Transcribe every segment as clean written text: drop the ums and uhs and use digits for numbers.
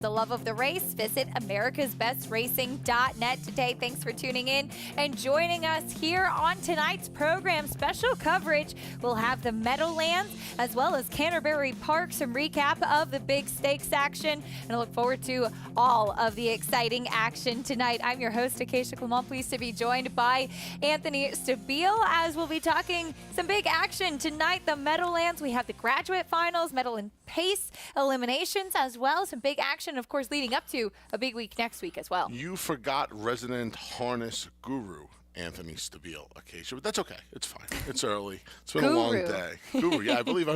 The love of the race, visit americasbestracing.net today. Thanks for tuning in and joining us here on tonight's program. Special coverage. We'll have the Meadowlands as well as Canterbury Park, some recap of the big stakes action, and I look forward to all of the exciting action tonight. I'm your host, Acacia Clement, pleased to be joined by Anthony Stabile as we'll be talking some big action tonight. The Meadowlands, we have the graduate finals, Meadowlands pace eliminations as well. Some big action, of course, leading up to a big week next week as well. You forgot resident harness guru, Anthony Stabile, Acacia, but that's okay. It's fine. It's early. It's been a long day. Guru, yeah, I believe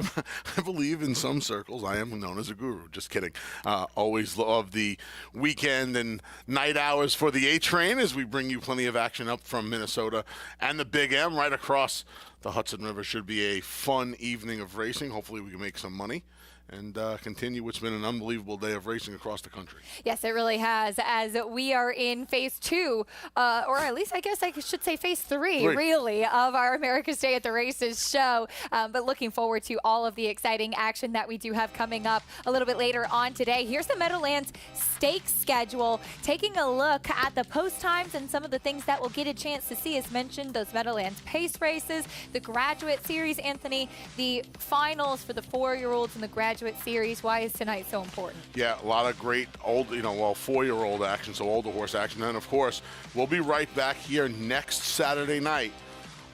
in some circles I am known as a guru. Just kidding. Always love the weekend and night hours for the A train as we bring you plenty of action up from Minnesota and the Big M right across the Hudson River. Should be a fun evening of racing. Hopefully we can make some money and continue what's been an unbelievable day of racing across the country. Yes, it really has, as we are in phase 2, or at least I guess I should say phase 3, really, of our America's Day at the Races show. But looking forward to all of the exciting action that we do have coming up a little bit later on today. Here's the Meadowlands stakes schedule, taking a look at the post times and some of the things that we'll get a chance to see. As mentioned, those Meadowlands pace races, the graduate series, Anthony, the finals for the 4-year-olds and the graduate series. Why is tonight so important? Yeah, a lot of great old, 4-year-old action, so older horse action. And of course, we'll be right back here next Saturday night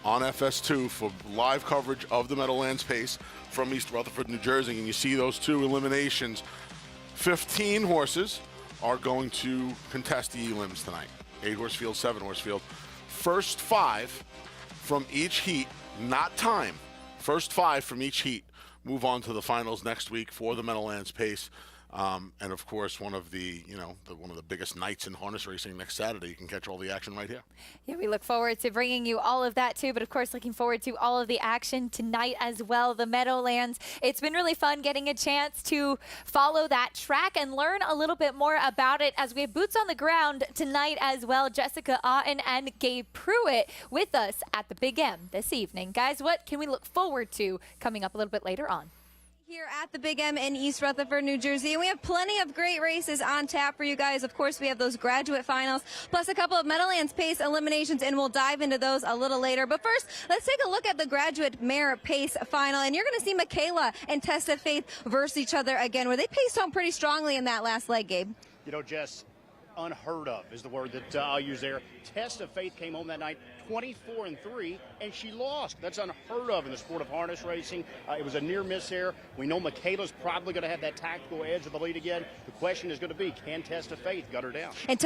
on FS2 for live coverage of the Meadowlands pace from East Rutherford, New Jersey. And you see those 2 eliminations. 15 horses are going to contest the elims tonight. 8-horse field, 7-horse field. First 5 from each heat, not time. First 5 from each heat move on to the finals next week for the Meadowlands pace. And of course, one of the biggest nights in harness racing next Saturday. You can catch all the action right here. Yeah, we look forward to bringing you all of that too, but of course looking forward to all of the action tonight as well. The Meadowlands, it's been really fun getting a chance to follow that track and learn a little bit more about it as we have boots on the ground tonight as well. Jessica Otten and Gabe Pruitt with us at the Big M this evening. Guys, what can we look forward to coming up a little bit later on? Here at the Big M in East Rutherford, New Jersey. And we have plenty of great races on tap for you guys. Of course, we have those graduate finals, plus a couple of Meadowlands pace eliminations, and we'll dive into those a little later. But first, let's take a look at the graduate mare pace final. And you're going to see Michaela and Test of Faith versus each other again, where they paced home pretty strongly in that last leg, Gabe. Jess, unheard of is the word that I'll use there. Test of Faith came home that night 24-3, and she lost. That's unheard of in the sport of harness racing. It was a near miss there. We know Michaela's probably going to have that tactical edge of the lead again. The question is going to be, can Test of Faith gut her down? And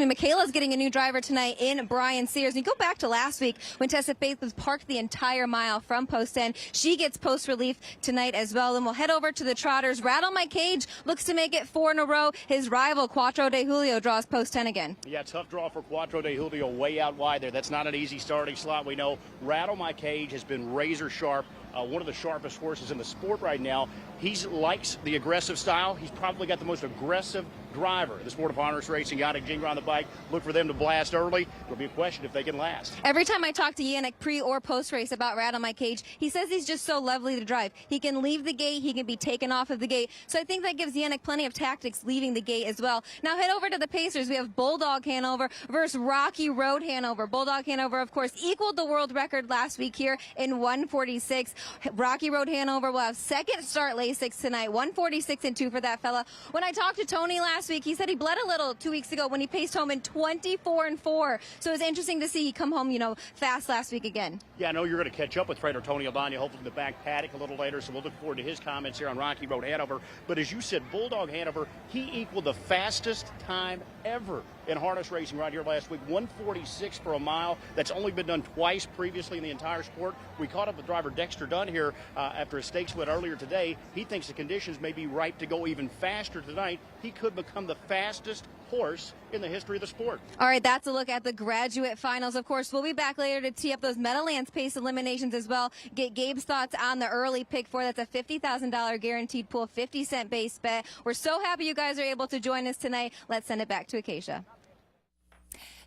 Michaela's getting a new driver tonight in Brian Sears. And you go back to last week when Test of Faith was parked the entire mile from post 10. She gets post relief tonight as well. And we'll head over to the trotters. Rattle My Cage looks to make it 4 in a row. His rival, Quattro de Julio, draws post 10 again. Yeah, tough draw for Quattro de Julio way out wide there. That's not an easy starting slot. We know Rattle My Cage has been razor sharp. One of the sharpest horses in the sport right now. He likes the aggressive style. He's probably got the most aggressive driver in the sport of harness racing. Yannick Gingras on the bike. Look for them to blast early. It'll be a question if they can last. Every time I talk to Yannick pre or post race about Rattle My Cage, he says he's just so lovely to drive. He can leave the gate. He can be taken off of the gate. So I think that gives Yannick plenty of tactics leaving the gate as well. Now head over to the Pacers. We have Bulldog Hanover versus Rocky Road Hanover. Bulldog Hanover, of course, equaled the world record last week here in 146. Rocky Road Hanover will have second start Lasix tonight, 146-2 for that fella. When I talked to Tony last week, he said he bled a little 2 weeks ago when he paced home in 24-4. So it's interesting to see he come home, fast last week again. Yeah, I know you're going to catch up with trainer Tony Aldana, hopefully in the back paddock a little later, so we'll look forward to his comments here on Rocky Road Hanover. But as you said, Bulldog Hanover, he equaled the fastest time ever in harness racing right here last week, 146 for a mile. That's only been done twice previously in the entire sport. We caught up with driver Dexter Dunn here after a stakes win earlier today. He thinks the conditions may be ripe to go even faster tonight. He could become the fastest horse in the history of the sport. All right, that's a look at the graduate finals. Of course, we'll be back later to tee up those Meadowlands pace eliminations as well. Get Gabe's thoughts on the early pick 4. That's a $50,000 guaranteed pool, 50-cent base bet. We're so happy you guys are able to join us tonight. Let's send it back to Acacia.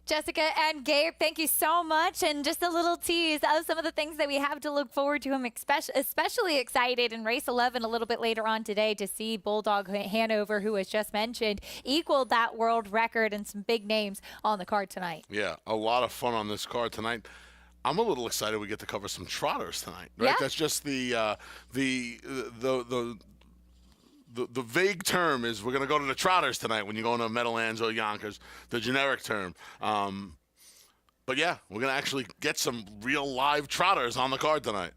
Jessica and Gabe, thank you so much. And just a little tease of some of the things that we have to look forward to. I'm especially excited in race 11 a little bit later on today to see Bulldog Hanover, who was just mentioned, equaled that world record, and some big names on the card tonight. Yeah, a lot of fun on this card tonight. I'm a little excited we get to cover some trotters tonight. Right? Yeah. That's just the vague term is we're going to go to the trotters tonight when you go into Meadowlands or Yonkers, the generic term. But yeah, we're going to actually get some real live trotters on the card tonight.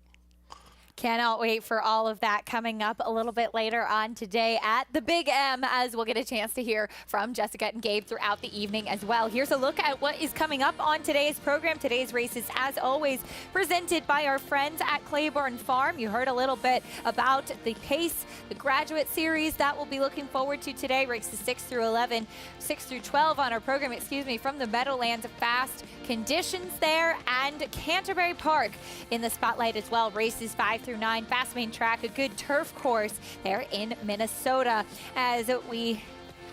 Cannot wait for all of that coming up a little bit later on today at the Big M, as we'll get a chance to hear from Jessica and Gabe throughout the evening as well. Here's a look at what is coming up on today's program. Today's races, as always, presented by our friends at Claiborne Farm. You heard a little bit about the Pace, the Graduate Series that we'll be looking forward to today. Races 6 through 12 on our program, from the Meadowlands. Fast conditions there, and Canterbury Park in the spotlight as well. Races 5 through 9, fast main track, a good turf course there in Minnesota. As we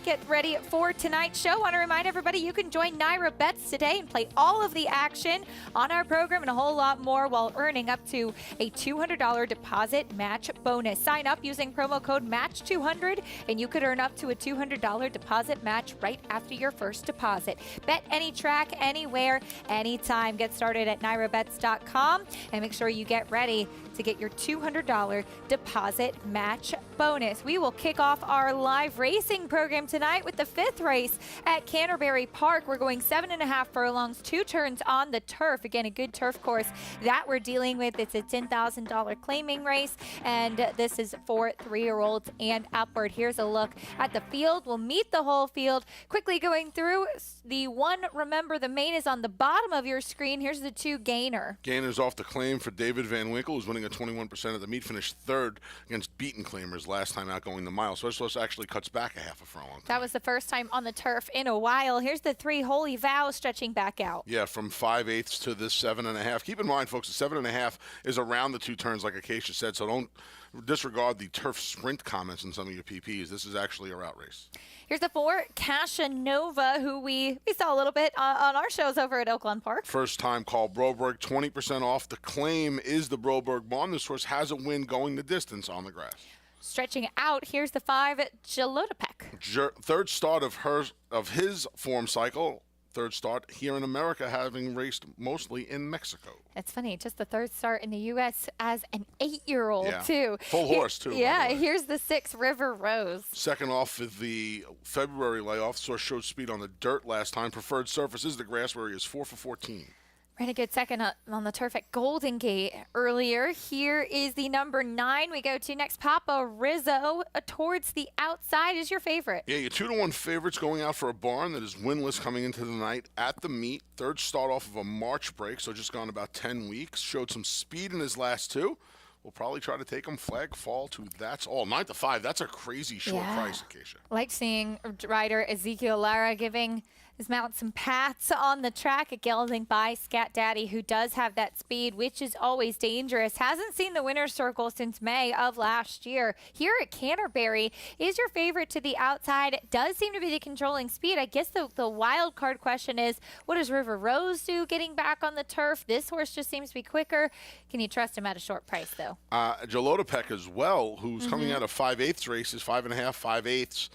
get ready for tonight's show, I want to remind everybody you can join Naira Bets today and play all of the action on our program and a whole lot more while earning up to a $200 deposit match bonus. Sign up using promo code MATCH200 and you could earn up to a $200 deposit match right after your first deposit. Bet any track, anywhere, anytime. Get started at NairaBets.com and make sure you get ready to get your $200 deposit match bonus. We will kick off our live racing program tonight with the 5th race at Canterbury Park. We're going 7.5 furlongs, 2 turns on the turf. Again, a good turf course that we're dealing with. It's a $10,000 claiming race, and this is for 3-year-olds and upward. Here's a look at the field. We'll meet the whole field. Quickly going through the one, remember the main is on the bottom of your screen. Here's the 2 Gainer. Gainer's off the claim for David Van Winkle, who's winning at 21% of the meet, finished 3rd against beaten claimers last time out going the mile. So this actually cuts back a half a furlong. That was the first time on the turf in a while. Here's the 3 Holy Vow stretching back out. Yeah, from 5/8 to this 7.5. Keep in mind, folks, the 7.5 is around the 2 turns, like Acacia said, so don't disregard the turf sprint comments in some of your PPs. This is actually a route race. Here's the 4 Casanova, who we saw a little bit on our shows over at Oakland Park. First time call Broberg, 20% off. The claim is the Broberg Barn. This horse has a win going the distance on the grass. Stretching out, here's the 5 Jalotapek. 3rd start of his form cycle. 3rd start here in America, having raced mostly in Mexico. It's funny, just the 3rd start in the U.S. as an 8-year-old, too. Full horse, too. Yeah, here's the 6 River Rose. Second off of the February layoff. Source showed speed on the dirt last time. Preferred surface is the grass, where he is 4 for 14. Ran a good second on the turf at Golden Gate earlier. Here is the number 9 we go to next. Papa Rizzo towards the outside is your favorite. Yeah, your 2-1 favorites going out for a barn that is winless coming into the night at the meet. 3rd start off of a March break, so just gone about 10 weeks. Showed some speed in his last 2. We'll probably try to take him flag fall to that's all. 9 to 5. That's a crazy short price, Acacia. Like seeing rider Ezekiel Lara giving his mount some pats on the track, gelding by Scat Daddy, who does have that speed, which is always dangerous. Hasn't seen the winner's circle since May of last year. Here at Canterbury is your favorite to the outside. Does seem to be the controlling speed. I guess the wild card question is, what does River Rose do getting back on the turf? This horse just seems to be quicker. Can you trust him at a short price, though? Jalotapek as well, who's coming out of 5/8 races, 5.5, 5/8.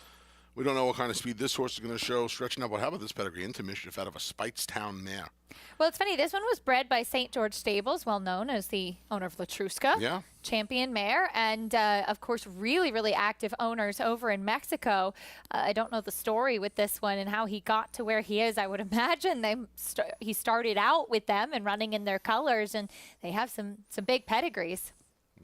We don't know what kind of speed this horse is going to show stretching up. But how about this pedigree into mischief out of a Speightstown mare? Well, it's funny. This one was bred by St. George Stables, well known as the owner of Latruska. Yeah. Champion mare, and of course, really, really active owners over in Mexico. I don't know the story with this one and how he got to where he is. I would imagine he started out with them and running in their colors, and they have some big pedigrees.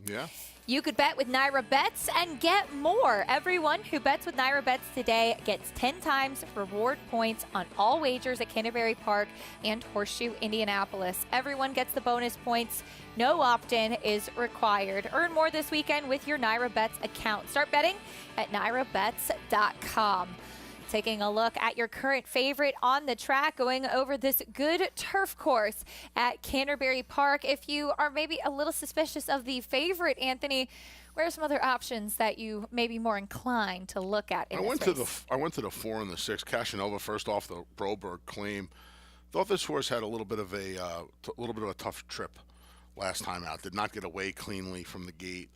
Yeah. You could bet with Naira Bets and get more. Everyone who bets with Naira Bets today gets 10 times reward points on all wagers at Canterbury Park and Horseshoe Indianapolis. Everyone gets the bonus points. No opt-in is required. Earn more this weekend with your Naira Bets account. Start betting at NairaBets.com. Taking a look at your current favorite on the track, going over this good turf course at Canterbury Park. If you are maybe a little suspicious of the favorite, Anthony, where are some other options that you may be more inclined to look at in this race? I went to the 4 and the 6. Casanova first off the Broberg claim. Thought this horse had a little bit of a tough trip last time out. Did not get away cleanly from the gate.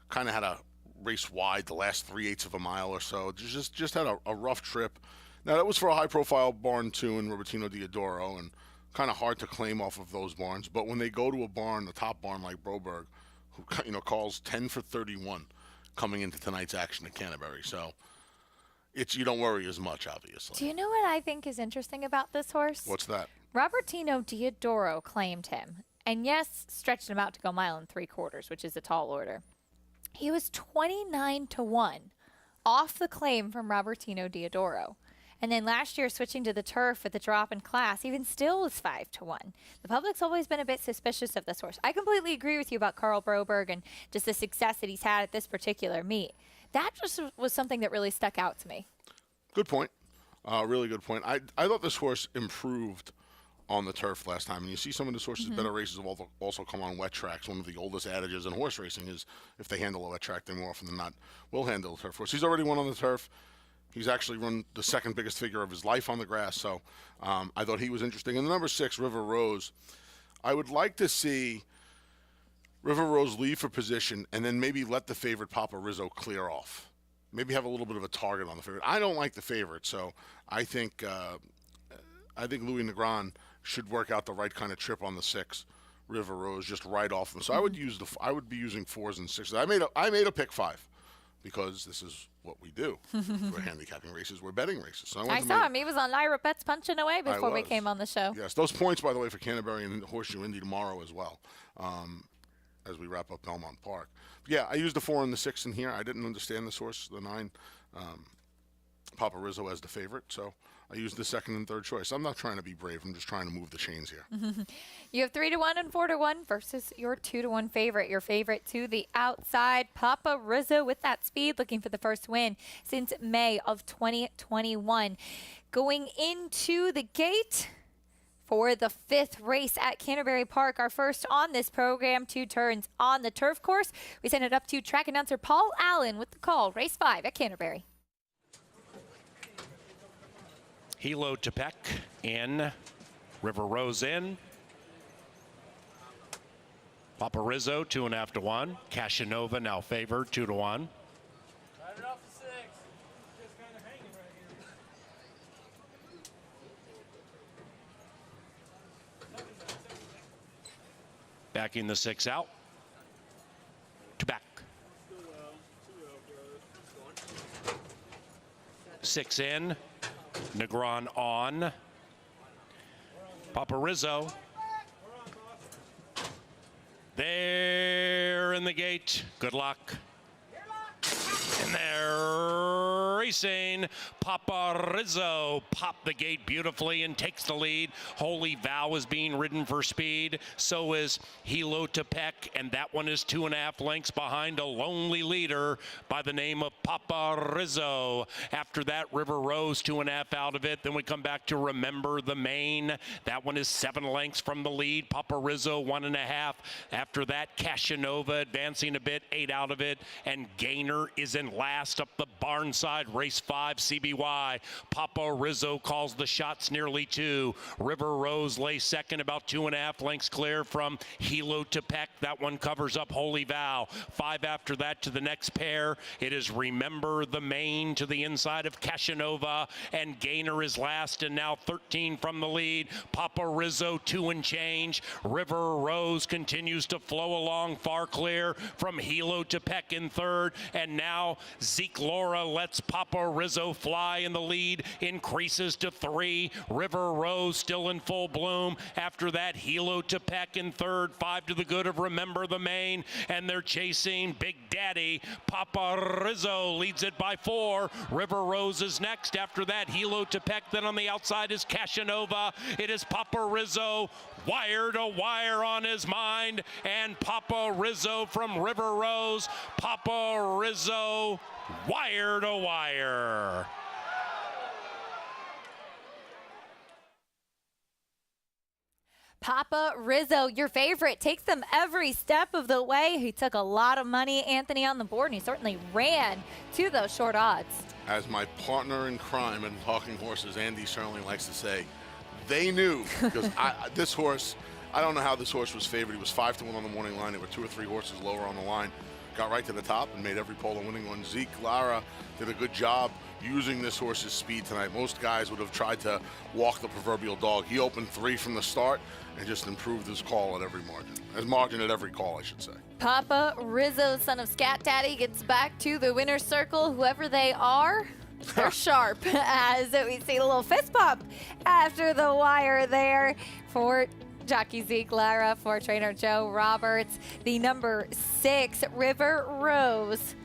Kind of had a race wide the last 3/8 of a mile or so. Just had a rough trip. Now that was for a high-profile barn too in Robertino Diodoro, and kind of hard to claim off of those barns. But when they go to a barn, the top barn like Broberg, who calls 10 for 31 coming into tonight's action at Canterbury, so you don't worry as much, obviously. Do you know what I think is interesting about this horse? What's that? Robertino Diodoro claimed him, and yes, stretched him out to go 1 3/4, which is a tall order. He was 29-1 off the claim from Robertino Diodoro. And then last year, switching to the turf with the drop in class, even still was 5-1. The public's always been a bit suspicious of this horse. I completely agree with you about Karl Broberg and just the success that he's had at this particular meet. That just was something that really stuck out to me. Good point. Really good point. I thought this horse improved on the turf last time. And you see some of this horse's better races have also come on wet tracks. One of the oldest adages in horse racing is if they handle a wet track, they more often than not will handle a turf horse. He's already won on the turf. He's actually run the second biggest figure of his life on the grass. So I thought he was interesting. And the number 6, River Rose, I would like to see River Rose leave for position and then maybe let the favorite Papa Rizzo clear off. Maybe have a little bit of a target on the favorite. I don't like the favorite, so I think Louis Negron should work out the right kind of trip on the 6, River Rose, just right off them. So I would be using 4s and 6s. I made a pick 5 because this is what we do. We're handicapping races. We're betting races. So I saw him. He was on Lyra Bets punching away before we came on the show. Yes, those points, by the way, for Canterbury and Horseshoe Indy tomorrow as well, as we wrap up Belmont Park. But yeah, I used the 4 and the 6 in here. I didn't understand this horse, the 9, Papa Rizzo as the favorite, so I used the 2nd and 3rd choice. I'm not trying to be brave. I'm just trying to move the chains here. You have 3-1 and 4-1 versus your 2-1 favorite. Your favorite to the outside, Papa Rizzo, with that speed, looking for the first win since May of 2021. Going into the gate for the 5th race at Canterbury Park, our first on this program, 2 turns on the turf course. We send it up to track announcer Paul Allen with the call. Race 5 at Canterbury. Hilo Tepec in, River Rose in. Papa Rizzo 2.5 to 1. Cashinova now favored 2 to 1. Backing the 6 out. Tepec. 6 in. Negron on. Papa Rizzo. There in the gate. Good luck. And they're racing. Papa Rizzo popped the gate beautifully and takes the lead. Holy Vow is being ridden for speed. So is Hilo Tepec, and that one is 2.5 lengths behind a lonely leader by the name of Papa Rizzo. After that, River Rose 2.5 out of it. Then we come back to Remember the Main. That one is 7 lengths from the lead. Papa Rizzo 1.5. After that, Cashinova advancing a bit, 8 out of it. And Gainer is in last up the barn side. Race 5 CBY. Papa Rizzo calls the shots, nearly 2. River Rose lays second, about 2.5 lengths clear from Hilo Tepec. That one covers up Holy Vow. 5 after that to the next pair. It is Remember the Main to the inside of Cashinova, and Gainer is last, and now 13 from the lead. Papa Rizzo 2 and change. River Rose continues to flow along, far clear from Hilo Tepec in 3rd, and now Zeke Laura lets Papa Rizzo fly in the lead, increases to 3. River Rose still in full bloom. After that, Hilo Tepec in 3rd, 5 to the good of Remember the Main, and they're chasing Big Daddy. Papa Rizzo leads it by 4. River Rose is next. After that, Hilo Tepec. Then on the outside is Cashinova. It is Papa Rizzo, wire to wire on his mind, and Papa Rizzo from River Rose. Papa Rizzo, wire to wire. Papa Rizzo, your favorite, takes them every step of the way. He took a lot of money, Anthony, on the board, and he certainly ran to those short odds. As my partner in crime in talking horses, Andy Sterling likes to say, they knew, because this horse, I don't know how this horse was favored. He was 5-1 on the morning line. There were 2 or 3 horses lower on the line. Got right to the top and made every pole a winning one. Zeke Lara did a good job using this horse's speed tonight. Most guys would have tried to walk the proverbial dog. He opened 3 from the start and just improved his call at every margin. His margin at every call, I should say. Papa Rizzo, son of Scat Daddy, gets back to the winner's circle. Whoever they are, they're sharp. As we see a little fist bump after the wire there for jockey Zeke Lara, for trainer Joe Roberts. The number 6, River Rose,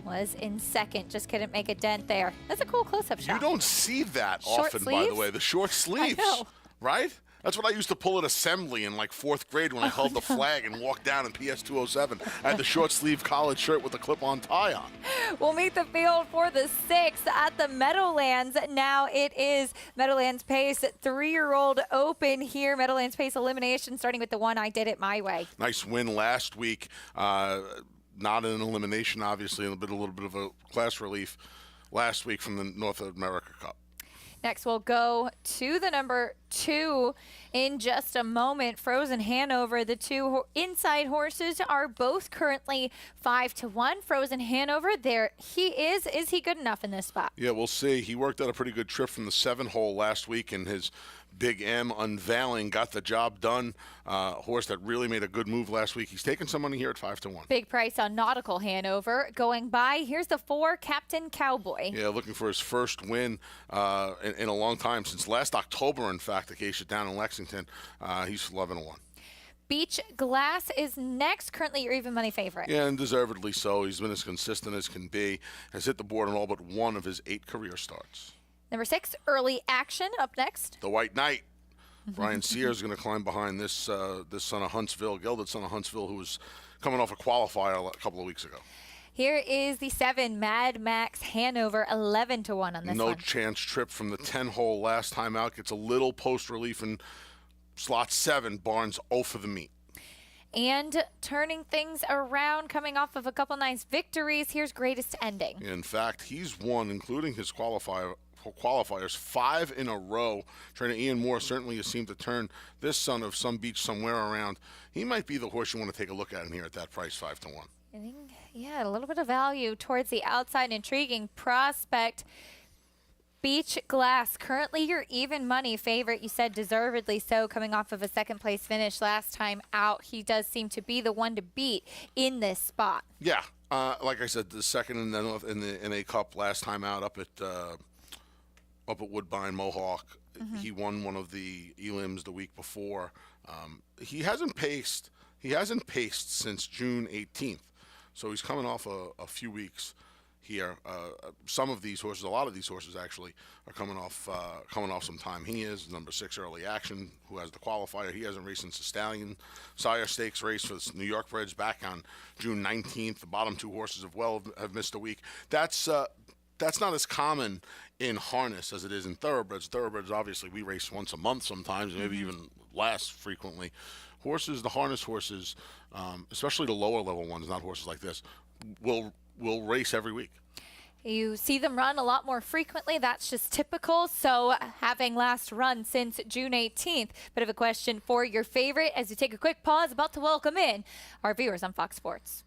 was in second. Just couldn't make a dent there. That's a cool close-up shot. You don't see that Short often, sleeves? by the way. The short sleeves, I know. right? That's what I used to pull at assembly in like 4th grade when I held the flag and walked down in PS 207. I had the short sleeve collared shirt with the clip-on tie on. We'll meet the field for the 6th at the Meadowlands. Now it is Meadowlands Pace 3-year-old open here. Meadowlands Pace elimination, starting with the one I Did It My Way. Nice win last week. Not an elimination, obviously, and a little bit of a class relief last week from the North America Cup. Next, we'll go to the number 2 in just a moment. Frozen Hanover. The 2 inside horses are both currently 5-1. Frozen Hanover, there he is. Is he good enough in this spot? Yeah, we'll see. He worked out a pretty good trip from the 7-hole last week, and his Big M unveiling got the job done. Horse that really made a good move last week. He's taking some money here at 5-1. Big price on Nautical Hanover going by. Here's the 4, Captain Cowboy. Yeah, looking for his first win in a long time, since last October, in fact, Acacia down in Lexington. He's 11-1. Beach Glass is next. Currently your even money favorite. Yeah, and deservedly so. He's been as consistent as can be. Has hit the board on all but 1 of his 8 career starts. Number 6, Early Action, up next. The White Knight. Brian Sears is going to climb behind this son of Huntsville, gelded son of Huntsville, who was coming off a qualifier a couple of weeks ago. Here is the 7, Mad Max Hanover, 11-1 on this one. No chance trip from the 10-hole last time out. Gets a little post relief in slot 7. Barnes 0 for the meet. And turning things around, coming off of a couple nice victories, here's Greatest Ending. In fact, he's won, including his qualifiers, 5 in a row. Trainer Ian Moore certainly has seemed to turn this son of some beach somewhere around. He might be the horse you want to take a look at in here at that price, 5-1. I think, yeah, a little bit of value towards the outside. Intriguing prospect. Beach Glass, currently your even money favorite. You said deservedly so, coming off of a 2nd place finish last time out. He does seem to be the one to beat in this spot. Yeah, like I said, the 2nd in the NA Cup last time out up at Woodbine Mohawk. He won one of the elims the week before. He hasn't paced since June 18th, so he's coming off a few weeks here. Some of these horses, a lot of these horses actually, are coming off some time. He is number 6, Early Action, who has the qualifier. He hasn't raced since the Stallion Sire Stakes race for the New York Breds back on June 19th. The bottom 2 horses have missed a week. That's not as common in harness as it is in thoroughbreds. Thoroughbreds, obviously, we race once a month sometimes, maybe even less frequently. Horses, the harness horses, especially the lower level ones, not horses like this, will race every week. You see them run a lot more frequently. That's just typical. So having last run since June 18th, bit of a question for your favorite as you take a quick pause, about to welcome in our viewers on Fox Sports.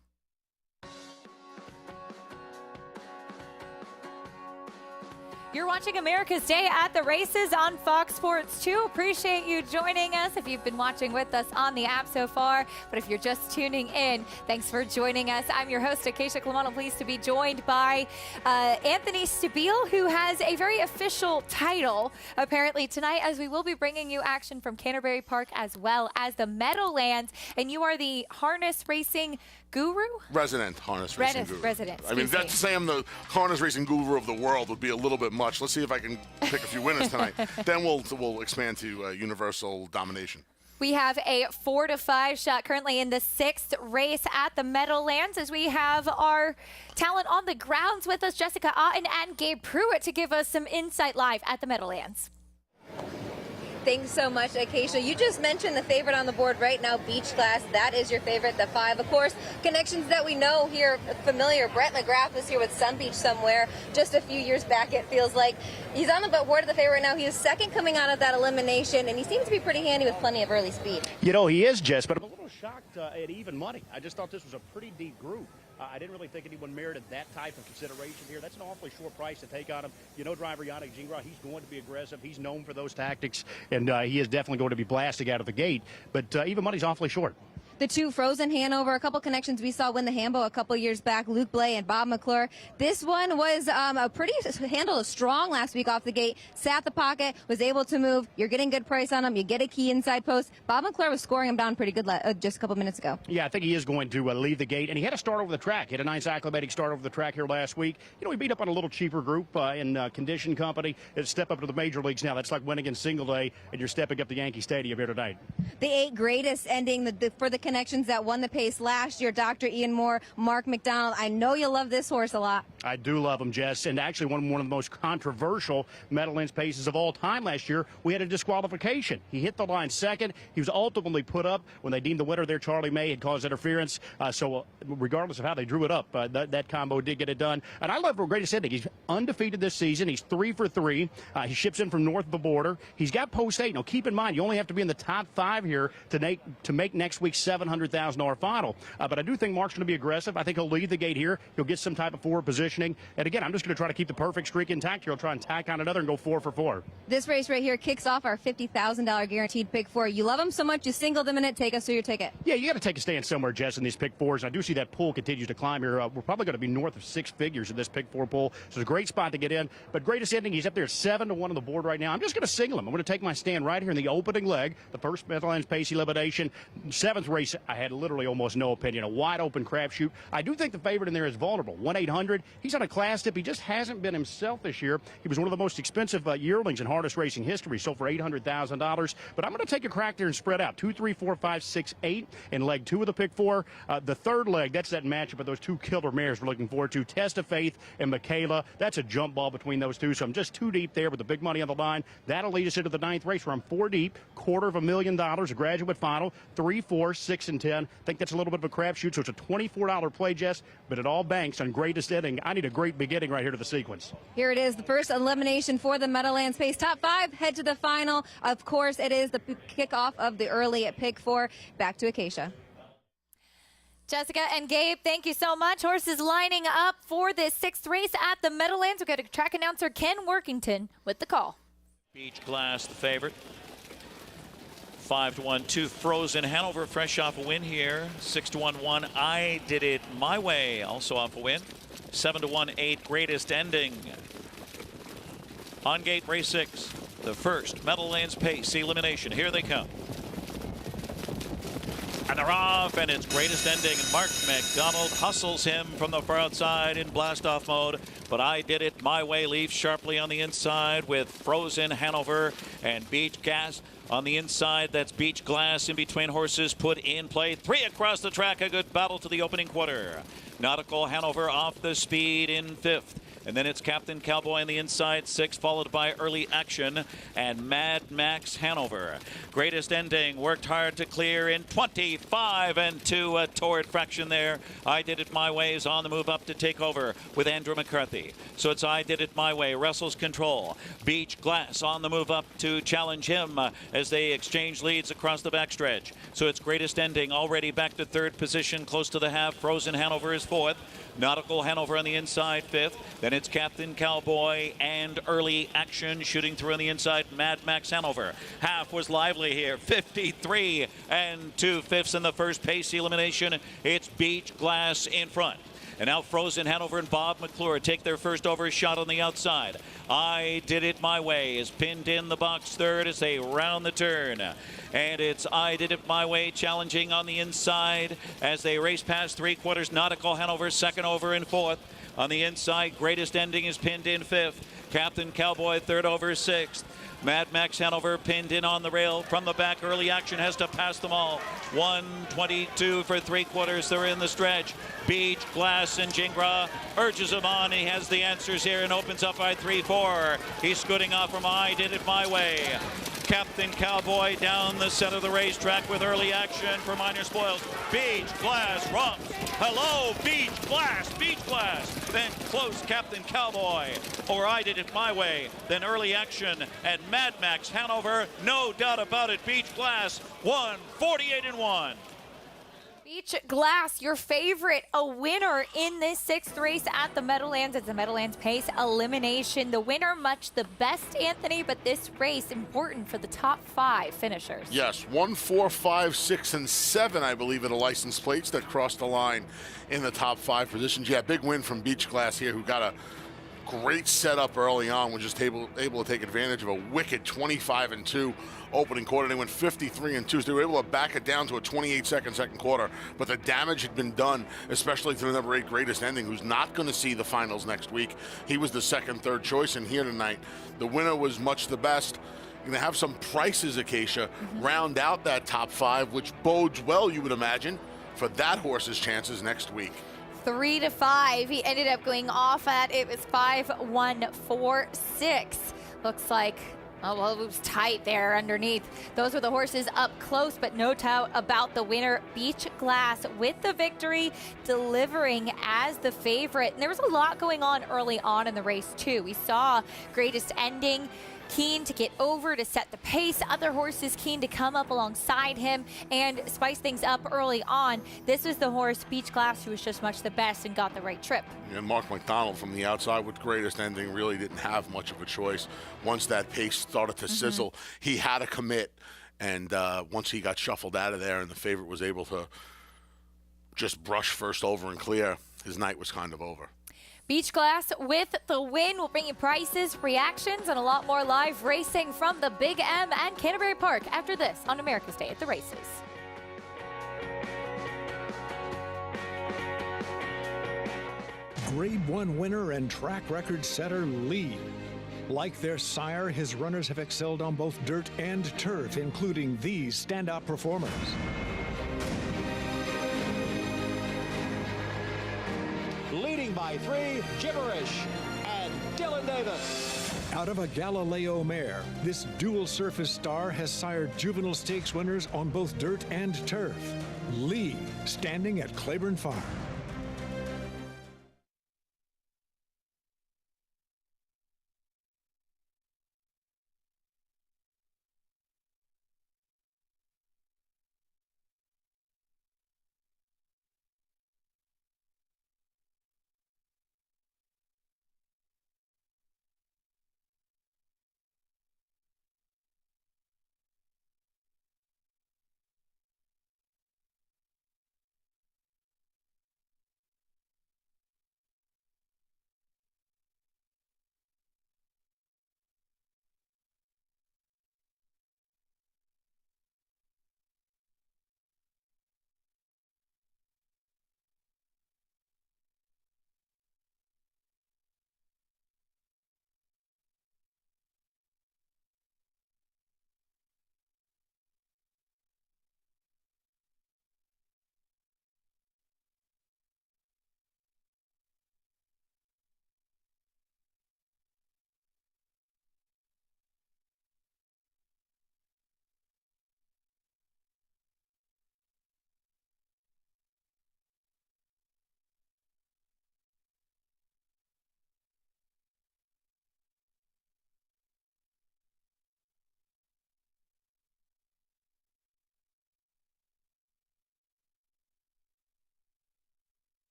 You're watching America's Day at the Races on Fox Sports 2. Appreciate you joining us if you've been watching with us on the app so far. But if you're just tuning in, thanks for joining us. I'm your host, Acacia Clement. Pleased to be joined by Anthony Stabile, who has a very official title apparently tonight, as we will be bringing you action from Canterbury Park as well as the Meadowlands. And you are the harness racing guru? Resident harness racing guru. Resident. I mean, that's to say I'm the harness racing guru of the world would be a little bit much. Let's see if I can pick a few winners tonight. Then we'll expand to universal domination. We have a 4-5 shot currently in the 6th race at the Meadowlands, as we have our talent on the grounds with us, Jessica Otten and Gabe Pruitt, to give us some insight live at the Meadowlands. Thanks so much, Acacia. You just mentioned the favorite on the board right now, Beach Glass. That is your favorite, the 5. Of course, connections that we know here familiar. Brett McGrath was here with Sun Beach somewhere just a few years back, it feels like. He's on the board of the favorite now. He is second coming out of that elimination, and he seems to be pretty handy with plenty of early speed. You know, he is, Jess, but I'm a little shocked at even money. I just thought this was a pretty deep group. I didn't really think anyone merited that type of consideration here. That's an awfully short price to take on him. You know, driver Yannick Gingras, he's going to be aggressive. He's known for those tactics, and he is definitely going to be blasting out of the gate. But even money's awfully short. The 2 Frozen Hanover, a couple connections we saw win the Hambo a couple years back, Luke Blay and Bob McClure. This one was a pretty handle strong last week off the gate. Sat the pocket, was able to move. You're getting good price on him. You get a key inside post. Bob McClure was scoring him down pretty good just a couple minutes ago. Yeah, I think he is going to leave the gate, and he had a start over the track. He had a nice acclimating start over the track here last week. You know, he beat up on a little cheaper group in Condition Company. It's step up to the major leagues now. That's like winning in single day, and you're stepping up to Yankee Stadium here tonight. The 8 greatest ending for the connections that won the pace last year, Dr. Ian Moore, Mark McDonald. I know you love this horse a lot. I do love him, Jess, and actually one of the most controversial Meadowlands paces of all time last year. We had a disqualification. He hit the line second. He was ultimately put up when they deemed the winner there, Charlie May, had caused interference. So regardless of how they drew it up, that combo did get it done. And I love Greatest Ending. He's undefeated this season. He's 3 for 3. He ships in from north of the border. He's got post 8. Now, keep in mind, you only have to be in the top 5 here to make next week's $700,000 final. But I do think Mark's going to be aggressive. I think he'll lead the gate here. He'll get some type of forward positioning. And again, I'm just going to try to keep the perfect streak intact here. I'll try and tack on another and go 4 for 4. This race right here kicks off our $50,000 guaranteed pick 4. You love them so much, you singled them in it. Take us through your ticket. Yeah, you got to take a stand somewhere, Jess, in these pick 4s. I do see that pool continues to climb here. We're probably going to be north of 6 figures in this pick 4 pool. So it's a great spot to get in. But Greatest Ending, he's up there 7-1 on the board right now. I'm just going to single him. I'm going to take my stand right here in the opening leg, the first Meadowlands pace elimination. 7th race, I had literally almost no opinion. A wide open crapshoot. I do think the favorite in there is vulnerable. 1-800. He's on a class tip. He just hasn't been himself this year. He was one of the most expensive yearlings in harness racing history, sold for $800,000. But I'm going to take a crack there and spread out. 2, 3, 4, 5, 6, 8 in leg 2 of the pick 4. The third leg, that's that matchup of those 2 killer mares we're looking forward to. Test of Faith and Michaela. That's a jump ball between those 2. So I'm just too deep there with the big money on the line. That'll lead us into the 9th race where I'm 4 deep, $250,000, a graduate final, 3, 4, 6, and 10. I think that's a little bit of a crapshoot. So it's a $24 play, Jess, but it all banks on Greatest Ending. I need a great beginning right here to the sequence. Here it is, the first elimination for the Meadowlands pace. Top 5 head to the final. Of course, it is the kickoff of the early at pick 4. Back to Acacia. Jessica and Gabe, thank you so much. Horses lining up for this 6th race at the Meadowlands. We've got a track announcer, Ken Workington, with the call. Beach Glass, the favorite. 5-1, 2 Frozen Hanover, fresh off a win here. 6-1, 1 I Did It My Way, also off a win. 7-1, 8 Greatest Ending. On gate, race 6, the first Meadowlands pace elimination. Here they come. And they're off, and it's Greatest Ending. Mark McDonald hustles him from the far outside in blast-off mode, but I Did It My Way leaves sharply on the inside with Frozen Hanover and Beach Gas on the inside. That's Beach Glass in between horses put in play. 3 across the track, a good battle to the opening quarter. Nautical Hanover off the speed in 5th. And then it's Captain Cowboy on the inside, 6, followed by Early Action and Mad Max Hanover. Greatest Ending worked hard to clear in 25 and 2, a torrid fraction there. I Did It My Way is on the move up to take over with Andrew McCarthy. So it's I Did It My Way, wrestles control. Beach Glass on the move up to challenge him as they exchange leads across the backstretch. So it's Greatest Ending already back to 3rd position, close to the half. Frozen Hanover is 4th. Nautical Hanover on the inside, 5th. Then it's Captain Cowboy and Early Action shooting through on the inside. Mad Max Hanover. Half was lively here. 53 and 2/5 in the first pace elimination. It's Beach Glass in front. And now Frozen Hanover and Bob McClure take their first over shot on the outside. I Did It My Way is pinned in the box 3rd as they round the turn. And it's I Did It My Way challenging on the inside as they race past 3/4. Nautical Hanover 2nd over and 4th. On the inside, Greatest Ending is pinned in 5th. Captain Cowboy 3rd over 6th. Mad Max Hanover pinned in on the rail from the back. Early Action has to pass them all. 1:22 for 3/4. They're in the stretch. Beach Glass and Gingras urges him on. He has the answers here and opens up by 3-4. He's scooting off from I Did It My Way. Captain Cowboy down the center of the racetrack with early action for Minor Spoils. Beach Glass rumps. Hello, Beach Glass, Beach Glass. Then close Captain Cowboy, or I Did It My Way. Then early action at Mad Max Hanover. No doubt about it, Beach Glass won 48-1. Beach Glass, your favorite, a winner in this 6th race at the Meadowlands. It's the Meadowlands Pace Elimination. The winner, much the best, Anthony, but this race important for the top 5 finishers. Yes, 1, 4, 5, 6, and 7, I believe, are the license plates that crossed the line in the top 5 positions. Yeah, big win from Beach Glass here, who got a great setup early on, was just able to take advantage of a wicked 25-2 opening quarter. They went 53-2, so they were able to back it down to a 28-second second quarter. But the damage had been done, especially to the number 8 Greatest Ending, who's not going to see the finals next week. He was the second, third choice in here tonight. The winner was much the best. You're going to have some prices, Acacia, round out that top 5, which bodes well, you would imagine, for that horse's chances next week. 3 to 5. He ended up going off at, it was 5, 1, 4, 6. Looks like, oh, well, it was tight there underneath. Those were the horses up close, but no doubt about the winner, Beach Glass, with the victory, delivering as the favorite. And there was a lot going on early on in the race, too. We saw Greatest Ending keen to get over to set the pace, other horses keen to come up alongside him and spice things up early on. This was the horse, Beach Glass, who was just much the best and got the right trip. And Mark McDonald from the outside with Greatest Ending really didn't have much of a choice. Once that pace started to sizzle, he had to commit. And once he got shuffled out of there and the favorite was able to just brush first over and clear, his night was kind of over. Beach Glass with the win. We'll bring you prices, reactions, and a lot more live racing from the Big M and Canterbury Park after this on America's Day at the Races. Grade 1 winner and track record setter Lee. Like their sire, his runners have excelled on both dirt and turf, including these standout performers. Leading by 3, Gibberish and Dylan Davis. Out of a Galileo mare, this dual surface star has sired juvenile stakes winners on both dirt and turf. Lee, standing at Claiborne Farm.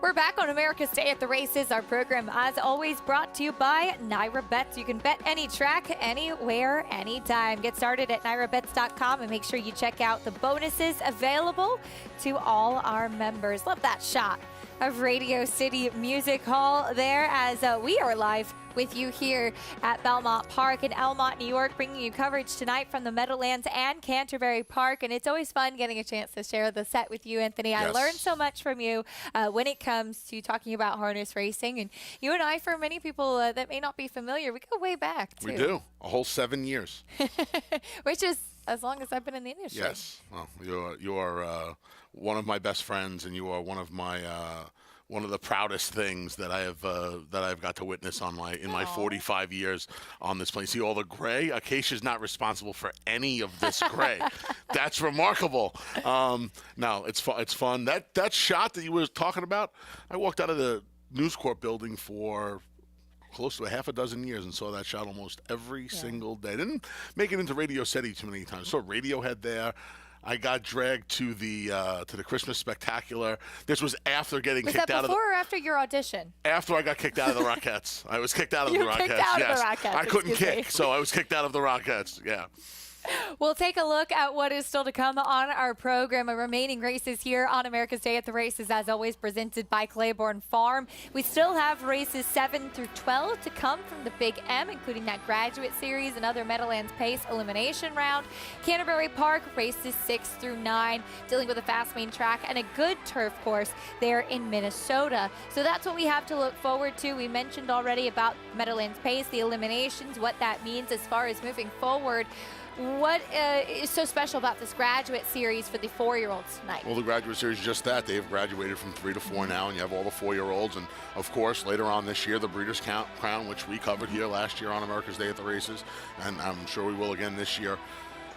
We're back on America's Day at the Races. Our program, as always, brought to you by Naira Bets. You can bet any track, anywhere, anytime. Get started at nairabets.com and make sure you check out the bonuses available to all our members. Love that shot of Radio City Music Hall there as we are live with you here at Belmont Park in Elmont, New York, bringing you coverage tonight from the Meadowlands and Canterbury Park. And it's always fun getting a chance to share the set with you, Anthony. Yes. I learned so much from you when it comes to talking about harness racing. And you and I, for many people that may not be familiar, we go way back, too. We do. A whole 7 years. Which is as long as I've been in the industry. Yes. Well, you are one of my best friends, and you are one of my one of the proudest things that I've got to witness on my 45 years on this plane. See all the gray? Acacia's not responsible for any of this gray. That's remarkable. No, it's fun. That shot that you were talking about, I walked out of the News Corp building for close to a half a dozen years and saw that shot almost every single day. Didn't make it into Radio City too many times. Saw Radiohead there. I got dragged to the Christmas Spectacular. This was after getting kicked out of the... before or after your audition? After I got kicked out of the Rockettes. I was kicked out of the Rockettes. Kicked out yes. of the Rockettes, I couldn't excuse kick, me. so I was kicked out of the Rockettes. Yeah. We'll take a look at what is still to come on our program. Our remaining races here on America's Day at the Races, as always, presented by Claiborne Farm. We still have races 7 through 12 to come from the Big M, including that Graduate Series and other Meadowlands Pace elimination round. Canterbury Park, races 6 through 9, dealing with a fast main track and a good turf course there in Minnesota. So that's what we have to look forward to. We mentioned already about Meadowlands Pace, the eliminations, what that means as far as moving forward. What is so special about this Graduate Series for the 4-year-olds tonight? Well, the Graduate Series is just that. They've graduated from 3 to 4 now, and you have all the 4-year-olds. And, of course, later on this year, the Breeders' Crown, which we covered here last year on America's Day at the Races, and I'm sure we will again this year.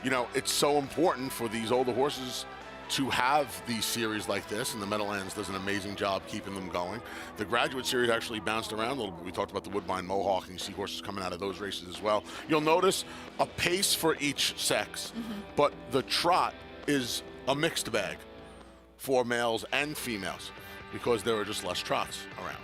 You know, it's so important for these older horses to have these series like this, and the Meadowlands does an amazing job keeping them going. The Graduate Series actually bounced around a little bit. We talked about the Woodbine Mohawk, and you see horses coming out of those races as well. You'll notice a pace for each sex, but the trot is a mixed bag for males and females because there are just less trots around.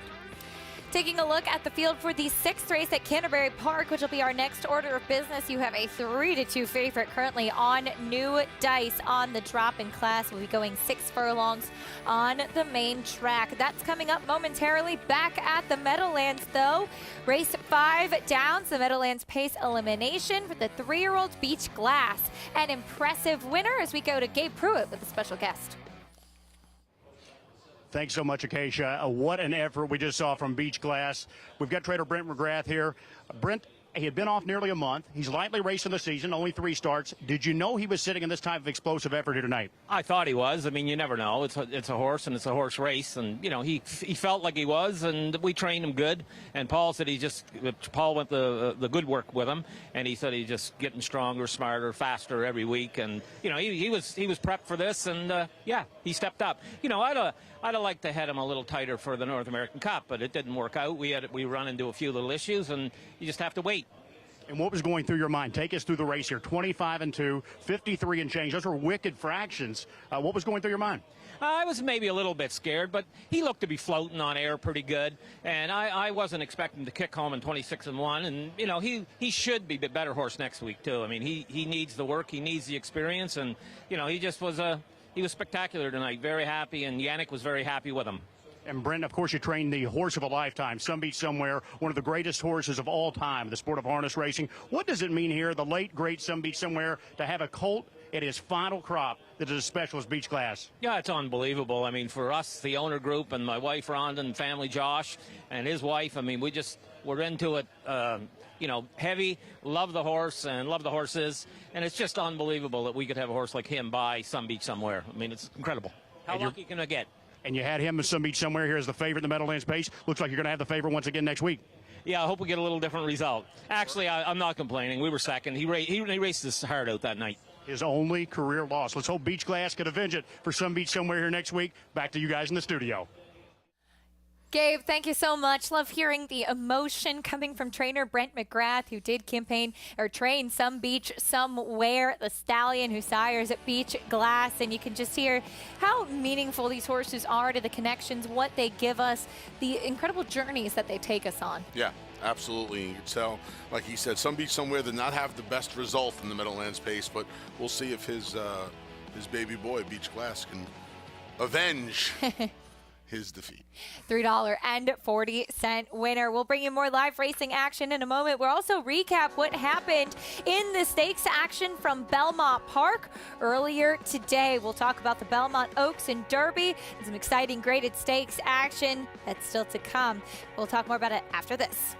Taking a look at the field for the 6th race at Canterbury Park, which will be our next order of business. You have a 3-2 favorite currently on new dice on the drop-in class. We'll be going 6 furlongs on the main track. That's coming up momentarily. Back at the Meadowlands, though. Race 5 downs, the Meadowlands Pace elimination for the 3-year-old Beach Glass. An impressive winner as we go to Gabe Pruitt with a special guest. Thanks so much, Acacia. What an effort we just saw from Beach Glass. We've got trainer Brent McGrath here. Brent, he had been off nearly a month. He's lightly racing the season, only 3 starts. Did you know he was sitting in this type of explosive effort here tonight? I thought he was. I mean, you never know. It's a horse, and it's a horse race. And, you know, he felt like he was, and we trained him good. And Paul said Paul went the good work with him, and he said he's just getting stronger, smarter, faster every week. And, you know, he was prepped for this, and, yeah, he stepped up. You know, I'd have liked to head him a little tighter for the North American Cup, but it didn't work out. We run into a few little issues, and you just have to wait. And what was going through your mind? Take us through the race here. 25-2, 53 and change. Those are wicked fractions. What was going through your mind? I was maybe a little bit scared, but he looked to be floating on air pretty good, and I wasn't expecting to kick home in 26-1. And you know, he should be a better horse next week too. I mean, he needs the work, he needs the experience, and you know, he was spectacular tonight. Very happy, and Yannick was very happy with him. And Brent, of course, you trained the horse of a lifetime, Some Beach Somewhere, one of the greatest horses of all time, the sport of harness racing. What does it mean here, the late, great Some Beach Somewhere, to have a colt at his final crop that is as special as Beach Glass? Yeah, it's unbelievable. I mean, for us, the owner group, and my wife, Rhonda, and family, Josh, and his wife, I mean, we're into it, you know, heavy, love the horse and love the horses, and it's just unbelievable that we could have a horse like him by Some Beach Somewhere. I mean, it's incredible. How lucky can I get? And you had him as Some Beach Somewhere here as the favorite in the Meadowlands Pace. Looks like you're going to have the favorite once again next week. Yeah, I hope we get a little different result. Actually, I'm not complaining. We were second. He raced his heart out that night. His only career loss. Let's hope Beach Glass could avenge it for Some Beach Somewhere here next week. Back to you guys in the studio. Gabe, thank you so much. Love hearing the emotion coming from trainer Brent McGrath, who did train Some Beach Somewhere, the stallion who sires at Beach Glass. And you can just hear how meaningful these horses are to the connections, what they give us, the incredible journeys that they take us on. Yeah, absolutely. You can tell, like he said, Some Beach Somewhere did not have the best result in the Meadowlands Pace, but we'll see if his baby boy, Beach Glass, can avenge his defeat. $3.40 winner. We'll bring you more live racing action in a moment. We'll also recap what happened in the stakes action from Belmont Park earlier today. We'll talk about the Belmont Oaks and Derby and some exciting graded stakes action that's still to come. We'll talk more about it after this.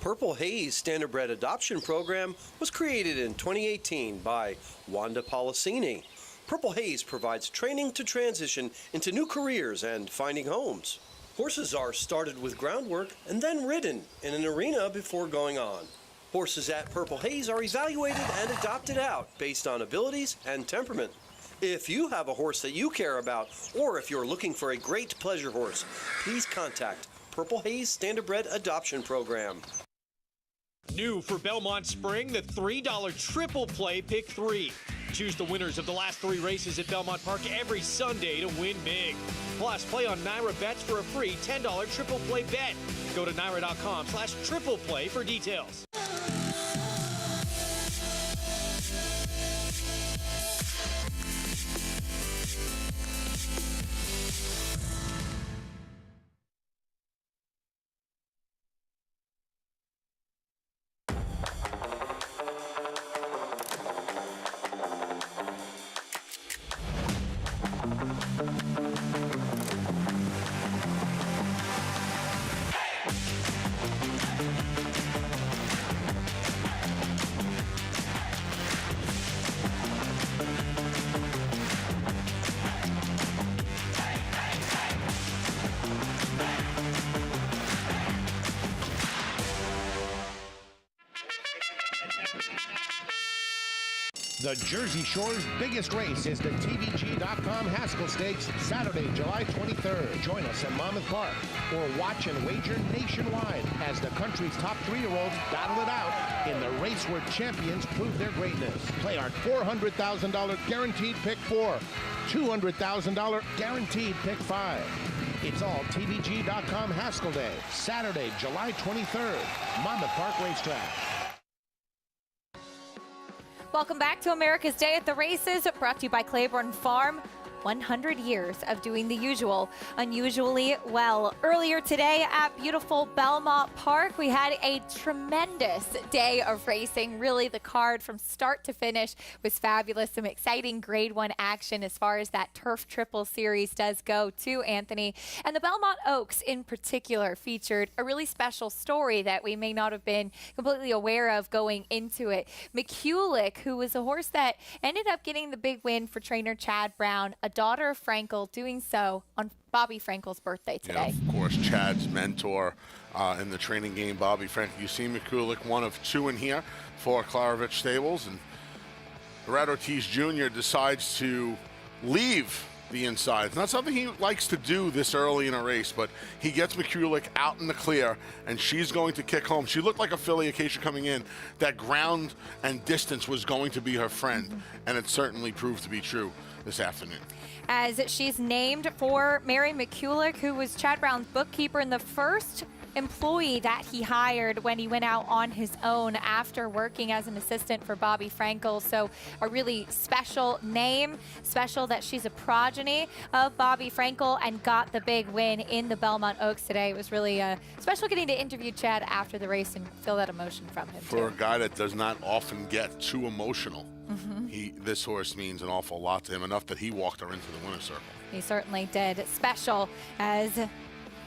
Purple Haze Standardbred Adoption Program was created in 2018 by Wanda Policini. Purple Haze provides training to transition into new careers and finding homes. Horses are started with groundwork and then ridden in an arena before going on. Horses at Purple Haze are evaluated and adopted out based on abilities and temperament. If you have a horse that you care about, or if you're looking for a great pleasure horse, please contact Purple Haze Standardbred Adoption Program. New for Belmont Spring, the $3 triple play pick 3. Choose the winners of the last 3 races at Belmont Park every Sunday to win big. Plus, play on Naira Bets for a free $10 triple play bet. Go to naira.com/triple play for details. The Jersey Shore's biggest race is the TVG.com Haskell Stakes, Saturday, July 23rd. Join us at Monmouth Park or watch and wager nationwide as the country's top 3-year-olds battle it out in the race where champions prove their greatness. Play our $400,000 guaranteed pick 4, $200,000 guaranteed pick 5. It's all TVG.com Haskell Day, Saturday, July 23rd, Monmouth Park Racetrack. Welcome back to America's Day at the Races, brought to you by Claiborne Farm. 100 years of doing the usual unusually well. Earlier today at beautiful Belmont Park, we had a tremendous day of racing. Really, the card from start to finish was fabulous. Some exciting Grade 1 action as far as that Turf Triple Series does go too, Anthony. And the Belmont Oaks in particular featured a really special story that we may not have been completely aware of going into it. McCulloch, who was a horse that ended up getting the big win for trainer Chad Brown, a daughter of Frankel, doing so on Bobby Frankel's birthday today. Yeah, of course, Chad's mentor in the training game, Bobby Frankel. You see McCulloch, one of 2 in here for Klarovich Stables, and Brad Ortiz Jr. decides to leave the inside. It's not something he likes to do this early in a race, but he gets McCulloch out in the clear, and she's going to kick home. She looked like a filly Acacia coming in. That ground and distance was going to be her friend, and it certainly proved to be true this afternoon. As she's named for Mary McCulloch, who was Chad Brown's bookkeeper and the first employee that he hired when he went out on his own after working as an assistant for Bobby Frankel. So a really special name, special that she's a progeny of Bobby Frankel and got the big win in the Belmont Oaks today. It was really special getting to interview Chad after the race and feel that emotion from him For a guy that does not often get too emotional, this horse means an awful lot to him, enough that he walked her into the winner's circle. He certainly did. Special as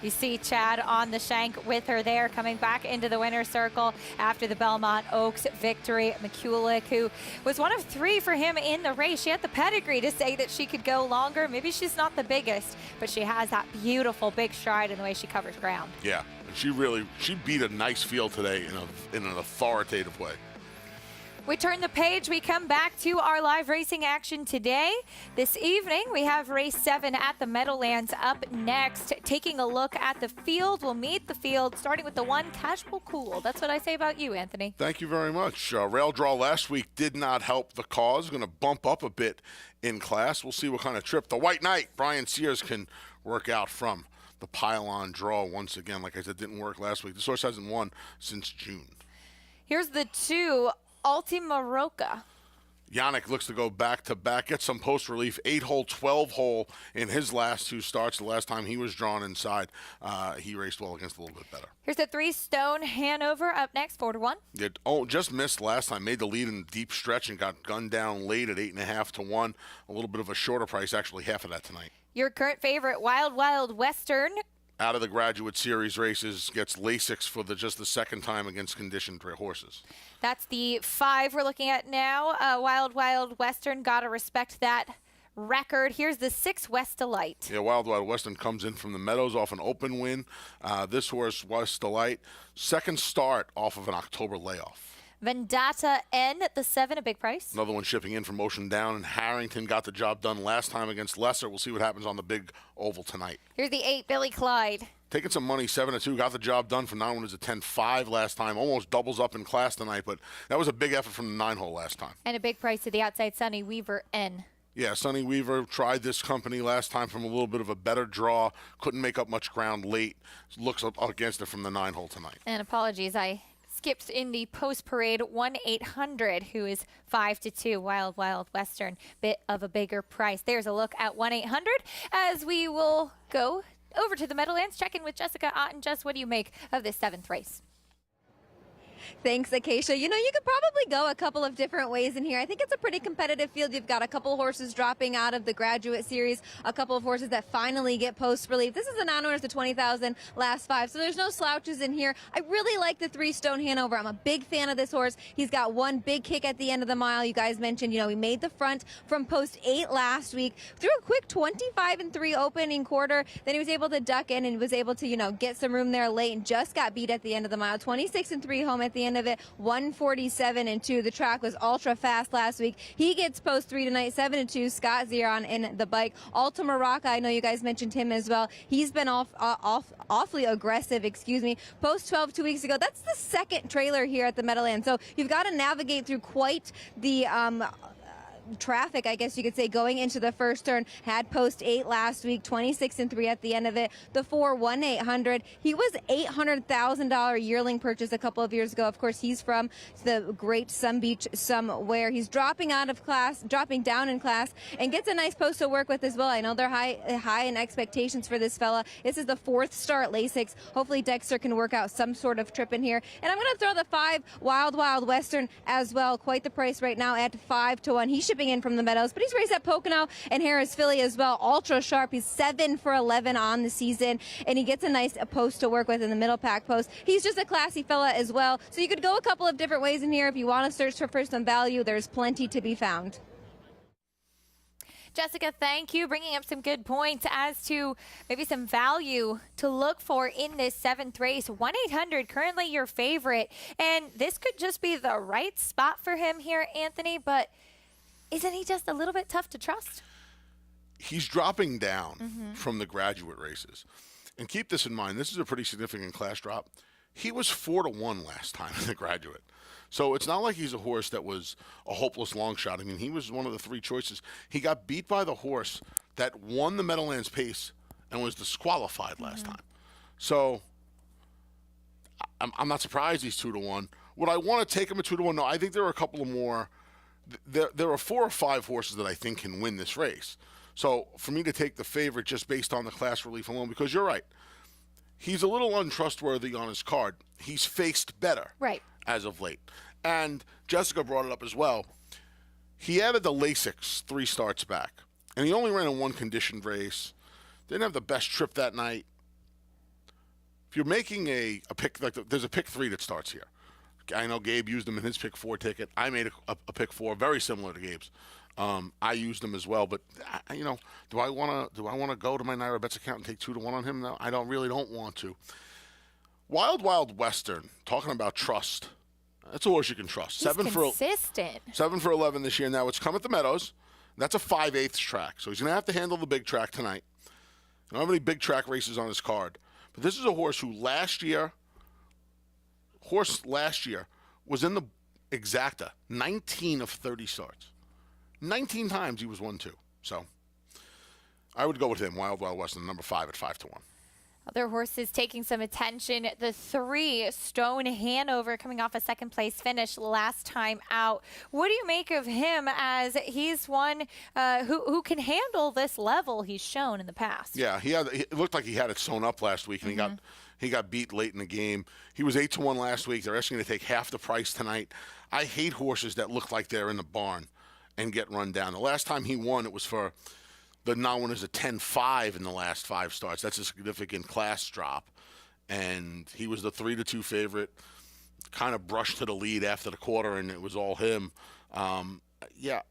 you see Chad on the shank with her there, coming back into the winner's circle after the Belmont Oaks victory. McCulloch, who was one of 3 for him in the race. She had the pedigree to say that she could go longer. Maybe she's not the biggest, but she has that beautiful big stride in the way she covers ground. Yeah, and she beat a nice field today in an authoritative way. We turn the page. We come back to our live racing action today. This evening, we have race 7 at the Meadowlands up next. Taking a look at the field. We'll meet the field, starting with the 1 Casual Cool. That's what I say about you, Anthony. Thank you very much. Rail draw last week did not help the cause. Going to bump up a bit in class. We'll see what kind of trip the White Knight, Brian Sears, can work out from the pylon draw once again. Like I said, didn't work last week. This horse hasn't won since June. Here's the 2 Ultima Roca. Yannick looks to go back-to-back, get some post-relief, 8-hole, 12-hole in his last 2 starts. The last time he was drawn inside, he raced well against a little bit better. Here's the 3 Stone Hanover up next, 4-1. Just missed last time. Made the lead in the deep stretch and got gunned down late at 8.5 to 1. A little bit of a shorter price, actually half of that tonight. Your current favorite, Wild Wild Western, out of the Graduate Series races, gets Lasix for just the second time against conditioned horses. That's the 5 we're looking at now. Wild Wild Western, gotta respect that record. Here's the 6 West Delight. Yeah, Wild Wild Western comes in from the Meadows off an open win. This horse, West Delight, second start off of an October layoff. Vendetta N at the 7, a big price. Another one shipping in from Ocean Down, and Harrington got the job done last time against Lesser. We'll see what happens on the big oval tonight. Here's the 8, Billy Clyde. Taking some money, 7-2, got the job done from 9 winners to 10-5 last time. Almost doubles up in class tonight, but that was a big effort from the 9 hole last time. And a big price to the outside, Sonny Weaver N. Yeah, Sonny Weaver tried this company last time from a little bit of a better draw. Couldn't make up much ground late. Looks up against it from the 9 hole tonight. And apologies, I skipped in the post parade 1-800, who is 5-2. Wild Wild Western, bit of a bigger price. There's a look at 1-800 as we will go over to the Meadowlands, check in with Jessica Otten. Jess, what do you make of this 7th race? Thanks, Acacia. You know, you could probably go a couple of different ways in here. I think it's a pretty competitive field. You've got a couple horses dropping out of the Graduate Series, a couple of horses that finally get post relief. This is the 9 winners to 20,000 last 5, so there's no slouches in here. I really like the 3 Stone Hanover. I'm a big fan of this horse. He's got one big kick at the end of the mile. You guys mentioned, you know, he made the front from post 8 last week, threw a quick 25-3 opening quarter. Then he was able to duck in and was able to, you know, get some room there late and just got beat at the end of the mile. 26-3 home at the end of it. 147-2. The track was ultra fast last week. He gets post 3 tonight. 7-2. Scott Zeron in the bike. Alta Maraca, I know you guys mentioned him as well. He's been awfully aggressive, post 12 2 weeks ago. That's the second trailer here at the Meadowlands. So you've got to navigate through quite the traffic, I guess you could say, going into the first turn. Had post 8 last week, 26-3 at the end of it. The 4 1-800. He was $800,000 yearling purchase a couple of years ago. Of course, he's from the great Sun Beach somewhere. He's dropping down in class, and gets a nice post to work with as well. I know they're high in expectations for this fella. This is the 4th start Lasix. Hopefully Dexter can work out some sort of trip in here. And I'm going to throw the 5 Wild Wild Western as well. Quite the price right now at 5-1. He shipping in from the Meadows, but he's raced at Pocono and Harris Philly as well. Ultra sharp. He's 7 for 11 on the season, and he gets a nice post to work with in the middle pack post. He's just a classy fella as well. So you could go a couple of different ways in here. If you want to search for some value, there's plenty to be found. Jessica, thank you. Bringing up some good points as to maybe some value to look for in this 7th race. 1-800, currently your favorite. And this could just be the right spot for him here, Anthony, but isn't he just a little bit tough to trust? He's dropping down from the Graduate races. And keep this in mind, this is a pretty significant class drop. He was 4-1 last time in the Graduate. So it's not like he's a horse that was a hopeless long shot. I mean, he was one of the 3 choices. He got beat by the horse that won the Meadowlands Pace and was disqualified last time. So I'm not surprised he's 2-1. Would I want to take him at 2-1? No, I think there are a couple of more. There are 4 or 5 horses that I think can win this race. So for me to take the favorite just based on the class relief alone, because you're right, he's a little untrustworthy on his card. He's faced better as of late. And Jessica brought it up as well. He added the Lasix 3 starts back, and he only ran in 1 conditioned race. Didn't have the best trip that night. If you're making a pick, there's a pick 3 that starts here. I know Gabe used them in his pick 4 ticket. I made a pick 4, very similar to Gabe's. I used them as well, but you know, do I want to go to my Naira Bets account and take 2-1 on him? No, I don't want to. Wild Wild Western, talking about trust. That's a horse you can trust. He's consistent. 7 for 11 this year. Now it's come at the Meadows. That's a 5/8 track, so he's going to have to handle the big track tonight. I don't have any big track races on his card, but this is a horse who last year was in the exacta 19 of 30 starts. 19 times he was 1-2. So I would go with him, Wild Wild Western, number 5 at 5-1. Other horses taking some attention. The 3 Stone Hanover coming off a 2nd place finish last time out. What do you make of him as he's one who can handle this level he's shown in the past? Yeah, it looked like he had it sewn up last week, and he got beat late in the game. He was 8-1 last week. They're asking him to take half the price tonight. I hate horses that look like they're in the barn and get run down. The last time he won, it was for the non-winner's a 10-5 in the last 5 starts. That's a significant class drop. And he was the 3-2 favorite, kind of brushed to the lead after the quarter, and it was all him. Yeah,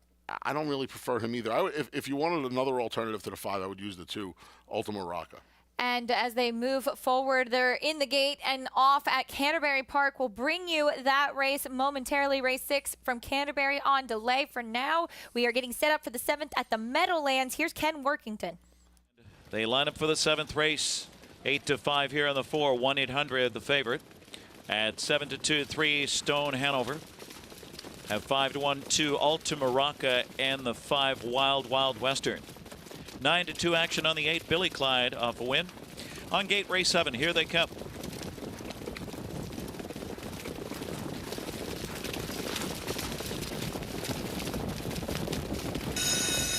I don't really prefer him either. If you wanted another alternative to the 5, I would use the 2, Ultima Rocca. And as they move forward, they're in the gate and off at Canterbury Park. We'll bring you that race momentarily. Race 6 from Canterbury on delay. For now, we are getting set up for the 7th at the Meadowlands. Here's Ken Workington. They line up for the 7th race. 8-5 here on the 4. 1-800 the favorite. At 7-2, 3 Stone Hanover. At 5-1, 2 Ultima Rocca and the 5 Wild Western. 9-2 action on the 8. Billy Clyde off a win. On gate race 7, here they come.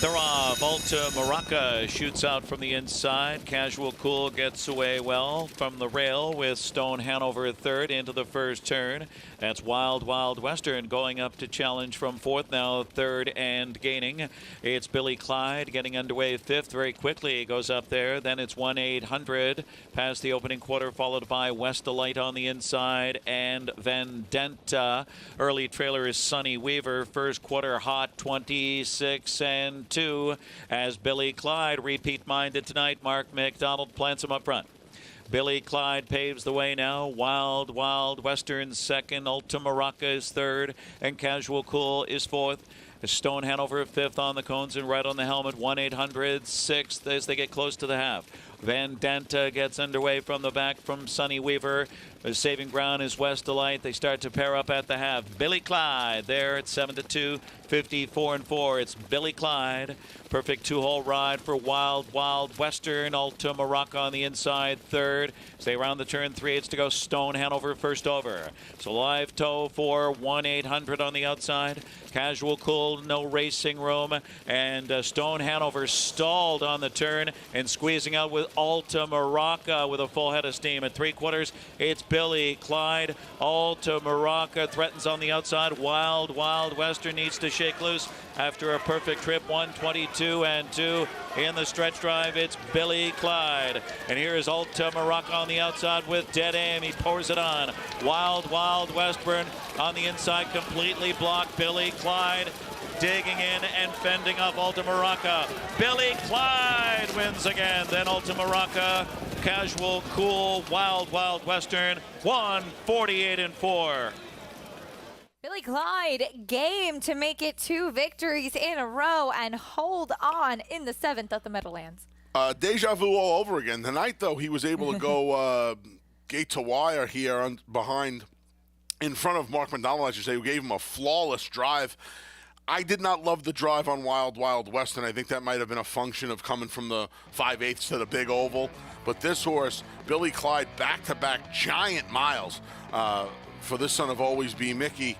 They're off. Ultima Rocca shoots out from the inside. Casual Cool gets away well from the rail with Stone Hanover 3rd into the first turn. That's Wild Western going up to challenge from 4th, now 3rd and gaining. It's Billy Clyde getting underway 5th very quickly. He goes up there. Then it's 1-800 past the opening quarter, followed by Westalight on the inside and Vendetta. Early trailer is Sonny Weaver. First quarter hot 26-2 as Billy Clyde repeat-minded tonight. Mark McDonald plants him up front. Billy Clyde paves the way now. Wild Western 2nd. Ultima Rocca is 3rd. And Casual Cool is 4th. Stone Hanover 5th on the cones and right on the helmet. 1-800 6th as they get close to the half. Vendetta gets underway from the back from Sonny Weaver. The saving ground is Westalight. They start to pair up at the half. Billy Clyde there at 7-2, 54-4. It's Billy Clyde. Perfect 2-hole ride for Wild Western. Ultima Rocca on the inside 3rd. Stay around the turn 3/8 to go. Stone Hanover first over. So live tow for 1-800 on the outside. Casual Cool, no racing room. And Stone Hanover stalled on the turn and squeezing out with Ultima Rocca with a full head of steam. At 3/4, it's Billy Clyde. Ultima Rocca threatens on the outside. Wild Western needs to shake loose after a perfect trip. 122-2 in the stretch drive. It's Billy Clyde. And here is Ultima Rocca on the outside with dead aim. He pours it on. Wild Western on the inside, completely blocked. Billy Clyde digging in and fending off Ultima Rocca. Billy Clyde wins again. Then Ultima Rocca, Casual Cool, Wild Western, 148-4. Billy Clyde game to make it 2 victories in a row and hold on in the 7th at the Meadowlands. Deja vu all over again. Tonight, though, he was able to go gate to wire here behind, in front of Mark McDonald, I should say, who gave him a flawless drive. I did not love the drive on Wild Western. I think that might have been a function of coming from the 5/8 to the big oval. But this horse, Billy Clyde, back-to-back giant miles for this son of Always Be Mickey.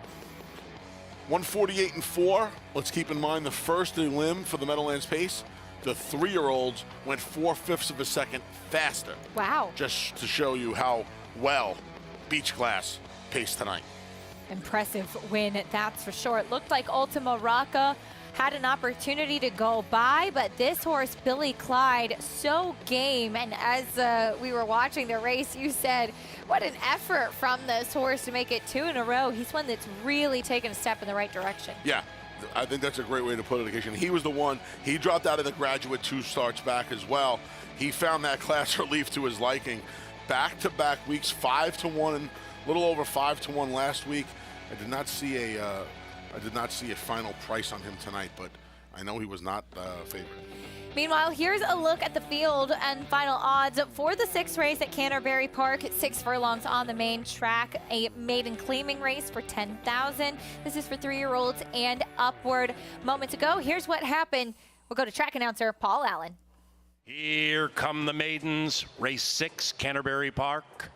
148-4. Let's keep in mind the first limb for the Meadowlands pace. The 3-year-olds went 4/5 of a second faster. Wow. Just to show you how well Beach Class paced tonight. Impressive win, that's for sure. It looked like Ultima Rocca had an opportunity to go by, but this horse, Billy Clyde, so game. And as we were watching the race, you said, what an effort from this horse to make it 2 in a row. He's one that's really taken a step in the right direction. Yeah, I think that's a great way to put it. He was the one, he dropped out of the graduate 2 starts back as well. He found that class relief to his liking. Back-to-back weeks, 5-1, a little over 5-1 last week. I did not see a final price on him tonight, but I know he was not favored. Meanwhile, here's a look at the field and final odds for the 6th race at Canterbury Park. 6 furlongs on the main track, a maiden claiming race for $10,000. This is for 3-year-olds and upward. Moments ago, here's what happened. We'll go to track announcer Paul Allen. Here come the maidens. Race 6, Canterbury Park.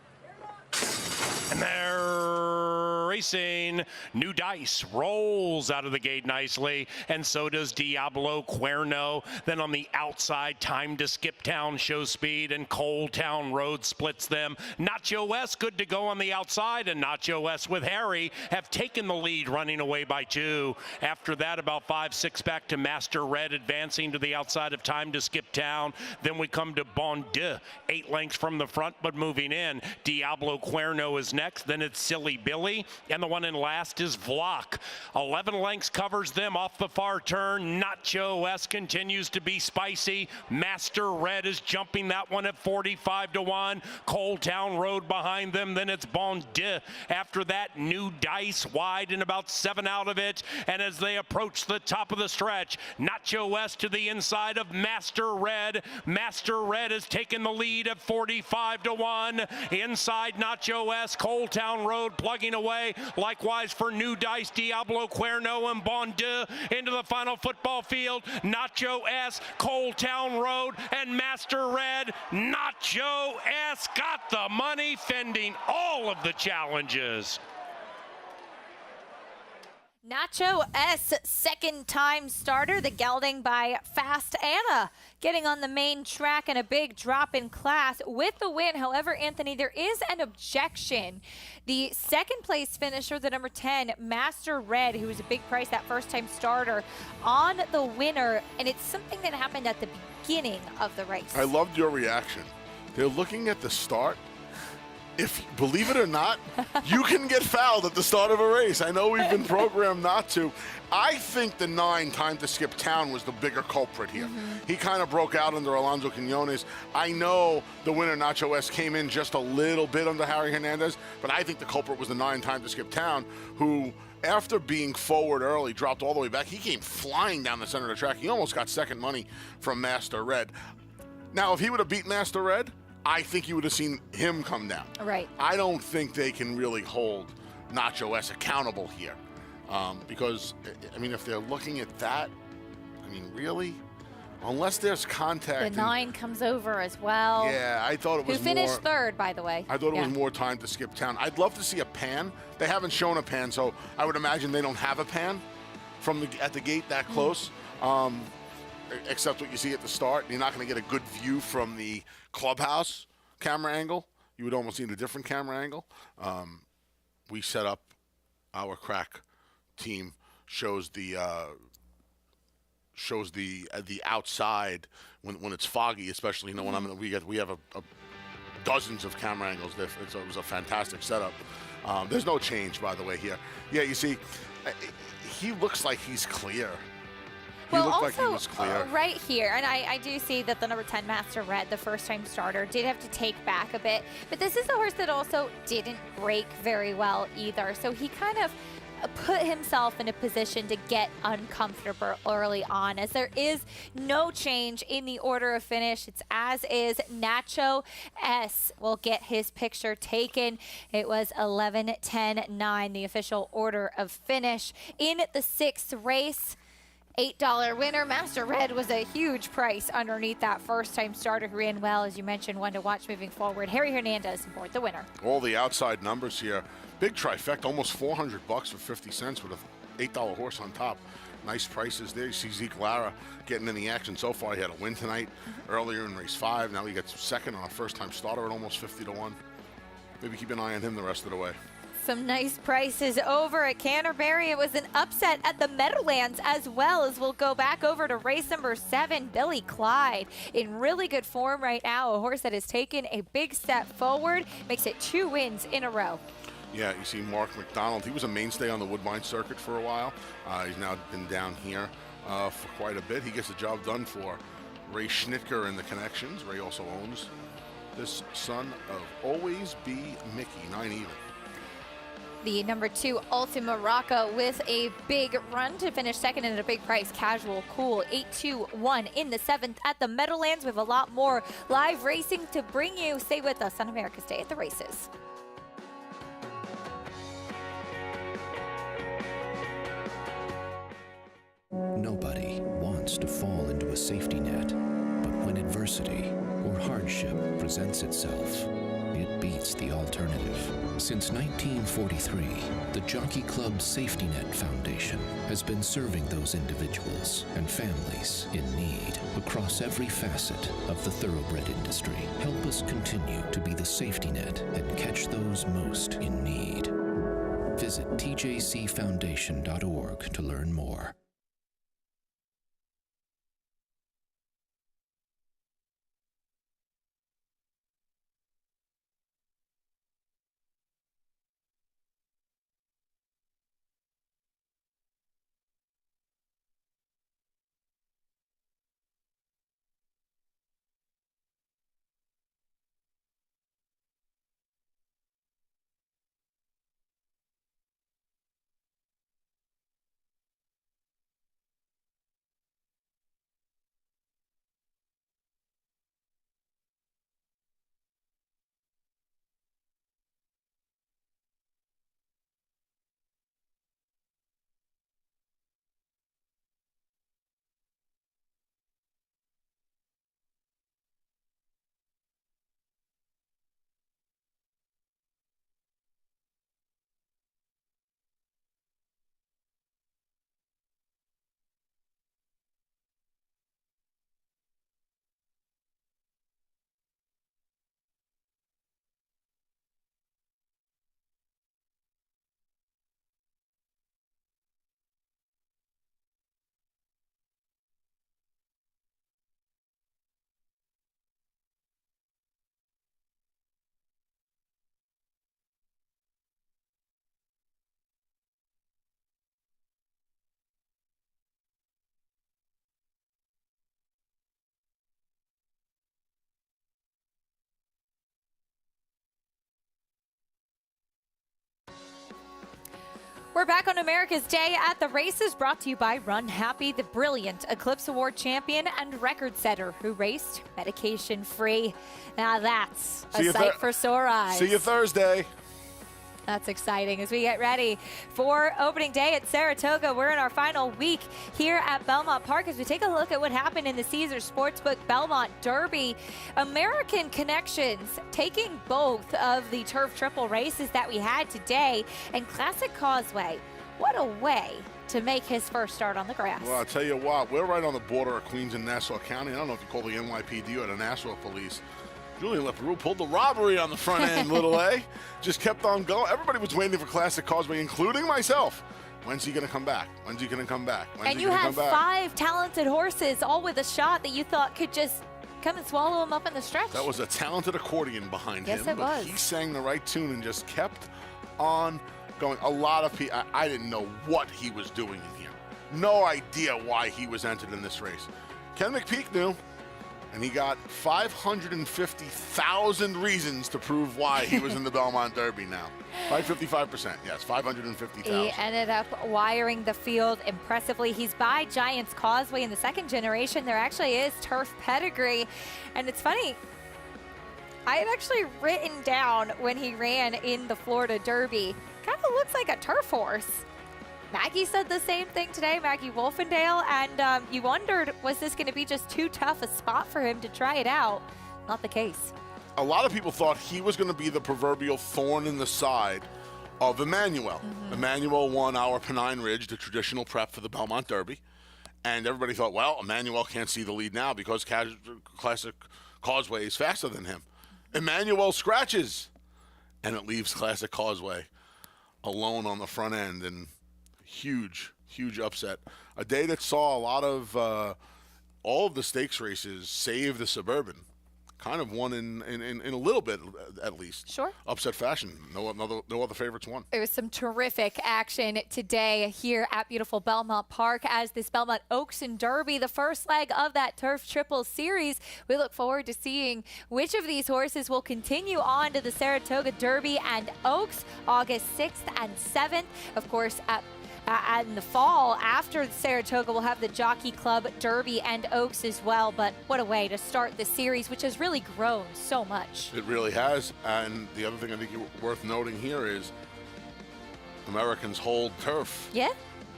And they're racing. New Dice rolls out of the gate nicely, and so does Diablo Cuerno. Then on the outside, Time to Skip Town shows speed, and Cold Town Road splits them. Nacho West good to go on the outside, and Nacho West with Harry have taken the lead, running away by 2. After that, about 5-6 back to Master Red, advancing to the outside of Time to Skip Town. Then we come to Bon Dieu, 8 lengths from the front, but moving in. Diablo Cuerno is next, then it's Silly Billy, and the one in last is Vlock. 11 lengths covers them off the far turn. Nacho West continues to be spicy. Master Red is jumping that one at 45-1. Cold Town Road behind them, then it's Bon Dieu. After that, New Dice wide and about 7 out of it, and as they approach the top of the stretch, Nacho West to the inside of Master Red. Master Red has taken the lead at 45-1. Inside Nacho West, Cold Town Road plugging away. Likewise for New Dice, Diablo Cuerno, and Bon Dieu into the final football field. Nacho S, Cold Town Road, and Master Red. Nacho S got the money, fending all of the challenges. Nacho S, second-time starter, the gelding by Fast Anna, getting on the main track and a big drop in class with the win. However, Anthony, there is an objection. The second-place finisher, the number 10, Master Red, who was a big price, that first-time starter, on the winner, and it's something that happened at the beginning of the race. I loved your reaction. They're looking at the start. If, believe it or not, you can get fouled at the start of a race. I know we've been programmed not to. I think the 9, Time to Skip Town, was the bigger culprit here. He kind of broke out under Alonso Quinones. I know the winner, Nacho West, came in just a little bit under Harry Hernandez, but I think the culprit was the 9, Time to Skip Town, who, after being forward early, dropped all the way back. He came flying down the center of the track. He almost got second money from Master Red. Now, if he would have beat Master Red, I think you would have seen him come down. Right. I don't think they can really hold Nacho S accountable here. Because, I mean, if they're looking at that, I mean, really? Unless there's contact. The 9 comes over as well. Yeah, I thought it was Who finished third, by the way. I thought it was more Time to Skip Town. I'd love to see a pan. They haven't shown a pan, so I would imagine they don't have a pan from at the gate that close. Except what you see at the start. You're not going to get a good view from the clubhouse camera angle. You would almost need a different camera angle. We set up our crack team, shows the outside when it's foggy, especially when we have dozens of camera angles. It was a fantastic setup. There's no change, by the way, here. Yeah, you see, he looks like he's clear. He looked like he was clear. Right here, and I do see that the number 10, Master Red, the first-time starter, did have to take back a bit. But this is a horse that also didn't break very well either. So he kind of put himself in a position to get uncomfortable early on, as there is no change in the order of finish. It's as is. Nacho S will get his picture taken. It was 11-10-9, the official order of finish. In the 6th race, $8 winner. Master Red was a huge price underneath that first-time starter who ran well, as you mentioned, one to watch moving forward. Harry Hernandez aboard the winner. All the outside numbers here. Big trifecta, almost $400 for 50 cents with an $8 horse on top. Nice prices there. You see Zeke Lara getting in the action so far. He had a win tonight earlier in race 5. Now he gets second on a first-time starter at almost 50-1. Maybe keep an eye on him the rest of the way. Some nice prices over at Canterbury. It was an upset at the Meadowlands as well, as we'll go back over to race number 7, Billy Clyde. In really good form right now, a horse that has taken a big step forward, makes it 2 wins in a row. Yeah, you see Mark McDonald. He was a mainstay on the Woodbine circuit for a while. He's now been down here for quite a bit. He gets the job done for Ray Schnitker and the Connections. Ray also owns this son of Always Be Mickey, 9 even. The number 2, Ultima Rocca, with a big run to finish second and at a big price. Casual Cool, 8-2-1 in the 7th at the Meadowlands. We have a lot more live racing to bring you. Stay with us on America's Day at the Races. Nobody wants to fall into a safety net, but when adversity or hardship presents itself, it beats the alternative. Since 1943, the Jockey Club Safety Net Foundation has been serving those individuals and families in need across every facet of the thoroughbred industry. Help us continue to be the safety net and catch those most in need. Visit tjcfoundation.org to learn more. We're back on America's Day at the Races, brought to you by Run Happy, the brilliant Eclipse Award champion and record setter who raced medication-free. Now that's a sight for sore eyes. See you Thursday. That's exciting as we get ready for opening day at Saratoga. We're in our final week here at Belmont Park as we take a look at what happened in the Caesars Sportsbook Belmont Derby. American connections taking both of the turf triple races that we had today, and Classic Causeway. What a way to make his first start on the grass. Well, I'll tell you what, we're right on the border of Queens and Nassau County. I don't know if you call the NYPD or the Nassau Police. Julian Leperoux pulled the robbery on the front end, little A. Just kept on going. Everybody was waiting for Classic Causeway, including myself. When's he going to come back? When's he going to come back? And you had 5 talented horses, all with a shot that you thought could just come and swallow him up in the stretch. That was a talented accordion behind him. Yes, it was. He sang the right tune and just kept on going. A lot of people, I didn't know what he was doing in here. No idea why he was entered in this race. Ken McPeak knew. And he got 550,000 reasons to prove why he was in the Belmont Derby now. 55%, yes, 550,000. He ended up wiring the field impressively. He's by Giants Causeway in the second generation. There actually is turf pedigree. And it's funny, I had actually written down when he ran in the Florida Derby, kind of looks like a turf horse. Maggie said the same thing today, Maggie Wolfendale, and you wondered, was this going to be just too tough a spot for him to try it out? Not the case. A lot of people thought he was going to be the proverbial thorn in the side of Emmanuel. Emmanuel won our Pennine Ridge, the traditional prep for the Belmont Derby, and everybody thought, well, Emmanuel can't see the lead now because Classic Causeway is faster than him. Emmanuel scratches, and it leaves Classic Causeway alone on the front end, and huge upset. A day that saw a lot of all of the stakes races save the Suburban. Kind of won in a little bit, at least. Sure. Upset fashion. No other favorites won. There was some terrific action today here at beautiful Belmont Park as this Belmont Oaks and Derby, the first leg of that Turf Triple Series. We look forward to seeing which of these horses will continue on to the Saratoga Derby and Oaks August 6th and 7th. Of course, in the fall, after Saratoga, we'll have the Jockey Club Derby and Oaks as well. But what a way to start the series, which has really grown so much. It really has. And the other thing I think worth noting here is Americans hold turf. Yeah.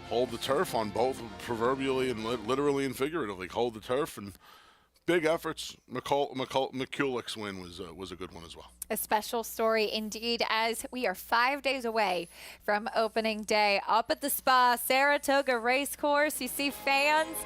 Hold the turf on both, proverbially and literally and figuratively. Hold the turf and big efforts. McCulloch's win was a good one as well. A special story indeed, as we are 5 days away from opening day. Up at the Spa, Saratoga Racecourse, you see fans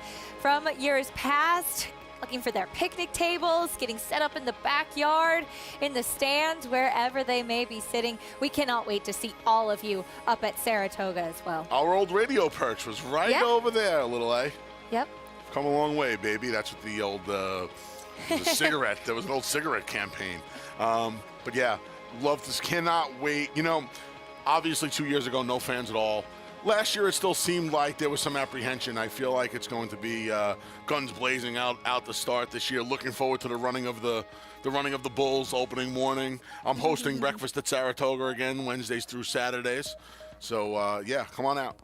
from years past looking for their picnic tables, getting set up in the backyard, in the stands, wherever they may be sitting. We cannot wait to see all of you up at Saratoga as well. Our old radio perch was right over there, little A. Yep. Come a long way, baby. That's what the old cigarette. There was an old cigarette campaign. But yeah, love this. Cannot wait. You know, obviously 2 years ago, no fans at all. Last year, it still seemed like there was some apprehension. I feel like it's going to be guns blazing out the start this year. Looking forward to the running of the Bulls opening morning. I'm hosting breakfast at Saratoga again, Wednesdays through Saturdays. So yeah, come on out.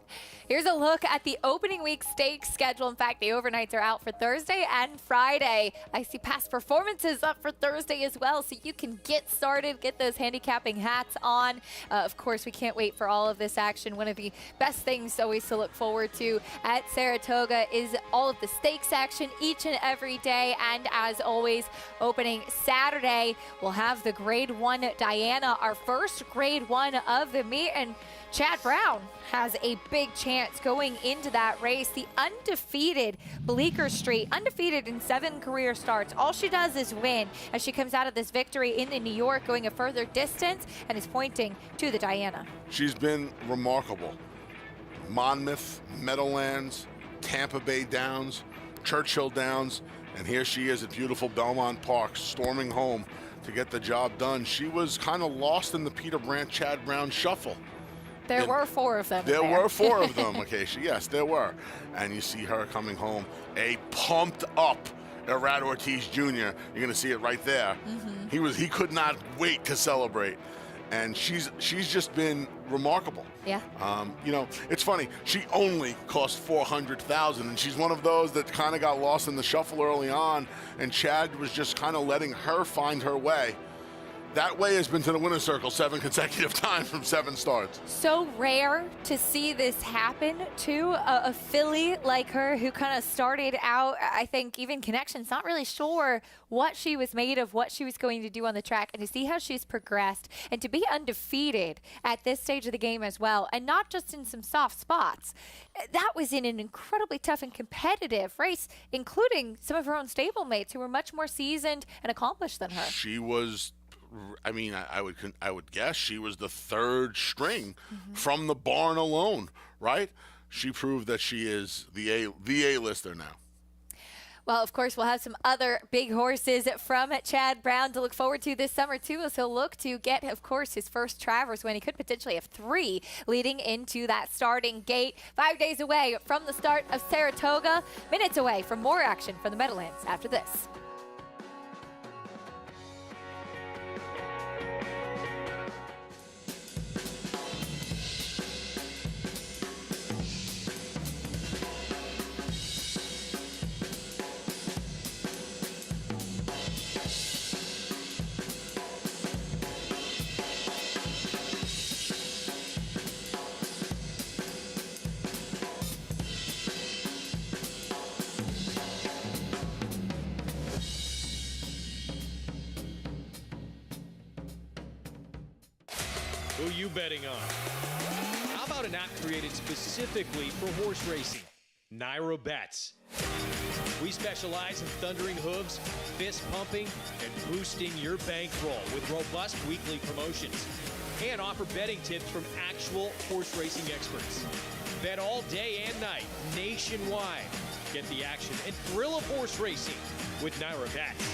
Here's a look at the opening week stakes schedule. In fact, the overnights are out for Thursday and Friday. I see past performances up for Thursday as well, so you can get started, get those handicapping hats on. Of course, we can't wait for all of this action. One of the best things always to look forward to at Saratoga is all of the stakes action each and every day. And as always, opening Saturday, we'll have the Grade 1 Diana, our first Grade 1 of the meet. And Chad Brown has a big chance going into that race. The undefeated Bleecker Street, undefeated in 7 career starts. All she does is win as she comes out of this victory in the New York, going a further distance, and is pointing to the Diana. She's been remarkable. Monmouth, Meadowlands, Tampa Bay Downs, Churchill Downs, and here she is at beautiful Belmont Park, storming home to get the job done. She was kind of lost in the Peter Brandt, Chad Brown shuffle. There were 4 of them. There were 4 of them, Acacia. Yes, there were. And you see her coming home, a pumped up Irad Ortiz Jr. You're going to see it right there. He could not wait to celebrate. And she's just been remarkable. Yeah. You know, it's funny. She only cost $400,000, and she's one of those that kind of got lost in the shuffle early on, and Chad was just kind of letting her find her way. That way has been to the winner's circle 7 consecutive times from 7 starts. So rare to see this happen to a filly like her who kind of started out, I think even Connections, not really sure what she was made of, what she was going to do on the track, and to see how she's progressed and to be undefeated at this stage of the game as well, and not just in some soft spots. That was in an incredibly tough and competitive race, including some of her own stablemates who were much more seasoned and accomplished than her. She was, I mean, I would guess she was the 3rd string from the barn alone, right? She proved that she is the A-lister now. Well, of course, we'll have some other big horses from Chad Brown to look forward to this summer, too, as he'll look to get, of course, his first Travers win. He could potentially have 3 leading into that starting gate. 5 days away from the start of Saratoga, minutes away from more action from the Meadowlands after this. Who you betting on? How about an app created specifically for horse racing? Naira Bets. We specialize in thundering hooves, fist pumping, and boosting your bankroll with robust weekly promotions. And offer betting tips from actual horse racing experts. Bet all day and night, nationwide. Get the action and thrill of horse racing with Naira Bets.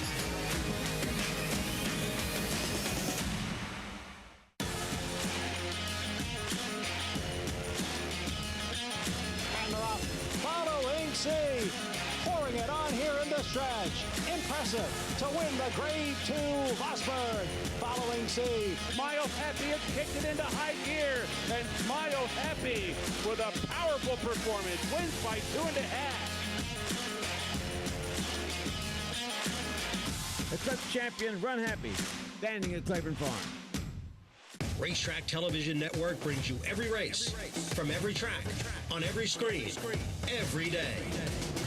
Pouring it on here in the stretch. Impressive to win the Grade 2 Vosburg. Following C. Smile Happy has kicked it into high gear. And Smile Happy with a powerful performance wins by 2.5. Eclipse champion Run Happy, standing at Claiborne Farm. Racetrack Television Network brings you every race, from every track, on every screen, every day.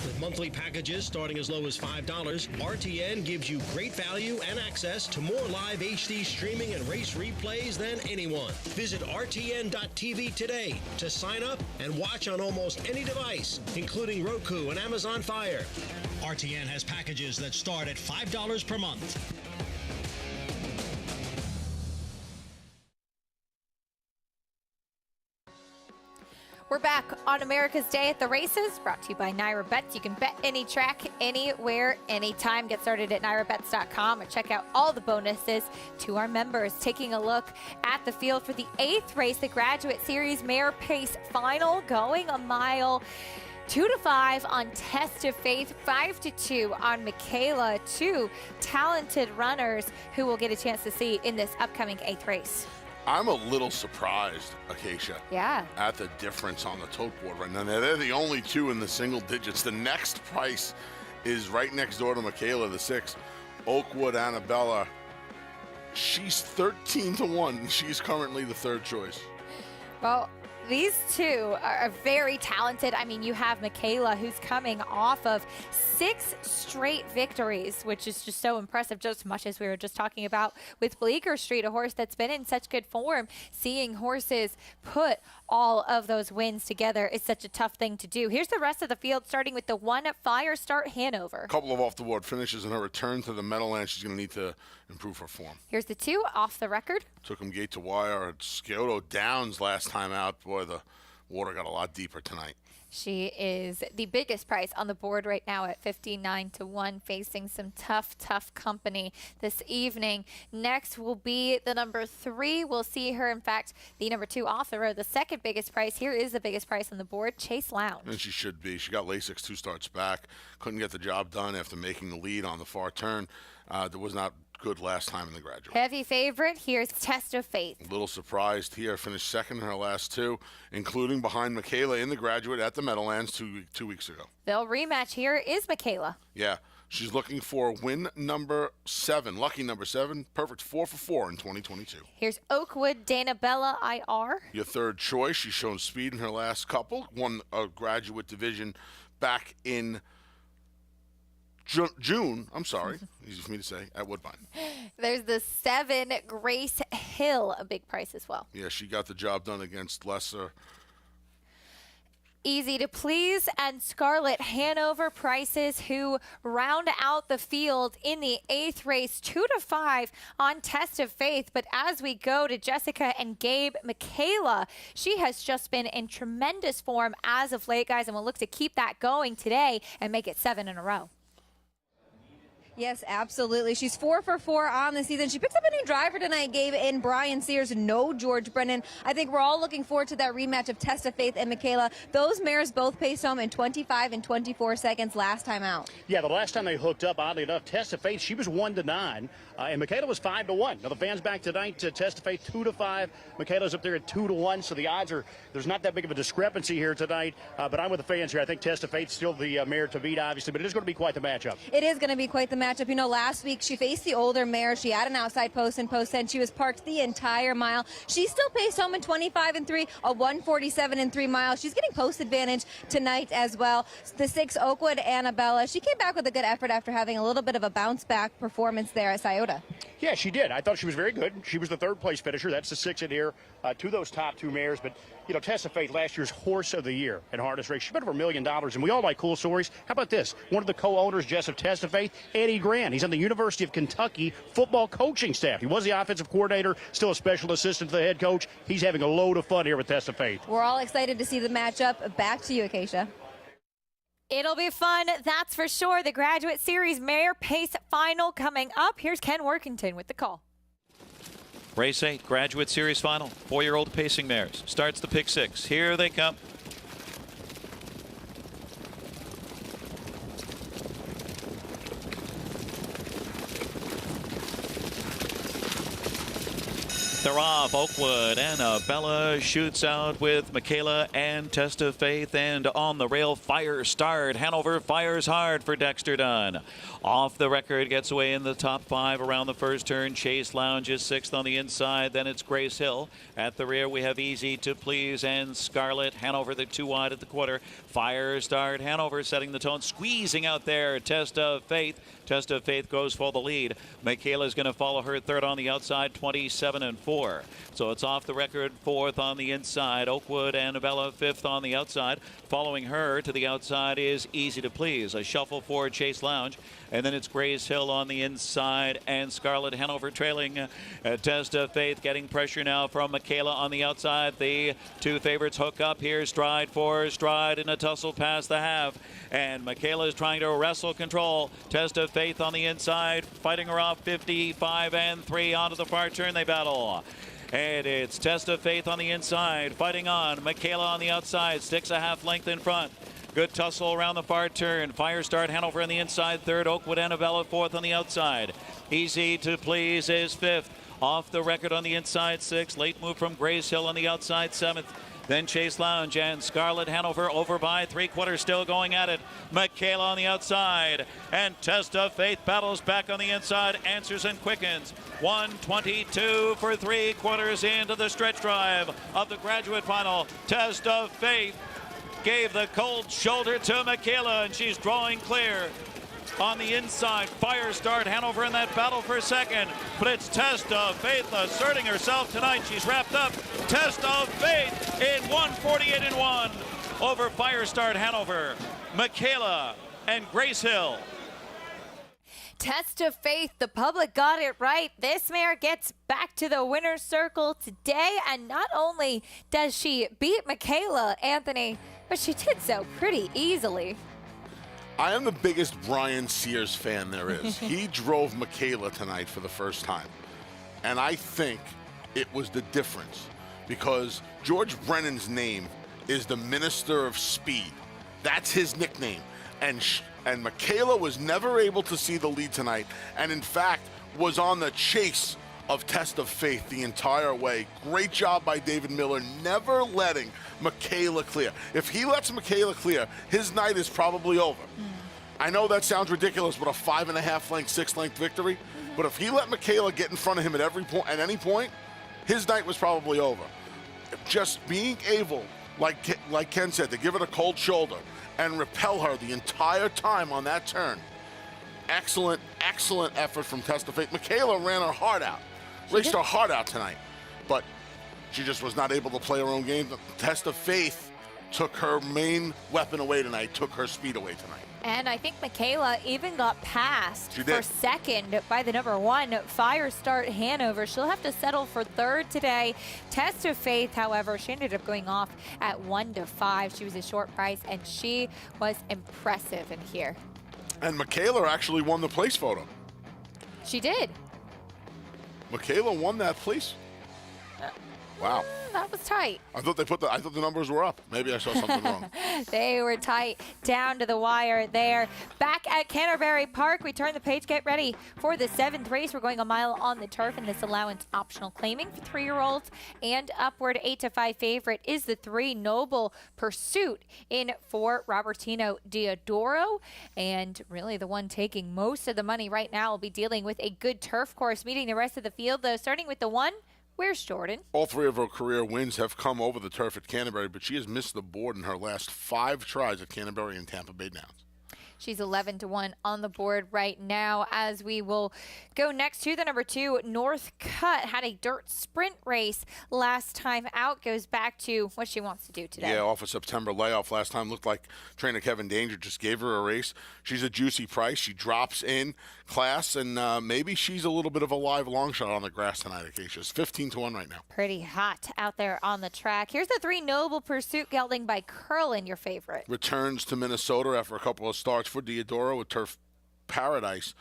With monthly packages starting as low as $5, RTN gives you great value and access to more live HD streaming and race replays than anyone. Visit RTN.tv today to sign up and watch on almost any device, including Roku and Amazon Fire. RTN has packages that start at $5 per month. We're back on America's Day at the Races, brought to you by Naira Bets. You can bet any track, anywhere, anytime. Get started at nairabets.com or check out all the bonuses to our members. Taking a look at the field for the 8th race, the Graduate Series Mare Pace Final, going a mile. 2-5 on Test of Faith, 5-2 on Michaela. Two talented runners who we'll get a chance to see in this upcoming 8th race. I'm a little surprised, Acacia, at the difference on the tote board right now. They're the only two in the single digits. The next price is right next door to Michaela, the 6, Oakwood Annabella. She's 13-1. She's currently the 3rd choice. Well, these two are very talented. I mean, you have Michaela, who's coming off of 6 straight victories, which is just so impressive, just as much as we were just talking about with Bleecker Street, a horse that's been in such good form. Seeing horses put all of those wins together is such a tough thing to do. Here's the rest of the field, starting with the 1 Fire Start Hanover. A couple of off-the-board finishes in her return to the Meadowlands. She's going to need to improve her form. Here's the 2 Off the Record. Took him gate to wire at Scioto Downs last time out. Boy, the water got a lot deeper tonight. She is the biggest price on the board right now at 59-1, facing some tough company this evening. Next will be the number 3. We'll see her, in fact, the number 2 Off the Road, the second biggest price. Here is the biggest price on the board, Chase Lounge. And she should be. She got Lasix 2 starts back. Couldn't get the job done after making the lead on the far turn. That was not good last time in the Graduate. Heavy favorite. Here's Test of Faith. A little surprised here. Finished 2nd in her last 2, including behind Michaela in the Graduate at the Meadowlands two weeks ago. They'll rematch. Here is Michaela. Yeah. She's looking for win number 7, lucky number 7, perfect 4 for 4 in 2022. Here's Oakwood Danabella IR. Your 3rd choice. She's shown speed in her last couple. Won a Graduate division back in June, I'm sorry, easy for me to say, at Woodbine. There's the 7 Grace Hill, a big price as well. Yeah, she got the job done against Lesser. Easy to Please and Scarlet Hanover prices, who round out the field in the 8th race, 2-5 on Test of Faith. But as we go to Jessica and Gabe, Michaela, she has just been in tremendous form as of late, guys, and we'll look to keep that going today and make it 7 in a row. Yes, absolutely. She's 4 for 4 on the season. She picks up a new driver tonight, Gabe, in Brian Sears, no George Brennan. I think we're all looking forward to that rematch of Test of Faith and Michaela. Those mares both paced home in 25 and 24 seconds last time out. Yeah, the last time they hooked up, oddly enough, Test of Faith, she was 1-9, and Michaela was 5-1. Now the fans back tonight to Test of Faith 2-5. Michaela's up there at 2-1, so the odds are, there's not that big of a discrepancy here tonight. But I'm with the fans here. I think Test of Faith's still the mare to beat, obviously, but it is going to be quite the matchup. It is going to be quite the matchup. You know, last week she faced the older mare. She had an outside post and post 10. She was parked the entire mile. She still paced home in 25 and 3, a 147 and 3 miles. She's getting post advantage tonight as well. The 6 Oakwood Annabella, she came back with a good effort after having a little bit of a bounce back performance there at Scioto. Yeah, she did. I thought she was very good. She was the 3rd place finisher. That's the 6 in here to those top 2 mares. But, you know, Test of Faith, last year's Horse of the Year in harness race. She spent over $1 million, and we all like cool stories. How about this? One of the co-owners, Jess, of Test of Faith, Eddie Grant. He's on the University of Kentucky football coaching staff. He was the offensive coordinator, still a special assistant to the head coach. He's having a load of fun here with Test of Faith. We're all excited to see the matchup. Back to you, Acacia. It'll be fun, that's for sure. The Graduate Series Mare Pace Final coming up. Here's Ken Workington with the call. Race 8, Graduate Series Final. 4-year-old pacing mares. Starts the pick 6. Here they come. They're off. Oakwood and Bella shoots out with Michaela and Test of Faith. And on the rail, Fire Start. Hanover fires hard for Dexter Dunn. Off the record, gets away in the top 5 around the first turn. Chase Lounge is 6th on the inside. Then it's Grace Hill. At the rear, we have Easy to Please and Scarlet. Hanover, the 2 wide at the quarter. Fire Start. Hanover setting the tone, squeezing out there. Test of Faith. Test of Faith goes for the lead. Michaela's going to follow her 3rd on the outside, 27-4. So it's off the record, 4th on the inside. Oakwood and Bella 5th on the outside. Following her to the outside is Easy to Please. A shuffle for Chase Lounge. And then it's Grace Hill on the inside and Scarlet. Hanover trailing. Test of Faith getting pressure now from Michaela on the outside. The 2 favorites hook up here. Stride for stride in a tussle past the half. And Michaela is trying to wrestle control. Test of Faith on the inside. Fighting her off 55-3 onto the far turn they battle. And it's Test of Faith on the inside. Fighting on. Michaela on the outside. Sticks a half length in front. Good tussle around the far turn. Fire Start Hanover on the inside 3rd. Oakwood Annabella 4th on the outside. Easy to Please is 5th. Off the record on the inside 6th. Late move from Grace Hill on the outside 7th. Then Chase Lounge and Scarlet Hanover over by 3/4, still going at it. Michaela on the outside. And Test of Faith battles back on the inside. Answers and quickens. 1:22 for 3/4 into the stretch drive of the graduate final. Test of Faith gave the cold shoulder to Michaela, and she's drawing clear. On the inside, Fire Start Hanover in that battle for 2nd, but it's Test of Faith asserting herself tonight. She's wrapped up. Test of Faith in 1:48-1 over Fire Start Hanover, Michaela and Grace Hill. Test of Faith, the public got it right. This mare gets back to the winner's circle today, and not only does she beat Michaela, Anthony, but she did so pretty easily. I am the biggest Brian Sears fan there is. He drove Michaela tonight for the first time. And I think it was the difference because George Brennan's name is the Minister of Speed. That's his nickname. And Michaela was never able to see the lead tonight, and in fact was on the chase of Test of Faith the entire way. Great job by David Miller, never letting Michaela clear. If he lets Michaela clear, his night is probably over. I know that sounds ridiculous with a 5.5 length, 6 length victory, but if he let Michaela get in front of him at any point, his night was probably over. Just being able, like Ken said, to give it a cold shoulder and repel her the entire time on that turn. Excellent, excellent effort from Test of Faith. Michaela ran her heart out, raced her heart out tonight, but she just was not able to play her own game. The Test of Faith took her main weapon away tonight, took her speed away tonight. And I think Michaela even got passed for 2nd by the number 1, Fire Start Hanover. She'll have to settle for 3rd today. Test of Faith, however, she ended up going off at 1-5. She was a short price, and she was impressive in here. And Michaela actually won the place photo. She did. Michaela won that place. Wow. That was tight. I thought the numbers were up. Maybe I saw something wrong. They were tight down to the wire there. Back at Canterbury Park, we turn the page, get ready for the 7th race. We're going a mile on the turf in this allowance optional claiming for 3-year-olds and upward. 8-5 favorite is the 3 Noble Pursuit in for Robertino Diodoro. And really the one taking most of the money right now will be dealing with a good turf course, meeting the rest of the field though, starting with the 1. Where's Jordan? All 3 of her career wins have come over the turf at Canterbury, but she has missed the board in her last 5 tries at Canterbury and Tampa Bay Downs. She's 11-1 on the board right now as we will go next to the number 2, Northcutt. Had a dirt sprint race last time out. Goes back to what she wants to do today. Yeah, off a September layoff last time. Looked like trainer Kevin Danger just gave her a race. She's a juicy price. She drops in class, and maybe she's a little bit of a live long shot on the grass tonight, Acacia. It's 15-1 right now. Pretty hot out there on the track. Here's the 3 Noble Pursuit gelding by Curlin, your favorite. Returns to Minnesota after a couple of starts for Diodoro with Turf Paradise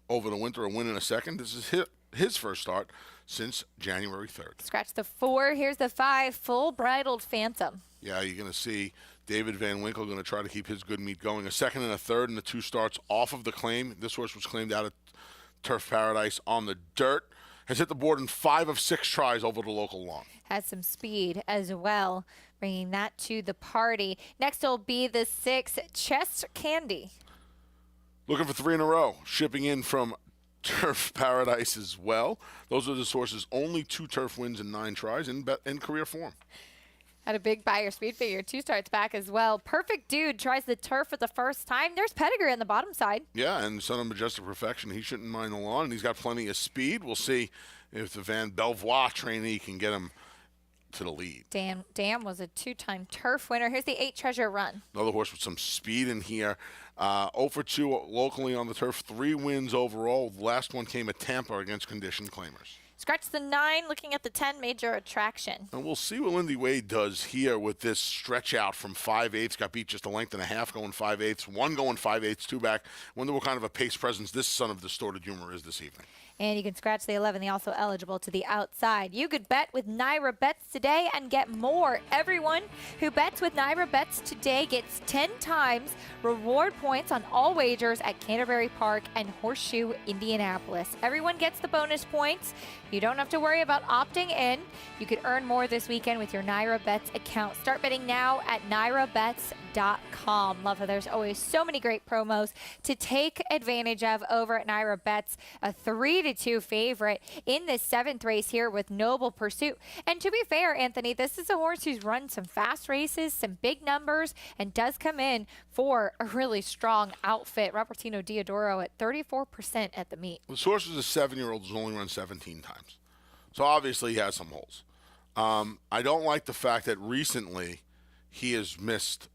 over the winter, a win in a second. This is his first start since January 3rd. Scratch the 4. Here's the 5 Full Bridled Phantom. Yeah, you're going to see David Van Winkle going to try to keep his good meat going. A second and a third in the 2 starts off of the claim. This horse was claimed out at Turf Paradise on the dirt. has hit the board in 5 of 6 tries over the local lawn. Has some speed as well, bringing that to the party. Next will be the 6, Chest Candy. Looking for 3 in a row, shipping in from Turf Paradise as well. Those are the sources. Only 2 turf wins in 9 tries in career form. Had a big buyer speed figure, 2 starts back as well. Perfect Dude tries the turf for the first time. There's pedigree on the bottom side. Yeah, and Son of Majestic Perfection, he shouldn't mind the lawn, and he's got plenty of speed. We'll see if the Van Belvoir trainee can get him to the lead. Dan was a 2-time turf winner. Here's the 8, Treasure Run. Another horse with some speed in here. 0 for 2 locally on the turf, 3 wins overall. The last one came at Tampa against conditioned claimers. Scratch the 9, looking at the 10, Major Attraction. And we'll see what Lindy Wade does here with this stretch out from 5/8. Got beat just a length and a half going 5/8. 1 going 5/8, 2 back. Wonder what kind of a pace presence this Son of Distorted Humor is this evening. And you can scratch the 11, the also eligible to the outside. You could bet with Naira Bets today and get more. Everyone who bets with Naira Bets today gets 10 times reward points on all wagers at Canterbury Park and Horseshoe, Indianapolis. Everyone gets the bonus points. You don't have to worry about opting in. You could earn more this weekend with your Naira Bets account. Start betting now at NairaBets.com. Love how there's always so many great promos to take advantage of over at Naira Bets. A 3-2 favorite in this 7th race here with Noble Pursuit. And to be fair, Anthony, this is a horse who's run some fast races, some big numbers, and does come in for a really strong outfit. Robertino Diodoro at 34% at the meet. The source is a 7-year-old who's only run 17 times. So obviously he has some holes. I don't like the fact that recently he has missed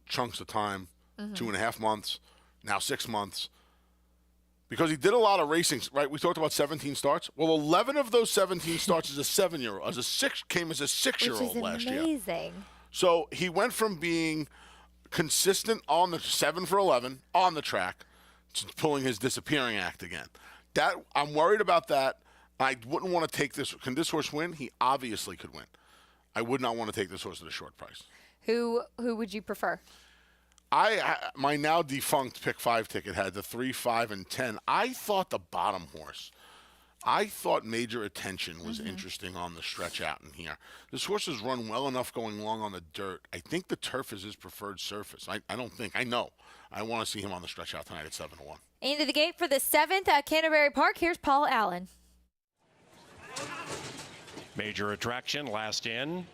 chunks of time, 2.5 months, now 6 months, because he did a lot of racing, right? We talked about 17 starts. Well, 11 of those 17 starts as a 7-year-old, came as a 6-year-old last year. Which is amazing. So he went from being consistent on the 7 for 11 on the track to pulling his disappearing act again. That I'm worried about that. I wouldn't want to take this. Can this horse win? He obviously could win. I would not want to take this horse at a short price. Who would you prefer? My now defunct pick 5 ticket had the 3, 5, and 10. I thought the bottom horse. I thought Major Attention was interesting on the stretch out in here. This horse has run well enough going long on the dirt. I think the turf is his preferred surface. I don't think. I know. I want to see him on the stretch out tonight at 7-1. Into the gate for the 7th at Canterbury Park. Here's Paul Allen. Major Attraction, last in.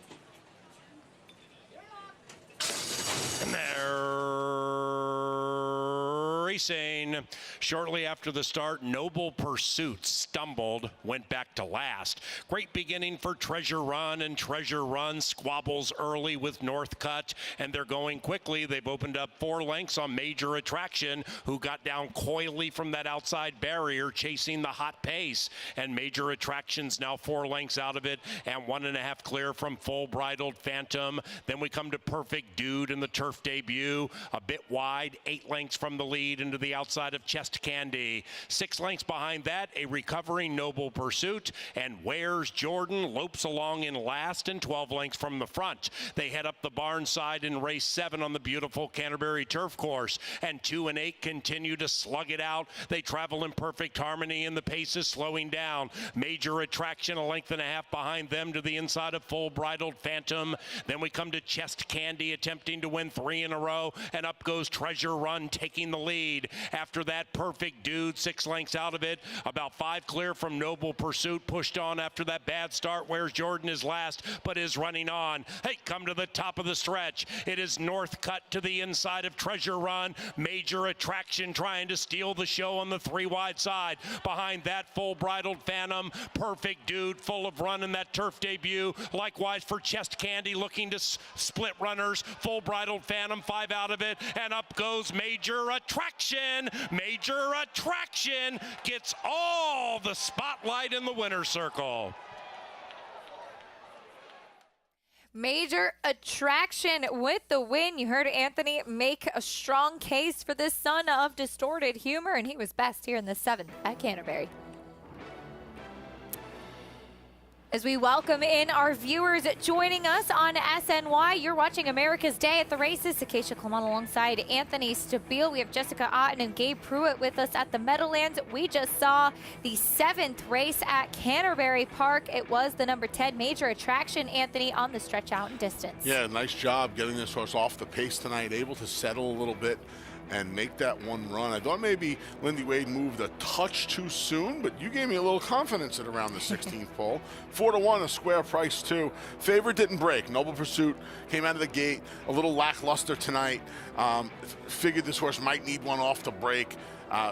And they're racing. Shortly after the start, Noble Pursuit stumbled, went back to last. Great beginning for Treasure Run, and Treasure Run squabbles early with Northcutt, and they're going quickly. They've opened up 4 lengths on Major Attraction, who got down coyly from that outside barrier, chasing the hot pace. And Major Attraction's now 4 lengths out of it, and 1.5 clear from Full Bridled Phantom. Then we come to Perfect Dude in the turf debut, a bit wide, 8 lengths from the lead into the outside of Chest Candy. 6 lengths behind that, a recovering Noble Pursuit, and Where's Jordan lopes along in last, and 12 lengths from the front. They head up the barn side in race 7 on the beautiful Canterbury turf course, and 2 and 8 continue to slug it out. They travel in perfect harmony, and the pace is slowing down. Major Attraction 1.5 lengths behind them to the inside of Full Bridled Phantom. Then we come to Chest Candy attempting to win 3 in a row, and up goes Treasure Run taking the lead. After that, Perfect Dude 6 lengths out of it, about 5 clear from Noble Pursuit, pushed on after that bad start. Where's Jordan is last, but is running on. Hey, come to the top of the stretch. It is Northcutt to the inside of Treasure Run. Major Attraction trying to steal the show on the 3 wide side. Behind that, Full Bridled Phantom. Perfect Dude full of run in that turf debut. Likewise for Chest Candy, looking to split runners. Full Bridled Phantom 5 out of it, and up goes Major Attraction. Major Attraction gets all the spotlight in the winner's circle. Major Attraction with the win. You heard Anthony make a strong case for this Son of Distorted Humor, and he was best here in the 7th at Canterbury. As we welcome in our viewers joining us on SNY, you're watching America's Day at the Races. Acacia Clement alongside Anthony Stabile. We have Jessica Otten and Gabe Pruitt with us at the Meadowlands. We just saw the 7th race at Canterbury Park. It was the number 10 major attraction, Anthony, on the stretch out and distance. Yeah, nice job getting this horse off the pace tonight, able to settle a little bit and make that one run. I thought maybe Lindy Wade moved a touch too soon, but you gave me a little confidence at around the 16th pole. 4-1, a square price too. Favorite didn't break. Noble Pursuit came out of the gate a little lackluster tonight. Figured this horse might need one off the break.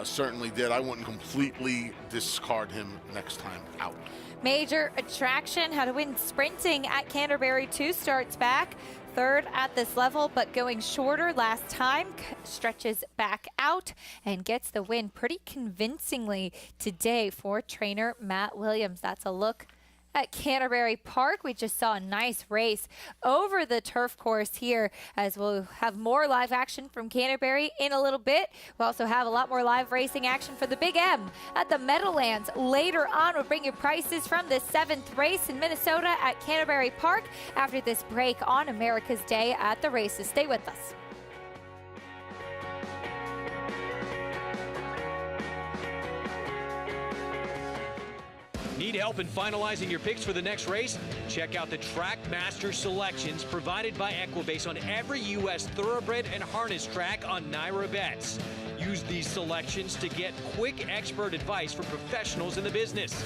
Certainly did. I wouldn't completely discard him next time out. Major attraction, had a win sprinting at Canterbury 2 starts back. 3rd at this level, but going shorter last time, stretches back out and gets the win pretty convincingly today for trainer Matt Williams. That's a look at Canterbury Park. We just saw a nice race over the turf course here, as we'll have more live action from Canterbury in a little bit. We'll also have a lot more live racing action for the Big M at the Meadowlands. Later on, we'll bring you prices from the 7th race in Minnesota at Canterbury Park after this break on America's Day at the Races. Stay with us. Need help in finalizing your picks for the next race? Check out the Track Master selections provided by Equibase on every U.S. thoroughbred and harness track on Naira Bets. Use these selections to get quick expert advice from professionals in the business.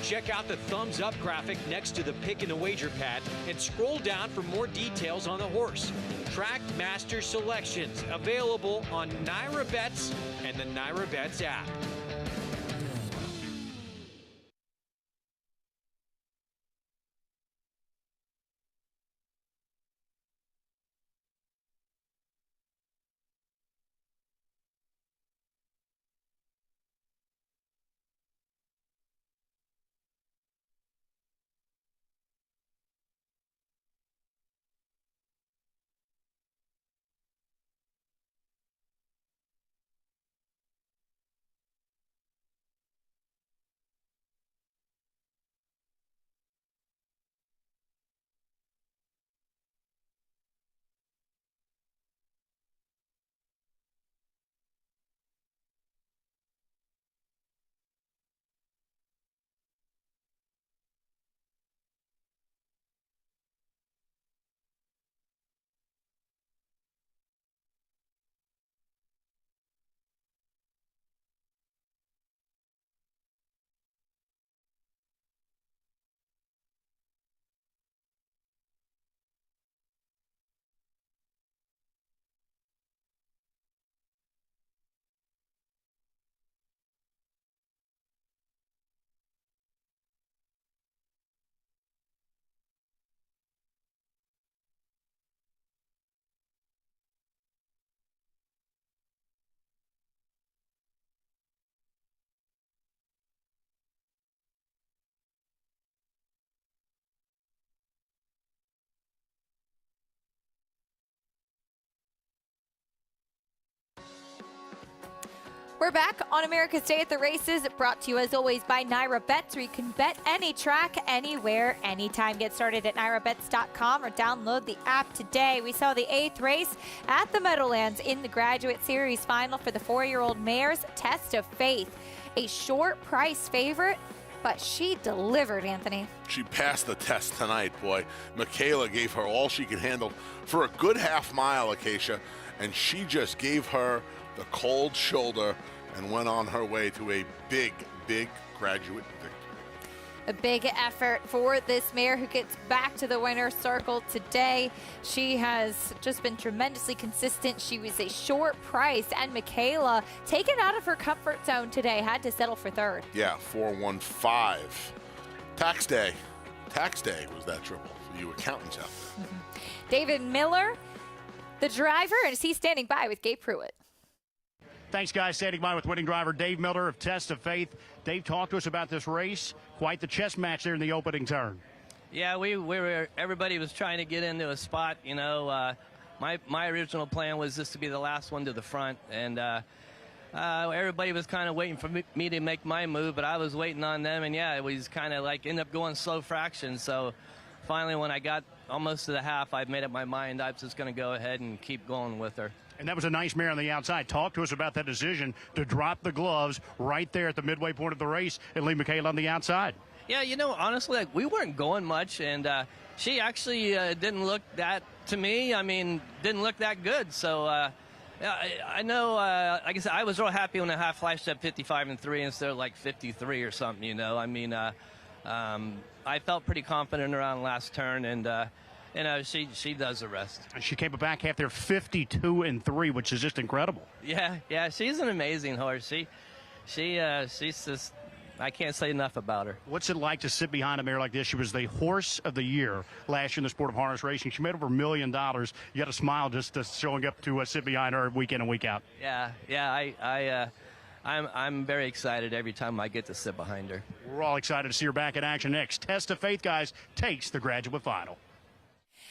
Check out the thumbs up graphic next to the pick in the wager pad and scroll down for more details on the horse. Track Master selections available on Naira Bets and the Naira Bets app. We're back on America's Day at the Races, brought to you as always by Naira Bets, where you can bet any track, anywhere, anytime. Get started at NairaBets.com or download the app today. We saw the 8th race at the Meadowlands in the Graduate Series final for the 4-year-old mare's Test of Faith. A short price favorite, but she delivered, Anthony. She passed the test tonight, boy. Michaela gave her all she could handle for a good half mile, Acacia, and she just gave her the cold shoulder and went on her way to a big, big graduate victory. A big effort for this mare who gets back to the winner's circle today. She has just been tremendously consistent. She was a short price, and Michaela, taken out of her comfort zone today, had to settle for 3rd. Yeah, 4-1-5. Tax day. Tax day was that triple for you accountants out there. David Miller, the driver, and he's standing by with Gabe Pruitt. Thanks, guys. Standing by with winning driver Dave Miller of Test of Faith. Dave, talk to us about this race. Quite the chess match there in the opening turn. Yeah, we were. Everybody was trying to get into a spot. You know, my original plan was this to be the last one to the front, and everybody was kind of waiting for me to make my move, but I was waiting on them, and yeah, it was kind of like ended up going slow fraction. So finally, when I got almost to the half, I made up my mind I was just going to go ahead and keep going with her. And that was a nice mare on the outside. Talk to us about that decision to drop the gloves right there at the midway point of the race and leave Michaela on the outside. Yeah, you know, honestly, like, we weren't going much, and she actually didn't look that, to me, didn't look that good. So I know, like I said, I was real happy when the half flashed up 55-3 instead of like 53 or something, you know. I felt pretty confident around last turn, and she does the rest. And she came back half there 52-3, which is just incredible. Yeah, she's an amazing horse. She's just, I can't say enough about her. What's it like to sit behind a mare like this? She was the horse of the year last year in the sport of harness racing. She made over $1 million. You got to smile just showing up to sit behind her week in and week out. Yeah. I'm very excited every time I get to sit behind her. We're all excited to see her back in action next. Test of Faith, guys, takes the graduate final.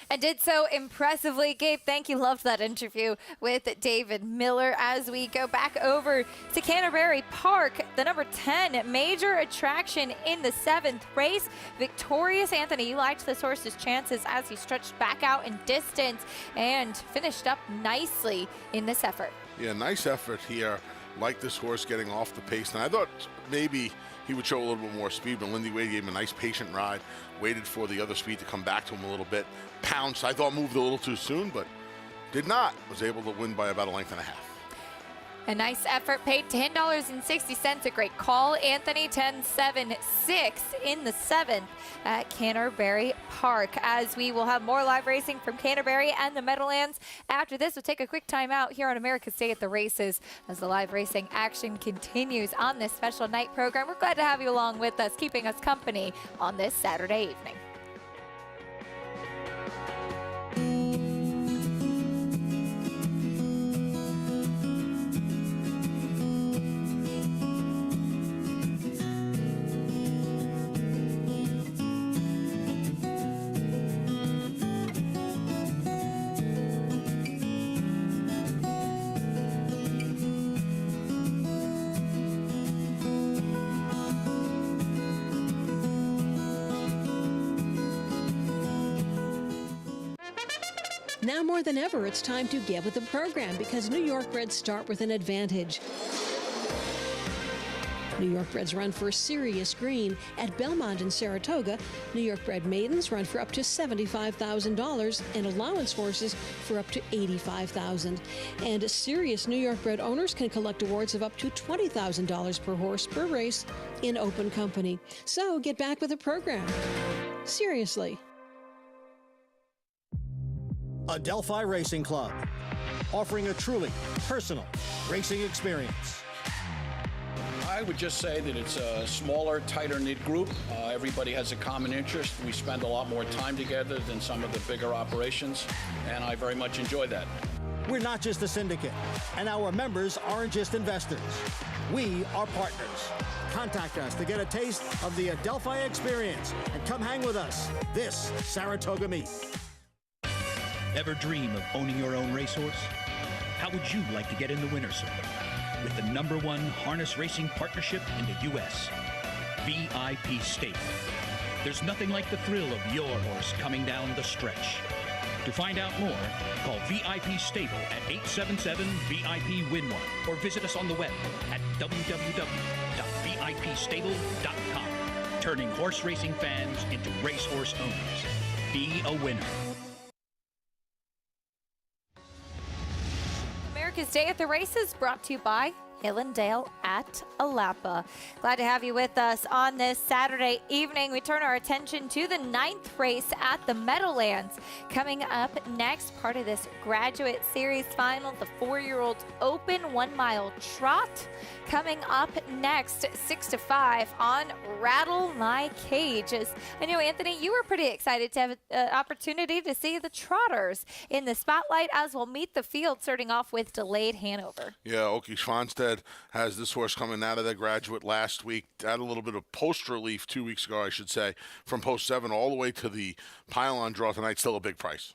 And did so impressively. Gabe, thank you. Loved that interview with David Miller. As we go back over to Canterbury Park, the number 10 major attraction in the 7th race. Victorious Anthony, you liked this horse's chances as he stretched back out in distance and finished up nicely in this effort. Yeah, nice effort here. Like this horse getting off the pace. And I thought maybe he would show a little bit more speed, but Lindy Wade gave him a nice patient ride, waited for the other speed to come back to him a little bit. Pounced, I thought moved a little too soon, but did not. Was able to win by about a length and a half. A nice effort, paid $10.60. A great call. Anthony 10-7-6 in the 7th at Canterbury Park. As we will have more live racing from Canterbury and the Meadowlands. After this, we'll take a quick time out here on America's Day at the Races as the live racing action continues on this special night program. We're glad to have you along with us, keeping us company on this Saturday evening. Now more than ever, it's time to get with the program because New York breds start with an advantage. New York breds run for serious green. At Belmont and Saratoga, New York bred maidens run for up to $75,000 and allowance horses for up to $85,000. And serious New York bred owners can collect awards of up to $20,000 per horse per race in open company. So get back with the program. Seriously. Adelphi Racing Club, offering a truly personal racing experience. I would just say that it's a smaller, tighter-knit group. Everybody has a common interest. We spend a lot more time together than some of the bigger operations, and I very much enjoy that. We're not just a syndicate, and our members aren't just investors. We are partners. Contact us to get a taste of the Adelphi experience and come hang with us this Saratoga meet. Ever dream of owning your own racehorse? How would you like to get in the winner's circle with the #1 harness racing partnership in the U.S., VIP Stable? There's nothing like the thrill of your horse coming down the stretch. To find out more, call VIP Stable at 877-VIP-WIN1 or visit us on the web at www.vipstable.com. Turning horse racing fans into racehorse owners. Be a winner. America's Day at the Races brought to you by Hillendale at Alapa. Glad to have you with us on this Saturday evening. We turn our attention to the 9th race at the Meadowlands. Coming up next, part of this Graduate Series final, the 4-year-old Open 1 mile trot. Coming up next, 6 to 5 on Rattle My Cages. I know, Anthony, you were pretty excited to have an opportunity to see the trotters in the spotlight as we'll meet the field, starting off with Delayed Hanover. Yeah, Oki Schwanstead has this horse coming out of the Graduate last week. Had a little bit of post relief 2 weeks ago, I should say, from post 7 all the way to the pylon draw tonight. Still a big price.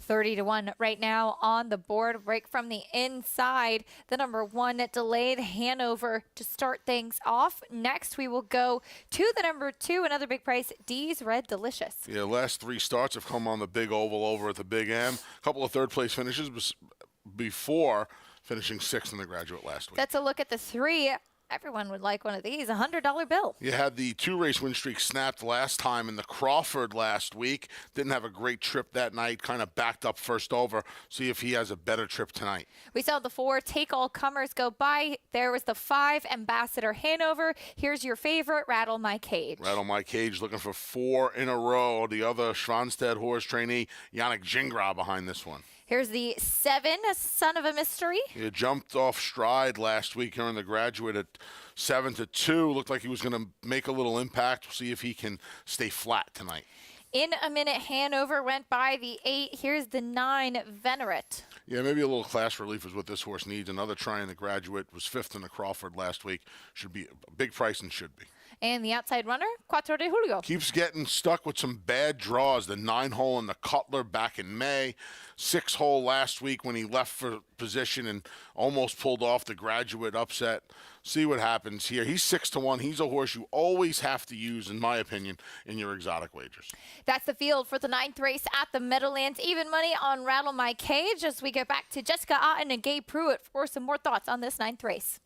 30-1 right now on the board. Break from the inside. The number 1 Delayed Hanover to start things off. Next, we will go to the number 2, another big price, D's Red Delicious. Yeah, last 3 starts have come on the big oval over at the Big M. A couple of third-place finishes before finishing 6th in the Graduate last week. That's a look at the 3. Everyone would like one of these, $100 bill. You had the 2-race win streak snapped last time in the Crawford last week. Didn't have a great trip that night, kind of backed up first over. See if he has a better trip tonight. We saw the 4 Take All Comers go by. There was the 5 Ambassador Hanover. Here's your favorite, Rattle My Cage. Rattle My Cage looking for 4 in a row. The other Schwanstedt horse trainee, Yannick Gingras, behind this one. Here's the 7, Son of a Mystery. He jumped off stride last week here in the Graduate at 7-2. Looked like he was going to make a little impact. We'll see if he can stay flat tonight. In a Minute Hanover went by the 8. Here's the 9, Venerate. Yeah, maybe a little class relief is what this horse needs. Another try in the Graduate. Was 5th in the Crawford last week. Should be a big price and should be. And the outside runner, 4 de Julio. Keeps getting stuck with some bad draws. The 9-hole in the Cutler back in May. 6-hole last week when he left for position and almost pulled off the Graduate upset. See what happens here. He's 6-1. He's a horse you always have to use, in my opinion, in your exotic wagers. That's the field for the 9th race at the Meadowlands. Even money on Rattle My Cage as we get back to Jessica Otten and Gabe Pruitt for some more thoughts on this 9th race.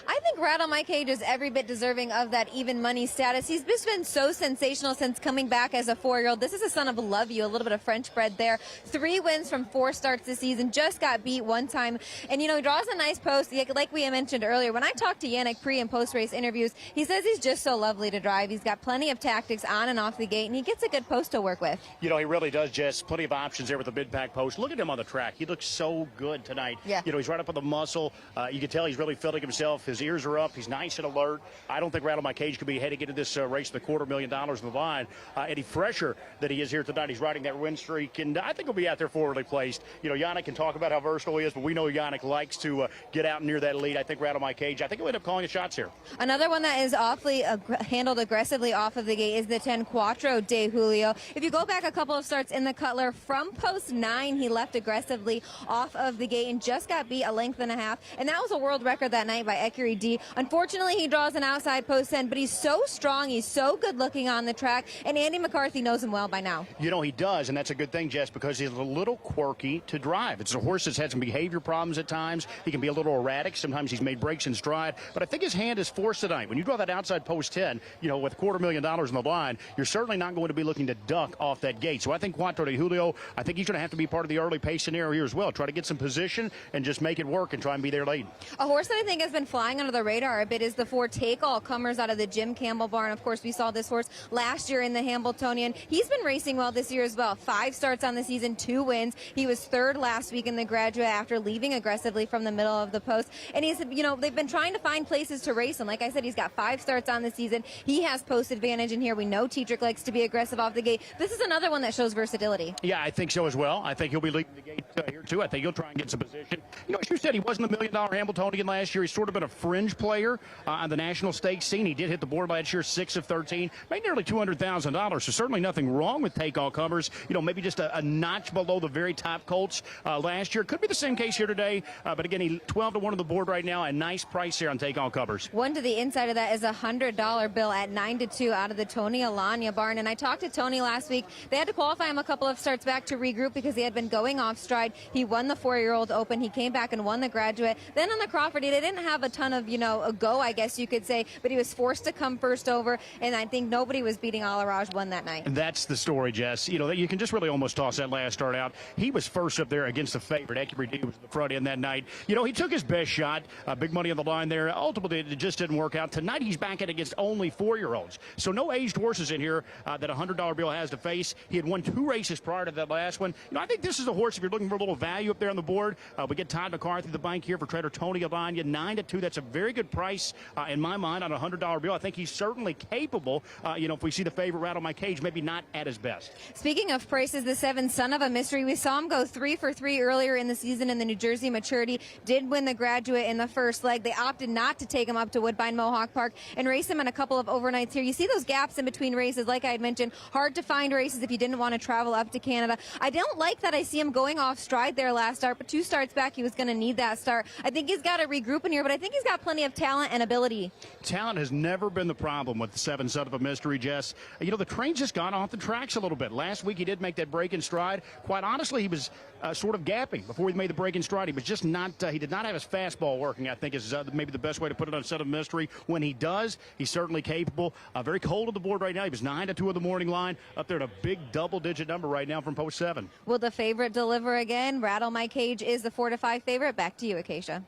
I think Rattle My Cage is every bit deserving of that even money status. He's just been so sensational since coming back as a 4-year-old. This is a son of Love You, a little bit of French bred there. 3 wins from 4 starts this season, just got beat one time. And, you know, he draws a nice post. Like we mentioned earlier, when I talked to Yannick pre- and post-race interviews, he says he's just so lovely to drive. He's got plenty of tactics on and off the gate, and he gets a good post to work with. You know, he really does, Jess. Plenty of options there with the mid-pack post. Look at him on the track. He looks so good tonight. Yeah. You know, he's right up on the muscle. You can tell he's really feeling himself. His ears are up. He's nice and alert. I don't think Rattle My Cage could be heading into this race with $250,000 in the line any fresher than he is here tonight. He's riding that win streak, and I think he'll be out there forwardly placed. You know, Yannick can talk about how versatile he is, but we know Yannick likes to get out near that lead. I think Rattle My Cage, I think he'll end up calling the shots here. Another one that is awfully handled aggressively off of the gate is the 10 Quattro de Julio. If you go back a couple of starts in the Cutler, from post 9, he left aggressively off of the gate and just got beat a length and a half. And that was a world record that night by Ecurie D. Unfortunately, he draws an outside post 10, but he's so strong, he's so good looking on the track, and Andy McCarthy knows him well by now. You know, he does, and that's a good thing, Jess, because he's a little quirky to drive. It's a horse that's had some behavior problems at times. He can be a little erratic. Sometimes he's made breaks in stride, but I think his hand is forced tonight. When you draw that outside post 10, you know, with $250,000 in the line, you're certainly not going to be looking to duck off that gate. So I think Quattro de Julio, I think he's going to have to be part of the early pace scenario here as well. Try to get some position and just make it work and try and be there late. A horse that I think has been flying under the radar a bit is the 4 Take All Comers out of the Jim Campbell barn. Of course, we saw this horse last year in the Hambletonian. He's been racing well this year as well. 5 starts on the season, 2 wins. He was 3rd last week in the Graduate after leaving aggressively from the middle of the post. And he's, you know, they've been trying to find places to race him. Like I said, he's got 5 starts on the season. He has post advantage in here. We know Tetrick likes to be aggressive off the gate. This is another one that shows versatility. Yeah, I think so as well. I think he'll be leading the gate here too. I think he'll try and get some position. You know, as you said, he wasn't the $1 million Hambletonian last year. He's sort of been a fringe player on the national stakes scene. He did hit the board last year, 6 of 13, made nearly $200,000. So certainly nothing wrong with Take All Comers. You know, maybe just a notch below the very top colts last year. Could be the same case here today. But again, he 12-1 on the board right now. A nice price here on Take All Comers. One to the inside of that is a $100 bill at 9-2 out of the Tony Alagna barn. And I talked to Tony last week. They had to qualify him a couple of starts back to regroup because he had been going off stride. He won the 4-year-old Open. He came back and won the Graduate. Then on the Crawford, they didn't have a ton of, you know, a go, I guess you could say, but he was forced to come first over, and I think nobody was beating Alaraj one that night. And that's the story, Jess. You know, you can just really almost toss that last start out. He was first up there against the favorite. Ecurie D was the front end that night. You know, he took his best shot. Big money on the line there. Ultimately, it just didn't work out. Tonight, he's back in against only 4-year-olds. So no aged horses in here that a $100 bill has to face. He had won 2 races prior to that last one. You know, I think this is a horse, if you're looking for a little value up there on the board, we get Todd McCarthy, the bank here for trader Tony Alagna, 9-2. That's That's a very good price in my mind on a $100 bill. I think he's certainly capable. If we see the favorite Rattle My Cage, maybe not at his best. Speaking of prices, the 7 Son of a Mystery, we saw him go 3 for 3 earlier in the season in the New Jersey Maturity, did win the Graduate in the first leg. They opted not to take him up to Woodbine Mohawk Park and race him in a couple of overnights here. You see those gaps in between races, like I had mentioned, hard to find races if you didn't want to travel up to Canada. I don't like that I see him going off stride there last start, but 2 starts back, he was going to need that start. I think he's got to regroup in here, but I think he's got plenty of talent and ability. Talent has never been the problem with the 7 Son of a Mystery, Jess. The train's just gone off the tracks a little bit. Last week he did make that break in stride. Quite honestly, he was sort of gapping before he made the break in stride. He was just not, he did not have his fastball working, I think is maybe the best way to put it on Son of a Mystery. When he does, he's certainly capable. Very cold on the board right now. He was 9-2 of the morning line, up there at a big double-digit number right now from post 7. Will the favorite deliver again? Rattle My Cage is the 4-5 favorite. Back to you, Acacia.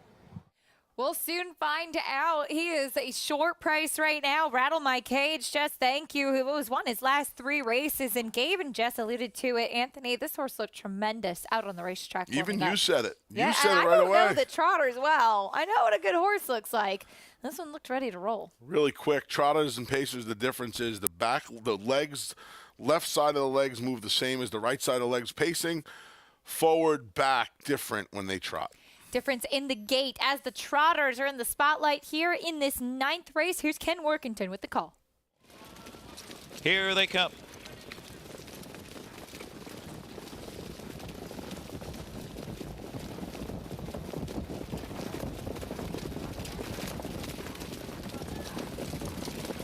We'll soon find out. He is a short price right now. Rattle My Cage, Jess, thank you. Who has won his last 3 races, and Gabe and Jess alluded to it. Anthony, this horse looked tremendous out on the racetrack. Even you said it. Yeah, you said it right away. I don't away. know the trotters well. I know what a good horse looks like. This one looked ready to roll. Really quick, trotters and pacers, the difference is the legs, left side of the legs move the same as the right side of the legs. Pacing, forward, back, different when they trot. Difference in the gait as the trotters are in the spotlight here in this 9th race. Here's Ken Workington with the call. Here they come.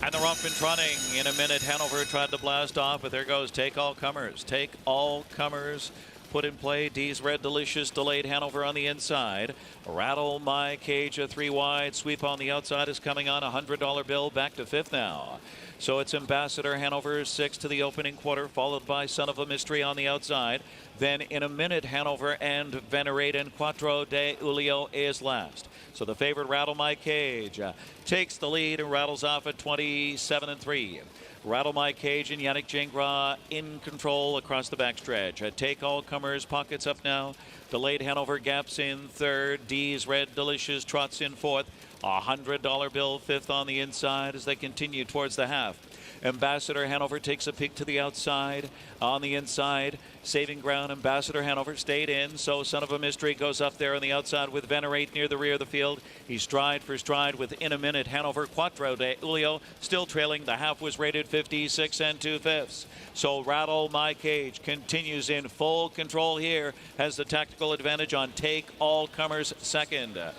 And they're off and trotting in a minute. Hanover tried to blast off, but there goes Take All Comers. Take All Comers. Put in play. D's Red Delicious delayed Hanover on the inside. Rattle My Cage, a 3 wide. Sweep on the outside is coming on. $100 bill back to 5th now. So it's Ambassador Hanover 6 to the opening quarter, followed by Son of a Mystery on the outside. Then in a minute, Hanover and Venerate and Quattro de Ulio is last. So the favorite Rattle My Cage takes the lead and rattles off at 27-3. Rattle My Cage and Yannick Gingras in control across the backstretch. Take All Comers, pockets up now. Delayed Hanover gaps in 3rd. D's Red Delicious trots in 4th. $100 bill 5th on the inside as they continue towards the half. Ambassador Hanover takes a peek to the outside. On the inside, saving ground. Ambassador Hanover stayed in, so Son of a Mystery goes up there on the outside with Venerate near the rear of the field. He's stride for stride within a minute. Hanover Quattro de Ulio still trailing. The half was rated 56 2/5. So Rattle My Cage continues in full control here, has the tactical advantage on Take All Comers 2nd.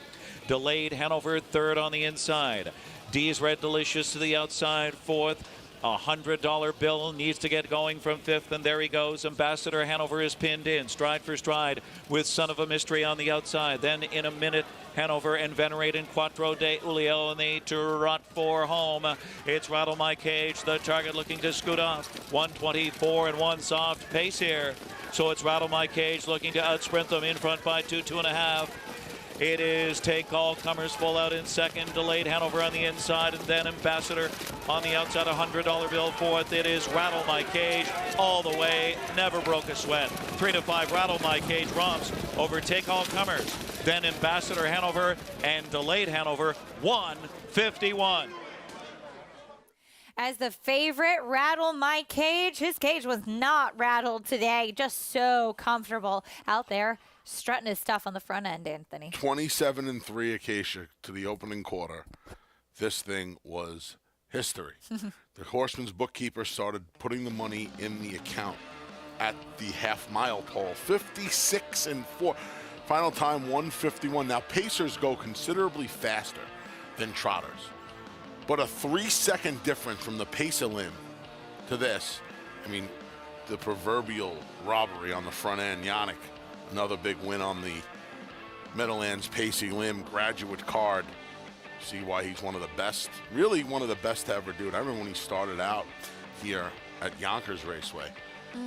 Delayed Hanover 3rd on the inside. D's Red Delicious to the outside 4th. $100 bill needs to get going from 5th, and there he goes. Ambassador Hanover is pinned in, stride for stride, with Son of a Mystery on the outside. Then in a minute, Hanover and Venerate and Quattro de Ulio, and they trot for home. It's Rattle My Cage, the target looking to scoot off. 124 and 1 soft pace here. So it's Rattle My Cage looking to outsprint them in front by 2.5. It is Take All Comers full out in 2nd. Delayed Hanover on the inside, and then Ambassador on the outside. $100 bill 4th. It is Rattle My Cage all the way. Never broke a sweat. 3-5. Rattle My Cage romps over Take All Comers. Then Ambassador Hanover and Delayed Hanover 151. As the favorite, Rattle My Cage. His cage was not rattled today. Just so comfortable out there. Strutting his stuff on the front end, Anthony. 27-3 Acacia to the opening quarter. This thing was history. The Horseman's bookkeeper started putting the money in the account at the half-mile pole. 56-4. Final time 151. Now pacers go considerably faster than trotters, but a 3-second difference from the pacer limb to this. I mean, the proverbial robbery on the front end. Yannick. Another big win on the Meadowlands Pacey Limb Graduate card. See why he's one of the best, really one of the best to ever do it. I remember when he started out here at Yonkers Raceway,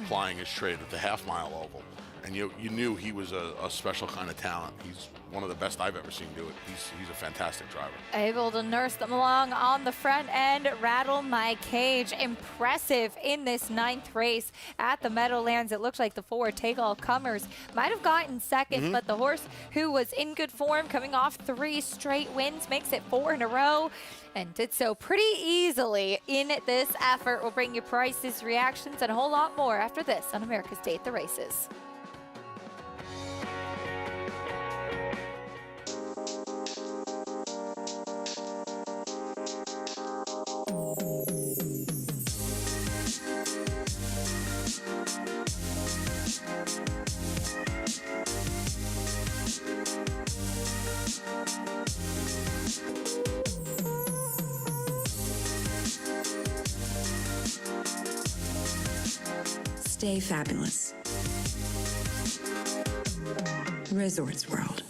plying his trade at the half-mile oval. and you knew he was a special kind of talent. He's one of the best I've ever seen do it. He's a fantastic driver. Able to nurse them along on the front end. Rattle My Cage. Impressive in this 9th race at the Meadowlands. It looked like the 4 take-all-comers might have gotten second, but the horse who was in good form coming off 3 straight wins makes it 4 in a row and did so pretty easily in this effort. We'll bring you prices, reactions, and a whole lot more after this on America's Day at the Races. Stay fabulous. Resorts World.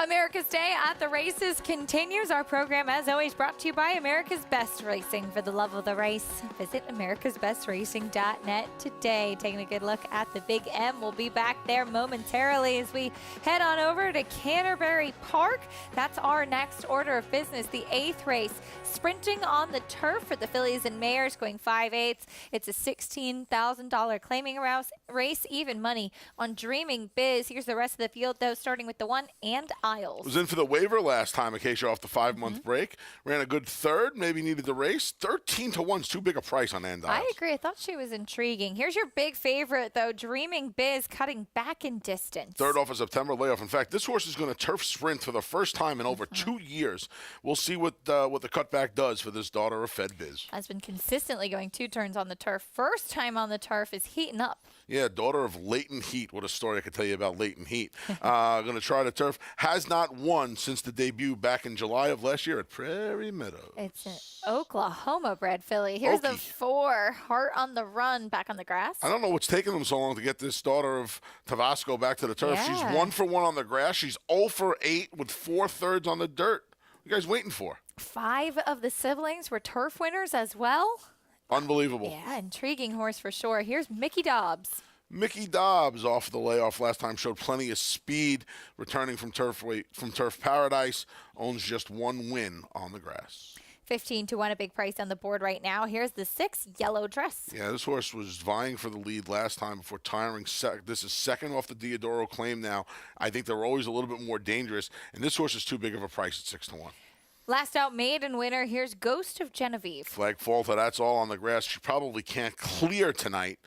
America's Day at the Races continues. Our program, as always, brought to you by America's Best Racing. For the love of the race, visit americasbestracing.net today. Taking a good look at the Big M. We'll be back there momentarily as we head on over to Canterbury Park. That's our next order of business, the 8th race. Sprinting on the turf for the fillies and mares, going 5/8. It's a $16,000 claiming race, even money on Dreaming Biz. Here's the rest of the field, though, starting with the 1 and Isles. Was in for the waiver last time, Acacia, off the 5-month break. Ran a good third, maybe needed the race. 13-1's too big a price on And Isles. I agree. I thought she was intriguing. Here's your big favorite, though, Dreaming Biz, cutting back in distance. Third off a September layoff. In fact, this horse is going to turf sprint for the first time in over 2 years. We'll see what the cutback does for this daughter of Fed Biz. Has been consistently going 2 turns on the turf. First time on the turf is heating up. Yeah, daughter of Leighton Heat. What a story I could tell you about Leighton Heat. Going to try the turf. Has not won since the debut back in July of last year at Prairie Meadows. It's an Oklahoma-bred filly. Here's the 4, Heart on the Run, back on the grass. I don't know what's taking them so long to get this daughter of Tabasco back to the turf. Yeah. She's 1 for 1 on the grass. She's 0 for 8 with 4 thirds on the dirt. What are you guys waiting for? 5 of the siblings were turf winners as well. Unbelievable. Yeah, intriguing horse for sure. Here's Mickey Dobbs. Mickey Dobbs, off the layoff last time, showed plenty of speed, returning from turf paradise, owns just 1 win on the grass. 15-1, a big price on the board right now. Here's the 6, Yellow Dress. Yeah, this horse was vying for the lead last time before tiring. This is second off the Diodoro claim now. I think they're always a little bit more dangerous, and this horse is too big of a price at 6-1. Last out maiden winner, here's Ghost of Genevieve. Flag Falter, that's all on the grass. She probably can't clear tonight,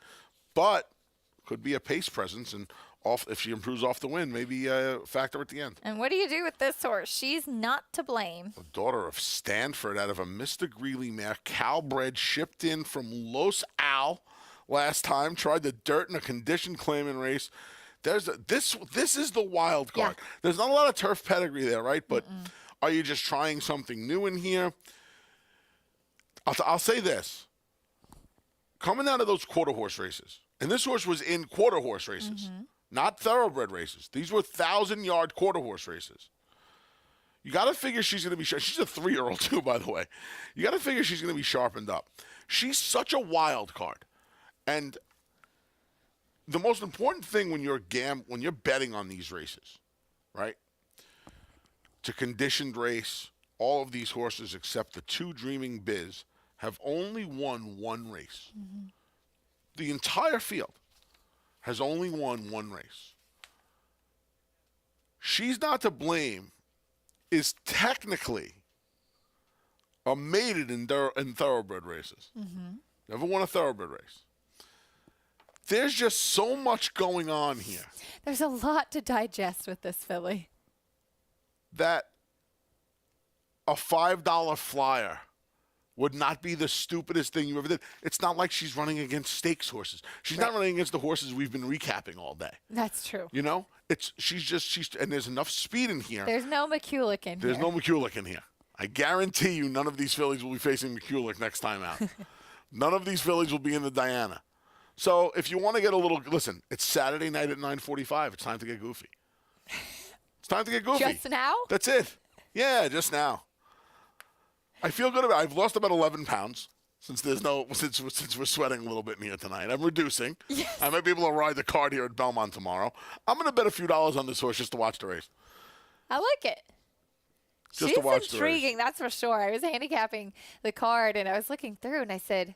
but could be a pace presence, and if she improves off the win, maybe a factor at the end. And what do you do with this horse? She's not to blame. The daughter of Stanford out of a Mr. Greeley mare, Calbred, shipped in from Los Al last time, tried the dirt in a condition claiming race. This is the wild card. Yeah. There's not a lot of turf pedigree there, right? But are you just trying something new in here? I'll say this. Coming out of those quarter horse races, and this horse was in quarter horse races, not thoroughbred races. These were 1,000-yard quarter horse races. You got to figure she's going to be sharp. She's a 3-year-old too, by the way. You got to figure she's going to be sharpened up. She's such a wild card. And the most important thing when you're betting on these races, right? It's a conditioned race. All of these horses, except the 2 Dreaming Biz, have only won 1 race. The entire field has only won 1 race. She's not to blame is technically a maiden in thoroughbred races. Never won a thoroughbred race. There's just so much going on here. There's a lot to digest with this filly. That a $5 flyer would not be the stupidest thing you ever did. It's not like she's running against stakes horses. She's not running against the horses we've been recapping all day. That's true. You know? She's and there's enough speed in here. There's no McCulloch in here. There's no McCulloch in here. I guarantee you none of these fillies will be facing McCulloch next time out. None of these fillies will be in the Diana. So if you want to get a little, listen, it's Saturday night at 9:45. It's time to get goofy. It's time to get goofy. Just now? That's it. Yeah, just now. I feel good about it. I've lost about 11 pounds since we're sweating a little bit in here tonight. I'm reducing. Yes. I might be able to ride the card here at Belmont tomorrow. I'm going to bet a few dollars on this horse just to watch the race. I like it. Just She's to watch intriguing, that's for sure. I was handicapping the card, and I was looking through, and I said,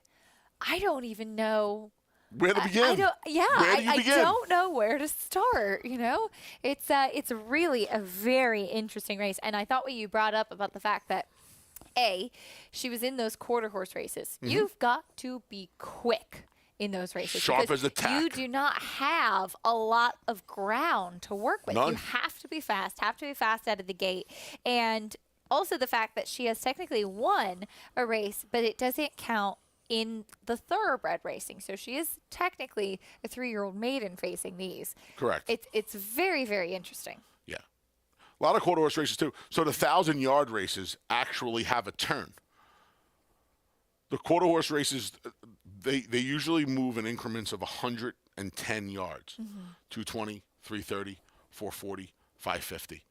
I don't even know where to begin. I don't know where to start. You know, it's really a very interesting race, and I thought what you brought up about the fact that she was in those quarter horse races. You've got to be quick in those races. Sharp as a tack. You do not have a lot of ground to work with. None. You have to be fast out of the gate. And also the fact that she has technically won a race, but it doesn't count in the thoroughbred racing. So she is technically a 3-year-old maiden facing these. Correct. It's very, very interesting. Yeah. A lot of quarter horse races too. So the 1,000-yard races actually have a turn. The quarter horse races, they usually move in increments of 110 yards. 220, 330, 440, 550.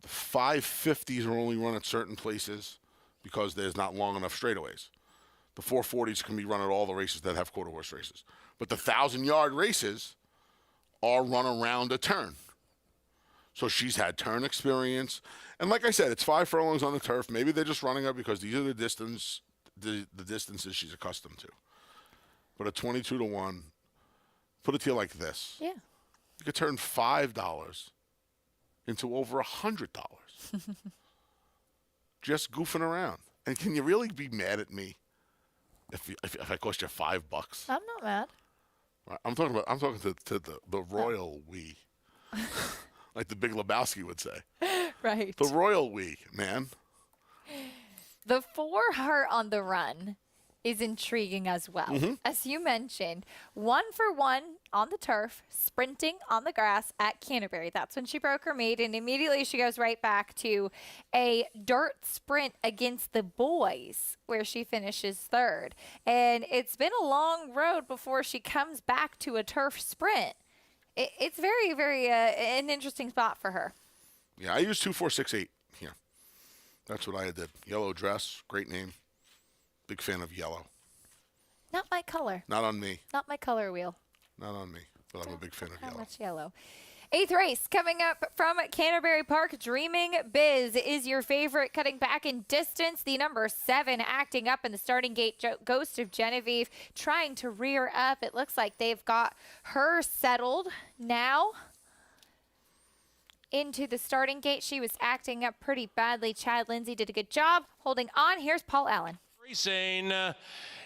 The 550s are only run at certain places because there's not long enough straightaways. The 440s can be run at all the races that have quarter horse races. But the 1,000-yard races are run around a turn. So she's had turn experience. And like I said, it's 5 furlongs on the turf. Maybe they're just running her because these are the distances she's accustomed to. But at 22-1, put it to you like this. Yeah. You could turn $5 into over $100. Just goofing around. And can you really be mad at me if I cost you $5? I'm not mad. I'm talking to the royal we. Like the Big Lebowski would say. Right. The royal we, man. The 4 Heart on the Run is intriguing as well. As you mentioned, 1 for 1 on the turf, sprinting on the grass at Canterbury. That's when she broke her maiden. And immediately she goes right back to a dirt sprint against the boys where she finishes 3rd. And it's been a long road before she comes back to a turf sprint. It's very, very an interesting spot for her. Yeah, I use 2468 here. That's what I did. Yellow dress, great name. Big fan of yellow. Not my color. Not on me. Not my color wheel. Not on me, but I'm a big fan of yellow. How much yellow? 8th race coming up from Canterbury Park. Dreaming Biz is your favorite, cutting back in distance. The number 7 acting up in the starting gate. Ghost of Genevieve trying to rear up. It looks like they've got her settled now into the starting gate. She was acting up pretty badly. Chad Lindsay did a good job holding on. Here's Paul Allen. Racing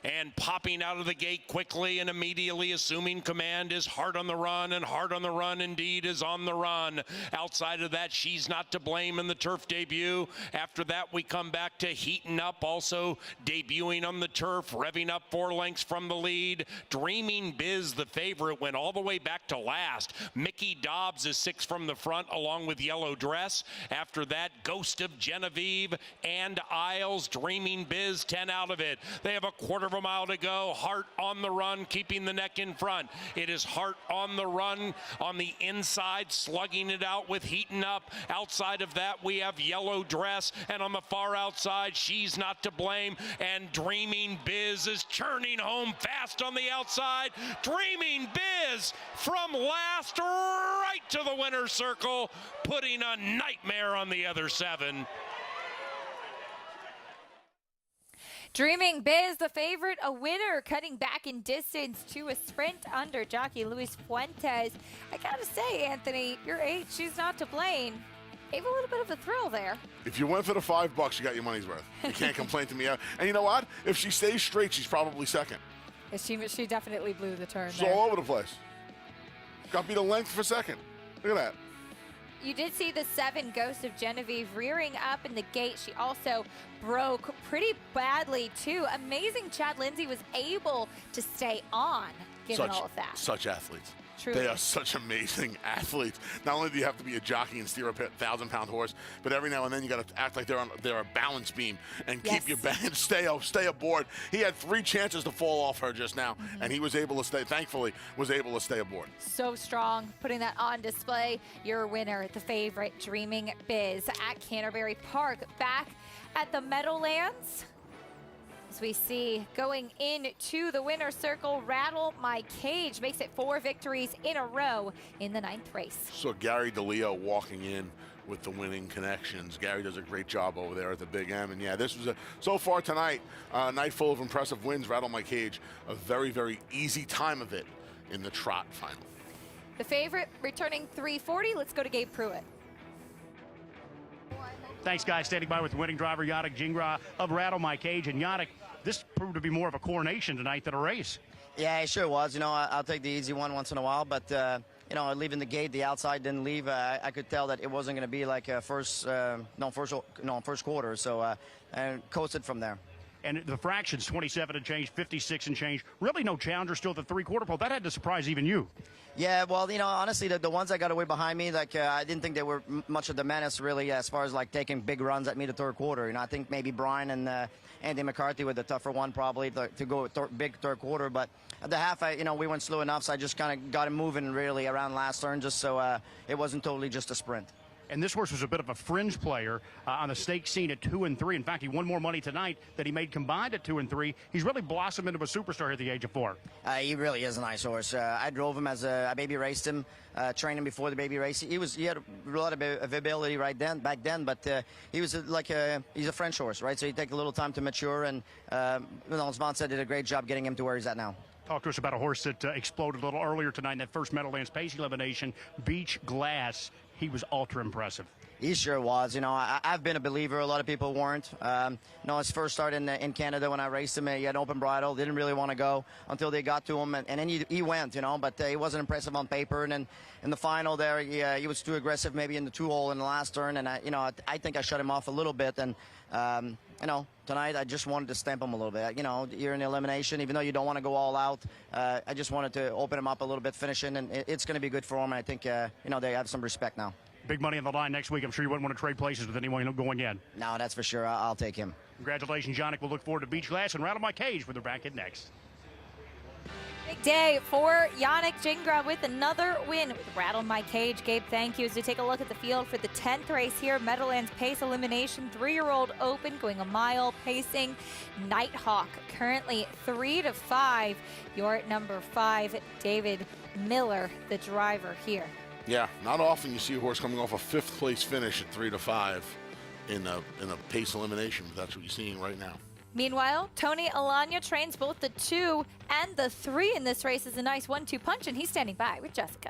and popping out of the gate quickly and immediately assuming command is Heart on the Run, and Heart on the Run indeed is on the run. Outside of that, She's Not to Blame in the turf debut. After that, we come back to Heating Up, also debuting on the turf, revving up 4 lengths from the lead. Dreaming Biz, the favorite, went all the way back to last. Mickey Dobbs is 6 from the front, along with Yellow Dress. After that, Ghost of Genevieve and Isles. Dreaming Biz, 10 out of it. They have a quarter of a mile to go. Heart on the Run, keeping the neck in front. It is Heart on the Run on the inside, slugging it out with Heating Up. Outside of that, we have Yellow Dress, and on the far outside, She's Not to Blame, and Dreaming Biz is churning home fast on the outside. Dreaming Biz from last right to the winner's circle, putting a nightmare on the other 7. Dreaming Biz, the favorite, a winner, cutting back in distance to a sprint under jockey Luis Fuentes. I gotta say, Anthony, your 8, She's Not to Blame, gave a little bit of a thrill there. If you went for the $5, you got your money's worth. You can't complain to me. And you know what? If she stays straight, she's probably second. She definitely blew the turn She's there. all over the place. Got beat a length for second. Look at that. You did see the 7, Ghost of Genevieve, rearing up in the gate. She also broke pretty badly, too. Amazing Chad Lindsay was able to stay on, given all of that. Such athletes. Truly. They are such amazing athletes. Not only do you have to be a jockey and steer a 1,000-pound horse, but every now and then you got to act like they're a balance beam and keep your balance, stay aboard. He had 3 chances to fall off her just now, and he was able to stay. Thankfully, was able to stay aboard. So strong, putting that on display. Your winner, the favorite, Dreaming Biz, at Canterbury Park, back at the Meadowlands. As we see going into the winner's circle, Rattle My Cage makes it 4 victories in a row in the 9th race. So Gary DeLeo walking in with the winning connections. Gary does a great job over there at the Big M. And yeah, this was so far tonight, a night full of impressive wins. Rattle My Cage, a very, very easy time of it in the trot final. The favorite returning 340. Let's go to Gabe Pruitt. Thanks, guys. Standing by with winning driver Yannick Gingras of Rattle My Cage. And Yannick, this proved to be more of a coronation tonight than a race. Yeah, it sure was. You know, I'll take the easy one once in a while, but you know, leaving the gate, the outside didn't leave. I could tell that it wasn't going to be like first quarter. So and coasted from there. And the fractions, 27 and change, 56 and change. Really no challenger still at the 3/4 pole. That had to surprise even you. Yeah, well, you know, honestly, the ones that got away behind me, like I didn't think they were much of the menace really as far as like taking big runs at me the 3rd quarter. You know, I think maybe Brian and Andy McCarthy were the tougher one probably to go big 3rd quarter. But at the half, we went slow enough, so I just kind of got him moving really around last turn, just so it wasn't totally just a sprint. And this horse was a bit of a fringe player on the stake scene at 2 and 3. In fact, he won more money tonight than he made combined at 2 and 3. He's really blossomed into a superstar at the age of 4. He really is a nice horse. I drove him as I baby raced him, trained him before the baby race. He had a lot of ability back then, but he was he's a French horse, right? So he take a little time to mature, and as Vaughn said, did a great job getting him to where he's at now. Talk to us about a horse that exploded a little earlier tonight in that first Meadowlands Pace elimination, Beach Glass. He was ultra impressive. He sure was. You know, I've been a believer. A lot of people weren't. His first start in Canada when I raced him, he had open bridle. Didn't really want to go until they got to him, and then he went. You know, but he wasn't impressive on paper. And then in the final there, he was too aggressive, maybe in the 2-hole in the last turn. And I think I shut him off a little bit. And tonight I just wanted to stamp him a little bit. You know, you're in the elimination, even though you don't want to go all out. I just wanted to open him up a little bit, finish in, and it's going to be good for him. And I think they have some respect now. Big money on the line next week. I'm sure you wouldn't want to trade places with anyone going in. No, that's for sure. I'll take him. Congratulations, Yannick. We'll look forward to Beach Glass and Rattle My Cage when they're back in next. Big day for Yannick Gingras with another win with Rattle My Cage. Gabe, thank you. As we take a look at the field for the 10th race here, Meadowlands Pace Elimination, 3-year-old open, going a mile, pacing Nighthawk, currently 3-5. You're at number 5, David Miller, the driver here. Yeah, not often you see a horse coming off a 5th place finish at 3-5 in a pace elimination, but that's what you're seeing right now. Meanwhile, Tony Alagna trains both the 2 and the 3 in this race. Is a nice 1-2 punch, and he's standing by with Jessica.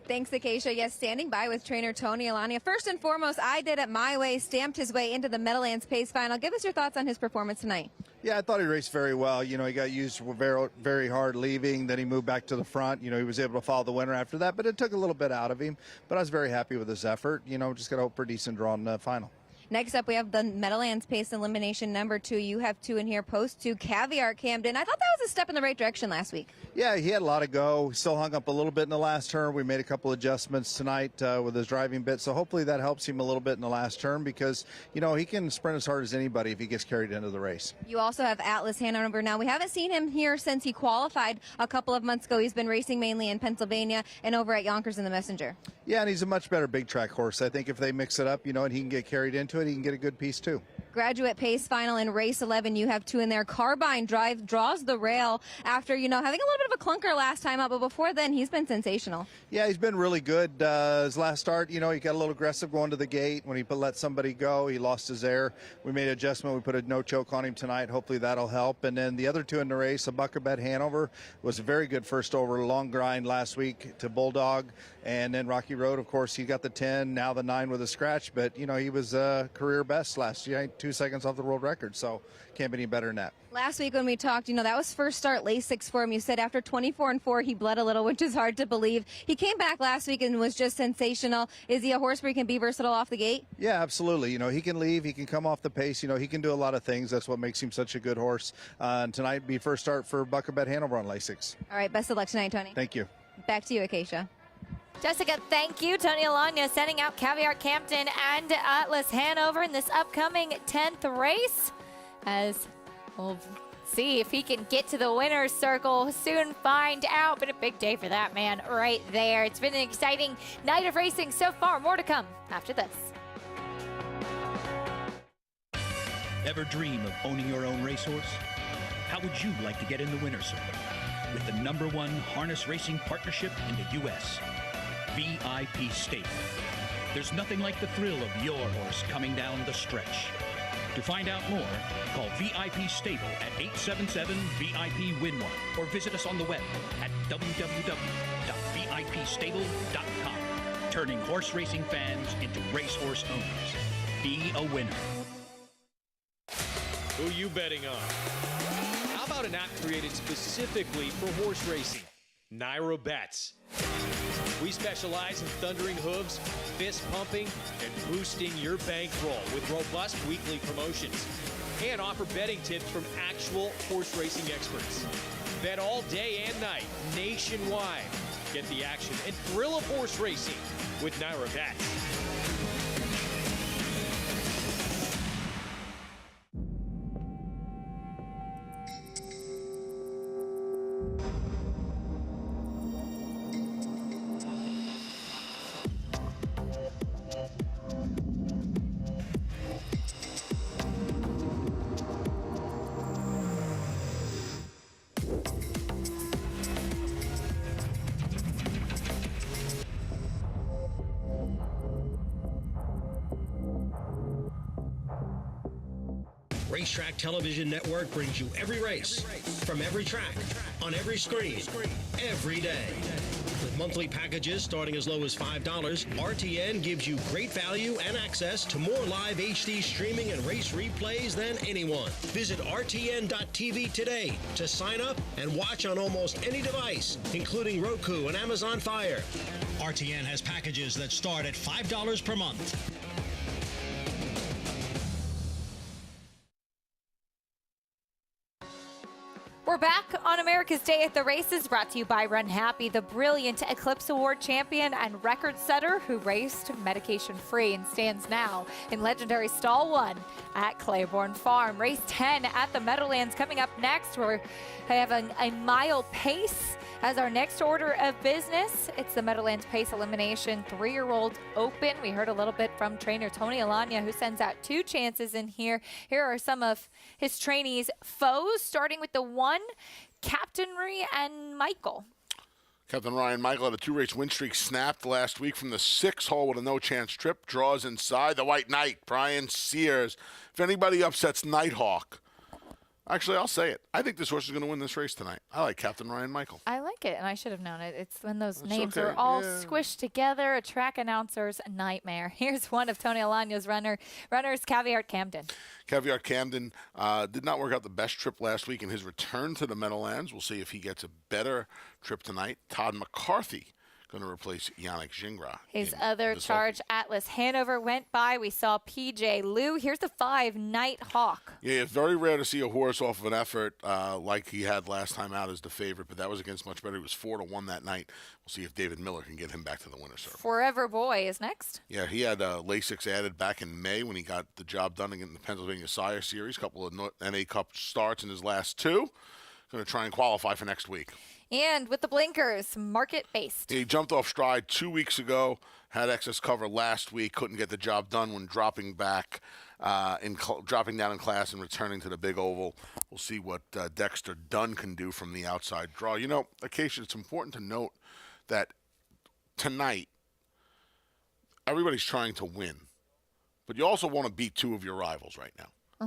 Thanks, Acacia. Yes, standing by with trainer Tony Alania. First and foremost, I did it my way, stamped his way into the Meadowlands Pace Final. Give us your thoughts on his performance tonight. Yeah, I thought he raced very well. You know, he got used very, very hard leaving. Then he moved back to the front. You know, he was able to follow the winner after that, but it took a little bit out of him. But I was very happy with his effort. You know, just got to hope for a decent draw in the final. Next up, we have the Meadowlands Pace elimination number 2. You have 2 in here, post 2, Caviar Camden. I thought that was a step in the right direction last week. Yeah, he had a lot of go. He still hung up a little bit in the last turn. We made a couple adjustments tonight with his driving bit, so hopefully that helps him a little bit in the last turn because, you know, he can sprint as hard as anybody if he gets carried into the race. You also have Atlas Hanover. Now, we haven't seen him here since he qualified a couple of months ago. He's been racing mainly in Pennsylvania and over at Yonkers in the Messenger. Yeah, and he's a much better big track horse. I think if they mix it up, you know, and he can get carried into it, he can get a good piece too. Graduate Pace Final in race 11, you have 2 in there. Carbine Drive draws the rail after, you know, having a little bit of a clunker last time out, but before then, he's been sensational. Yeah, he's been really good. His last start, you know, he got a little aggressive going to the gate. When he let somebody go, he lost his air. We made an adjustment. We put a no choke on him tonight. Hopefully that'll help. And then the other 2 in the race, a Buckerbed Hanover was a very good first over, long grind last week to Bulldog. And then Rocky Road, of course, he got the 10, now the 9 with a scratch. But, you know, he was career best last year, 2 seconds off the world record. So can't be any better than that. Last week when we talked, you know, that was first start Lasix for him. You said after 24-4, he bled a little, which is hard to believe. He came back last week and was just sensational. Is he a horse where he can be versatile off the gate? Yeah, absolutely. You know, he can leave, he can come off the pace. You know, he can do a lot of things. That's what makes him such a good horse. And tonight be first start for Buckerbed Hanover on Lasix. All right, best of luck tonight, Tony. Thank you. Back to you, Acacia. Jessica, thank you. Tony Alania sending out Caviar Campton and Atlas Hanover in this upcoming 10th race. As we'll see if he can get to the winner's circle. Soon find out, but a big day for that man right there. It's been an exciting night of racing so far. More to come after this. Ever dream of owning your own racehorse? How would you like to get in the winner's circle? With the #1 harness racing partnership in the U.S., VIP Stable. There's nothing like the thrill of your horse coming down the stretch. To find out more, call VIP Stable at 877-VIP-WIN1 or visit us on the web at www.vipstable.com. Turning horse racing fans into racehorse owners. Be a winner. Who you betting on? How about an app created specifically for horse racing? Naira Bets. We specialize in thundering hooves, fist pumping, and boosting your bankroll with robust weekly promotions. And offer betting tips from actual horse racing experts. Bet all day and night, nationwide. Get the action and thrill of horse racing with Naira Bets. Racetrack Television Network brings you every race, from every track, on every screen, every day. With monthly packages starting as low as $5, RTN gives you great value and access to more live HD streaming and race replays than anyone. Visit RTN.tv today to sign up and watch on almost any device, including Roku and Amazon Fire. RTN has packages that start at $5 per month. We're back on America's Day at the Races, brought to you by Run Happy, the brilliant Eclipse Award champion and record setter who raced medication-free and stands now in legendary Stall 1 at Claiborne Farm. Race 10 at the Meadowlands coming up next. We're having a mile pace as our next order of business. It's the Meadowlands Pace Elimination 3-year-old Open. We heard a little bit from trainer Tony Alania, who sends out 2 chances in here. Here are some of his trainees' foes, starting with the 1, Captain Ryan and Michael. Captain Ryan Michael had a 2-race win streak snapped last week from the 6 hole with a no-chance trip. Draws inside the White Knight, Brian Sears. If anybody upsets Nighthawk, Actually, I'll say it. I think this horse is going to win this race tonight. I like Captain Ryan Michael. I like it, and I should have known it. It's when those It's names okay, are all yeah. squished together, a track announcer's nightmare. Here's one of Tony Alagna's runners, Caviar Camden. Caviar Camden did not work out the best trip last week in his return to the Meadowlands. We'll see if he gets a better trip tonight. Todd McCarthy going to replace Yannick Gingras. His other charge, Atlas Hanover, went by. We saw P.J. Liu. Here's the 5, Nighthawk. Yeah, it's very rare to see a horse off of an effort like he had last time out as the favorite, but that was against much better. He was 4-1 that night. We'll see if David Miller can get him back to the winner's circle. Forever Boy is next. Yeah, he had Lasix added back in May when he got the job done in the Pennsylvania Sire Series. A couple of NA Cup starts in his last 2. Going to try and qualify for next week. And with the blinkers, market-based. He jumped off stride 2 weeks ago, had excess cover last week, couldn't get the job done when dropping back, dropping down in class and returning to the big oval. We'll see what Dexter Dunn can do from the outside draw. You know, Acacia, it's important to note that tonight, everybody's trying to win, but you also want to beat 2 of your rivals right now.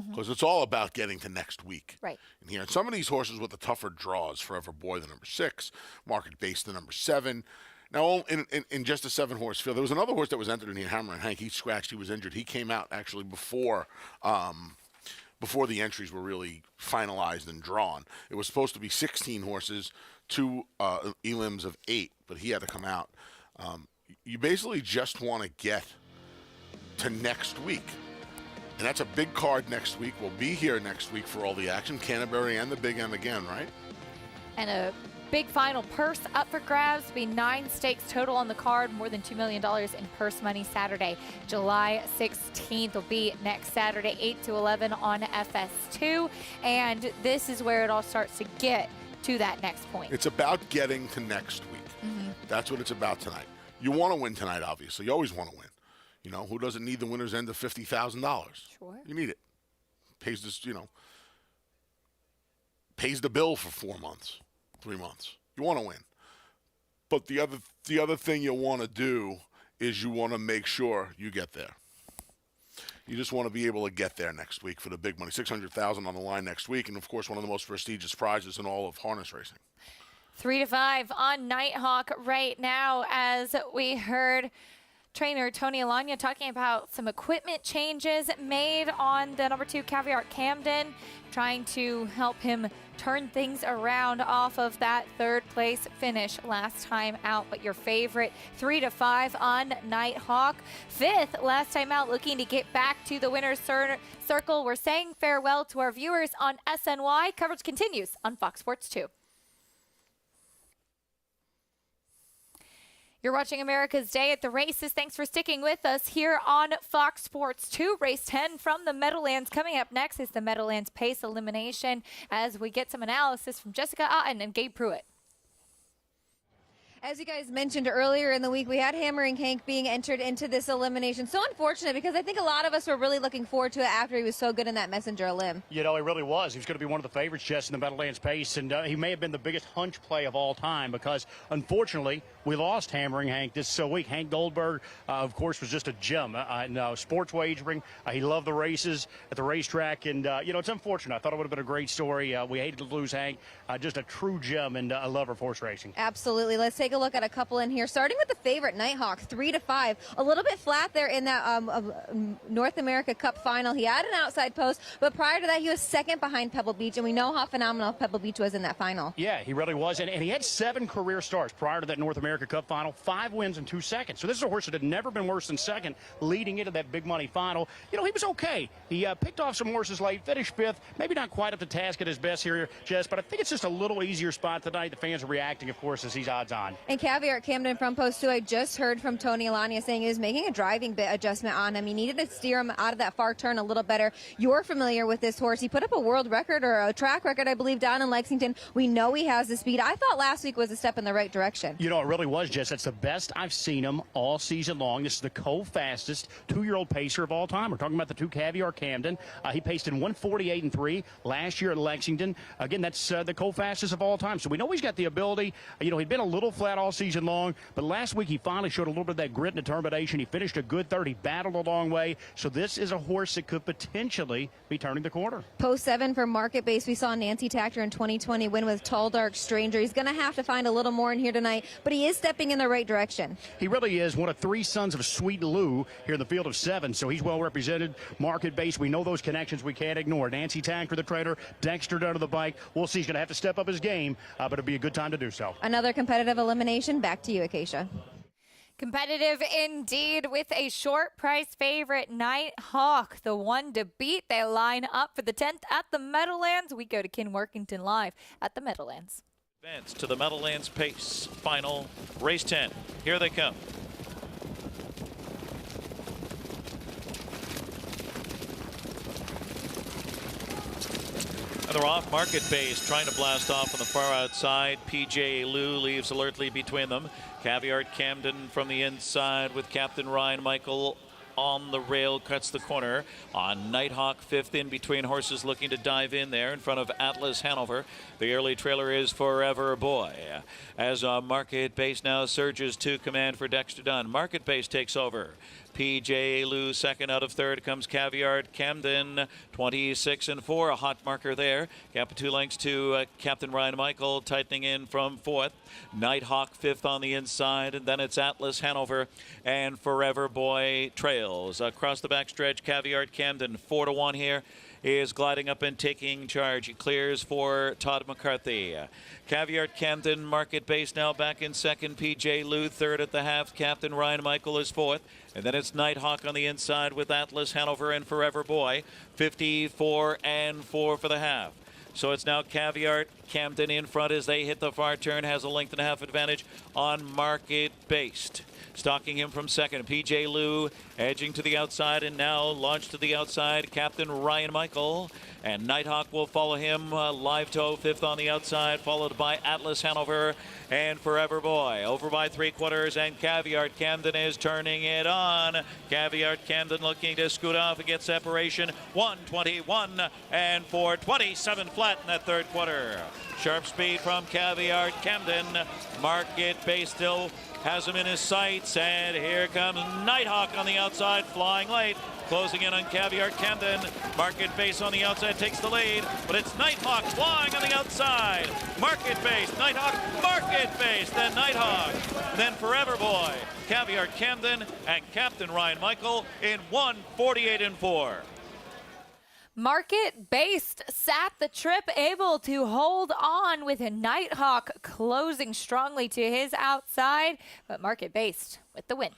Because it's all about getting to next week. Right. And here, and some of these horses with the tougher draws, Forever Boy, the number 6, Market Based, the number 7. Now, in just a 7-horse field, there was another horse that was entered in here, Hammer and Hank. He scratched, he was injured. He came out actually before the entries were really finalized and drawn. It was supposed to be 16 horses, 2 elims of 8, but he had to come out. You basically just want to get to next week. And that's a big card next week. We'll be here next week for all the action. Canterbury and the Big M again, right? And a big final purse up for grabs. Be 9 stakes total on the card. More than $2 million in purse money Saturday. July 16th will be next Saturday, 8 to 11 on FS2. And this is where it all starts to get to that next point. It's about getting to next week. That's what it's about tonight. You want to win tonight, obviously. You always want to win. You know, who doesn't need the winner's end of $50,000? Sure. You need it. Pays this, pays the bill for 4 months, 3 months. You want to win. But the other thing you want to do is you want to make sure you get there. You just want to be able to get there next week for the big money. $600,000 on the line next week, and of course one of the most prestigious prizes in all of harness racing. 3 to 5 on Nighthawk right now, as we heard trainer Tony Alagna talking about some equipment changes made on the number 2 Caviar Camden, trying to help him turn things around off of that 3rd place finish last time out. But your favorite 3 to 5 on Nighthawk. 5th last time out, looking to get back to the winner's circle. We're saying farewell to our viewers on SNY. Coverage continues on Fox Sports 2. You're watching America's Day at the Races. Thanks for sticking with us here on Fox Sports 2. Race 10 from the Meadowlands. Coming up next is the Meadowlands Pace Elimination, as we get some analysis from Jessica Otten and Gabe Pruitt. As you guys mentioned earlier in the week, we had Hammering Hank being entered into this elimination. So unfortunate, because I think a lot of us were really looking forward to it after he was so good in that Messenger limb. You know, he really was. He was going to be one of the favorites, Jess, in the Meadowlands Pace, and he may have been the biggest hunch play of all time, because unfortunately we lost Hammering Hank this week. Hank Goldberg, of course, was just a gem in sports wagering. He loved the races at the racetrack, and it's unfortunate. I thought it would have been a great story. We hated to lose Hank. Just a true gem and a lover of horse racing. Absolutely. Let's take a look at a couple in here, starting with the favorite, Nighthawk, 3 to 5. A little bit flat there in that North America Cup final. He had an outside post, but prior to that, he was 2nd behind Pebble Beach, and we know how phenomenal Pebble Beach was in that final. Yeah, he really was, and he had 7 career starts prior to that North America Cup final, 5 wins and 2 seconds. So this is a horse that had never been worse than 2nd leading into that big money final. He was okay. He picked off some horses late, finished 5th, maybe not quite up to task at his best here, Jess, but I think it's just a little easier spot tonight. The fans are reacting, of course, as he's odds on. And Caviar Camden from post 2, I just heard from Tony Alagna saying he was making a driving bit adjustment on him. He needed to steer him out of that far turn a little better. You're familiar with this horse. He put up a world record, or a track record, I believe, down in Lexington. We know he has the speed. I thought last week was a step in the right direction. It really really was, Jess. That's the best I've seen him all season long. This is the co-fastest 2-year-old pacer of all time. We're talking about the 2 Caviar Camden. He paced in 1:48.3 last year at Lexington. Again, that's the co-fastest of all time. So we know he's got the ability. He'd been a little flat all season long, but last week he finally showed a little bit of that grit and determination. He finished a good third. He battled a long way. So this is a horse that could potentially be turning the corner. Post 7 for Market Base. We saw Nancy Tactor in 2020 win with Tall Dark Stranger. He's going to have to find a little more in here tonight, but he is stepping in the right direction. He really is one of 3 sons of Sweet Lou here in the field of 7, so he's well represented. Market Base, we know those connections we can't ignore. Nancy Tactor, the trainer, Dexter down to the bike. We'll see. He's going to have to step up his game, but it'll be a good time to do so. Another competitive elimination. Back to you, Acacia. Competitive indeed with a short price favorite, Nighthawk, the one to beat. They line up for the 10th at the Meadowlands. We go to Ken Workington live at the Meadowlands. Advance to the Meadowlands Pace final, race 10. Here they come. And they're off. Market Base trying to blast off on the far outside. PJ Lou leaves alertly between them. Caviar Camden from the inside with Captain Ryan Michael on the rail, cuts the corner on Nighthawk, 5th in between horses looking to dive in there in front of Atlas Hanover. The early trailer is Forever Boy. As Market Base now surges to command for Dexter Dunn. Market Base takes over. PJ Lou 2nd. Out of 3rd comes Caviar Camden, 26-4, a hot marker there. Gap of 2 lengths to Captain Ryan Michael, tightening in from 4th. Nighthawk 5th on the inside, and then it's Atlas Hanover and Forever Boy trails. Across the backstretch, Caviar Camden 4-1 here is gliding up and taking charge. He clears for Todd McCarthy. Caviar Camden, Market Base now back in 2nd. PJ Lou 3rd at the half. Captain Ryan Michael is 4th. And then it's Nighthawk on the inside with Atlas Hanover and Forever Boy. 54-4 for the half. So it's now Caviar Camden in front as they hit the far turn. Has a 1.5 length advantage on Market Based. Stalking him from 2nd. PJ Lou edging to the outside and now launched to the outside. Captain Ryan Michael. And Nighthawk will follow him. Live Toe 5th on the outside, followed by Atlas Hanover and Forever Boy. Over by 3/4, and Caviar Camden is turning it on. Caviar Camden looking to scoot off and get separation. 1:21 and 4:27 flat in that 3rd quarter. Sharp speed from Caviar Camden. Market Base still has him in his sights, and here comes Nighthawk on the outside, flying late, closing in on Caviar Camden. Market Base on the outside takes the lead, but it's Nighthawk flying on the outside. Market Base, Nighthawk, Market Base, then Nighthawk, then Forever Boy, Caviar Camden, and Captain Ryan Michael in 1:48-4. Market Based sat the trip, able to hold on with a Nighthawk closing strongly to his outside, but Market Based with the win.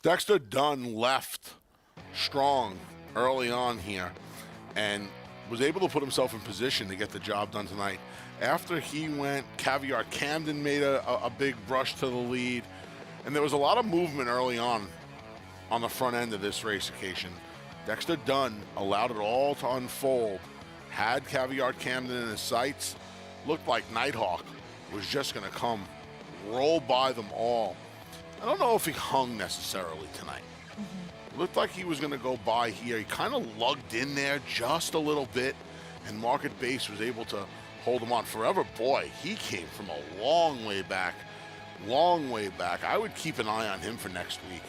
Dexter Dunn left strong early on here and was able to put himself in position to get the job done tonight. After he went, Caviar Camden made a big brush to the lead, and there was a lot of movement early on the front end of this race occasion. Dexter Dunn allowed it all to unfold, had Caviar Camden in his sights, looked like Nighthawk was just going to come roll by them all. I don't know if he hung necessarily tonight. Looked like he was going to go by here. He kind of lugged in there just a little bit, and Market Base was able to hold him on. Forever Boy, he came from a long way back. I would keep an eye on him for next week.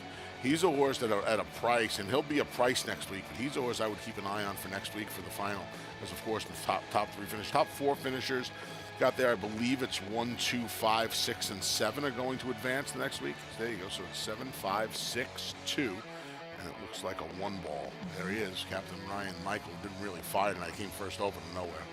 He's a horse at a price, and he'll be a price next week, but he's a horse I would keep an eye on for next week for the final. As, of course, the top 3 finish. Top 4 finishers got there. I believe it's 1, 2, 5, 6, and 7 are going to advance the next week. There you go. So it's 7, 5, 6, 2. And it looks like a 1 ball. There he is. Captain Ryan Michael didn't really fight, and I came first over to nowhere.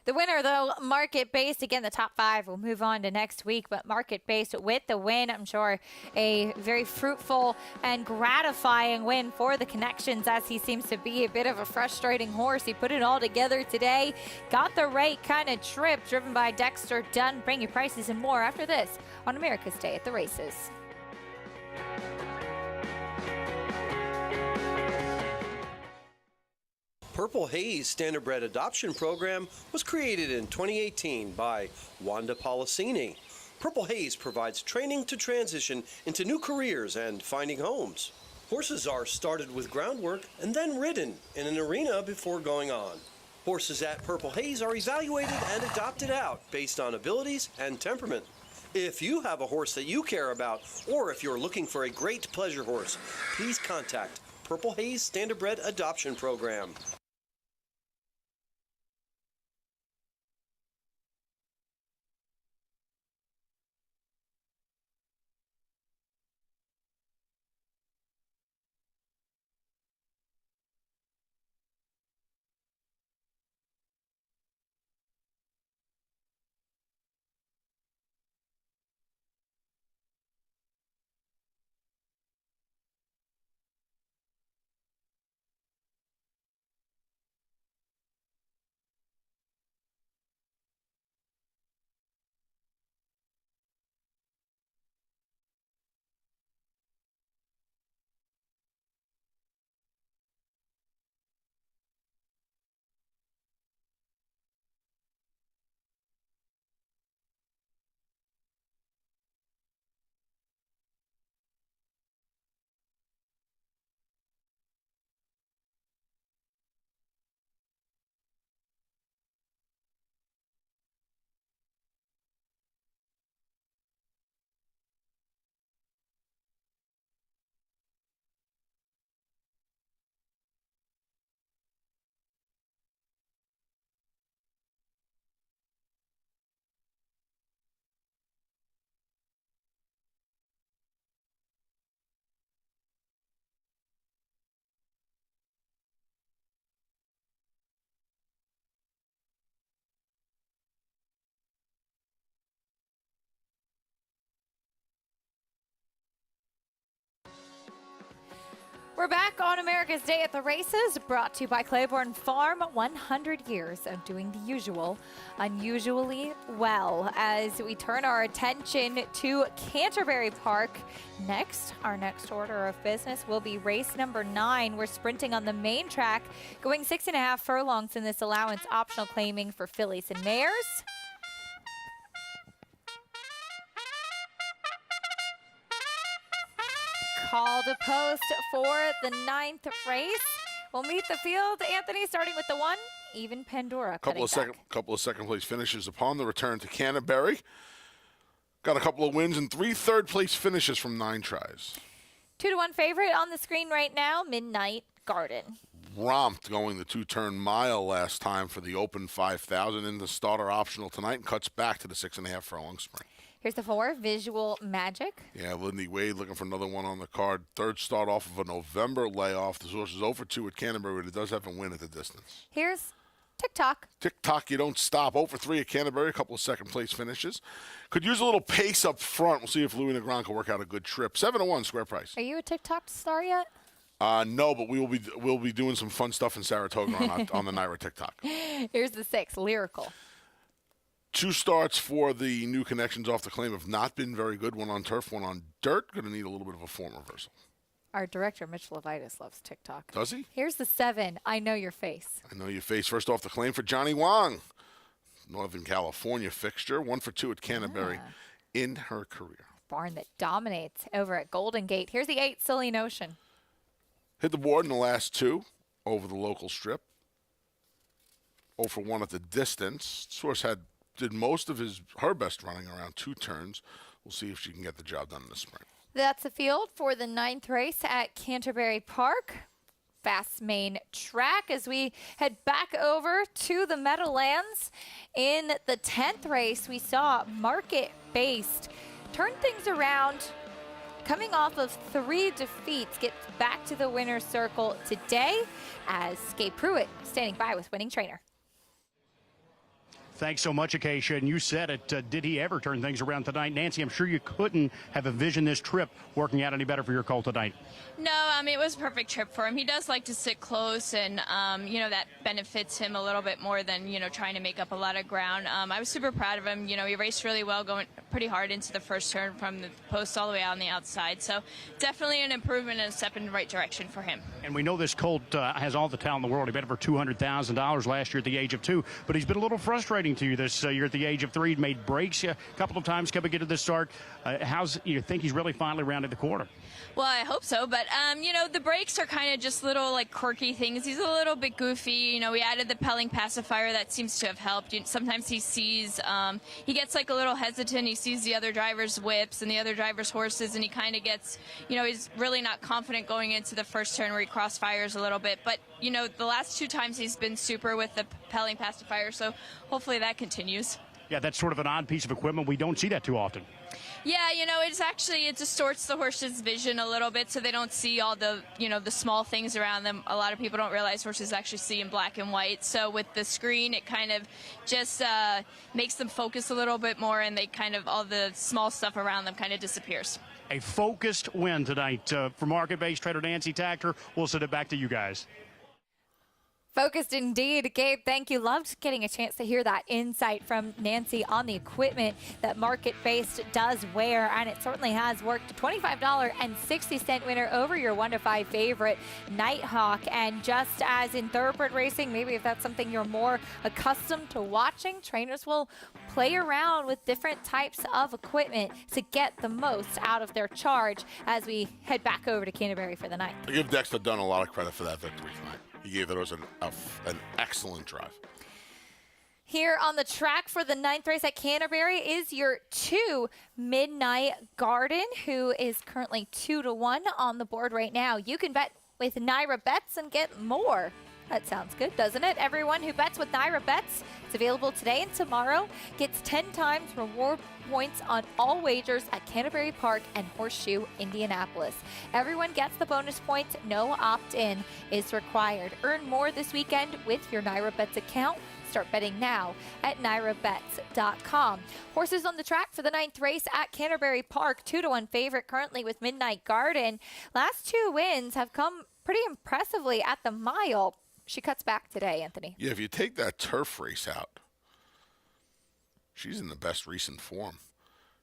The winner, though, Market Based. Again, the top 5 will move on to next week, but Market Based with the win. I'm sure a very fruitful and gratifying win for the Connections, as he seems to be a bit of a frustrating horse. He put it all together today. Got the right kind of trip, driven by Dexter Dunn. Bring you prices and more after this on America's Day at the Races. Purple Haze Standardbred Adoption Program was created in 2018 by Wanda Policini. Purple Haze provides training to transition into new careers and finding homes. Horses are started with groundwork and then ridden in an arena before going on. Horses at Purple Haze are evaluated and adopted out based on abilities and temperament. If you have a horse that you care about, or if you're looking for a great pleasure horse, please contact Purple Haze Standardbred Adoption Program. We're back on America's Day at the Races, brought to you by Claiborne Farm. 100 years of doing the usual unusually well, as we turn our attention to Canterbury Park. Next, our next order of business will be race number 9. We're sprinting on the main track, going 6.5 furlongs in this allowance, optional claiming for fillies and mares. Call to post for the 9th race. We'll meet the field, Anthony, starting with the 1, Even Pandora. Couple of second place finishes upon the return to Canterbury. Got a couple of wins and 3 third-place finishes from 9 tries. 2-1 favorite on the screen right now, Midnight Garden. Romped going the 2-turn mile last time for the Open 5,000 in the starter optional tonight and cuts back to the 6.5 furlong sprint. Here's the 4, Visual Magic. Yeah, Lindy Wade looking for another one on the card. Third start off of a November layoff. The horse is 0-2 at Canterbury, but it does have a win at the distance. Here's TikTok. TikTok, you don't stop. 0-3 at Canterbury, a couple of second-place finishes. Could use a little pace up front. We'll see if Louis Negron can work out a good trip. 7-1 square price. Are you a TikTok star yet? No, but we'll be doing some fun stuff in Saratoga on the Naira TikTok. Here's the 6, Lyrical. 2 starts for the new connections off the claim have not been very good. 1 on turf, 1 on dirt. Going to need a little bit of a form reversal. Our director, Mitch Levitas, loves TikTok. Does he? Here's the 7, I Know Your Face. I Know Your Face. First off the claim for Johnny Wong. Northern California fixture. 1-2 at Canterbury in her career. Barn that dominates over at Golden Gate. Here's the 8, Silly Notion. Hit the board in the last 2 over the local strip. 0-1 at the distance. This horse did most of her best running around 2 turns. We'll see if she can get the job done in the sprint. That's the field for the 9th race at Canterbury Park. Fast main track as we head back over to the Meadowlands. In the 10th race, we saw Market Based turn things around, coming off of 3 defeats, gets back to the winner's circle today as Skate Pruitt standing by with winning trainer. Thanks so much, Acacia. And you said it. Did he ever turn things around tonight? Nancy, I'm sure you couldn't have envisioned this trip working out any better for your colt tonight. No, it was a perfect trip for him. He does like to sit close, and, that benefits him a little bit more than, trying to make up a lot of ground. I was super proud of him. He raced really well, going pretty hard into the first turn from the post all the way out on the outside. So definitely an improvement and a step in the right direction for him. And we know this colt has all the talent in the world. He bet over $200,000 last year at the age of 2, but he's been a little frustrating listening to you this. You're at the age of 3, made breaks a couple of times coming into the start. You think he's really finally rounded the corner? Well, I hope so, but the brakes are kind of just little like quirky things. He's a little bit goofy. We added the Pelling pacifier. That seems to have helped. Sometimes he sees, he gets like a little hesitant. He sees the other driver's whips and the other driver's horses, and he kind of gets, he's really not confident going into the first turn where he crossfires a little bit. But the last 2 times he's been super with the Pelling pacifier, so hopefully that continues. Yeah, that's sort of an odd piece of equipment. We don't see that too often. Yeah, it distorts the horse's vision a little bit, so they don't see all the, the small things around them. A lot of people don't realize horses actually see in black and white. So with the screen, it kind of just makes them focus a little bit more, and they kind of, all the small stuff around them kind of disappears. A focused win tonight for market-based trader Nancy Tactor. We'll send it back to you guys. Focused indeed. Gabe, thank you. Loved getting a chance to hear that insight from Nancy on the equipment that Market-Based does wear, and it certainly has worked. A $25.60 winner over your 1-5 favorite, Nighthawk. And just as in thoroughbred racing, maybe if that's something you're more accustomed to watching, trainers will play around with different types of equipment to get the most out of their charge as we head back over to Canterbury for the night. I give Dexter Dunn a lot of credit for that victory tonight. He gave those an excellent drive. Here on the track for the 9th race at Canterbury is your 2 Midnight Garden, who is currently 2-1 on the board right now. You can bet with Naira Bets and get more. That sounds good, doesn't it? Everyone who bets with Naira Bets, it's available today and tomorrow, gets 10 times reward points on all wagers at Canterbury Park and Horseshoe, Indianapolis. Everyone gets the bonus points. No opt-in is required. Earn more this weekend with your Naira Bets account. Start betting now at NairaBets.com. Horses on the track for the 9th race at Canterbury Park. 2-1 favorite currently with Midnight Garden. Last 2 wins have come pretty impressively at the mile. She cuts back today, Anthony. Yeah, if you take that turf race out, she's in the best recent form.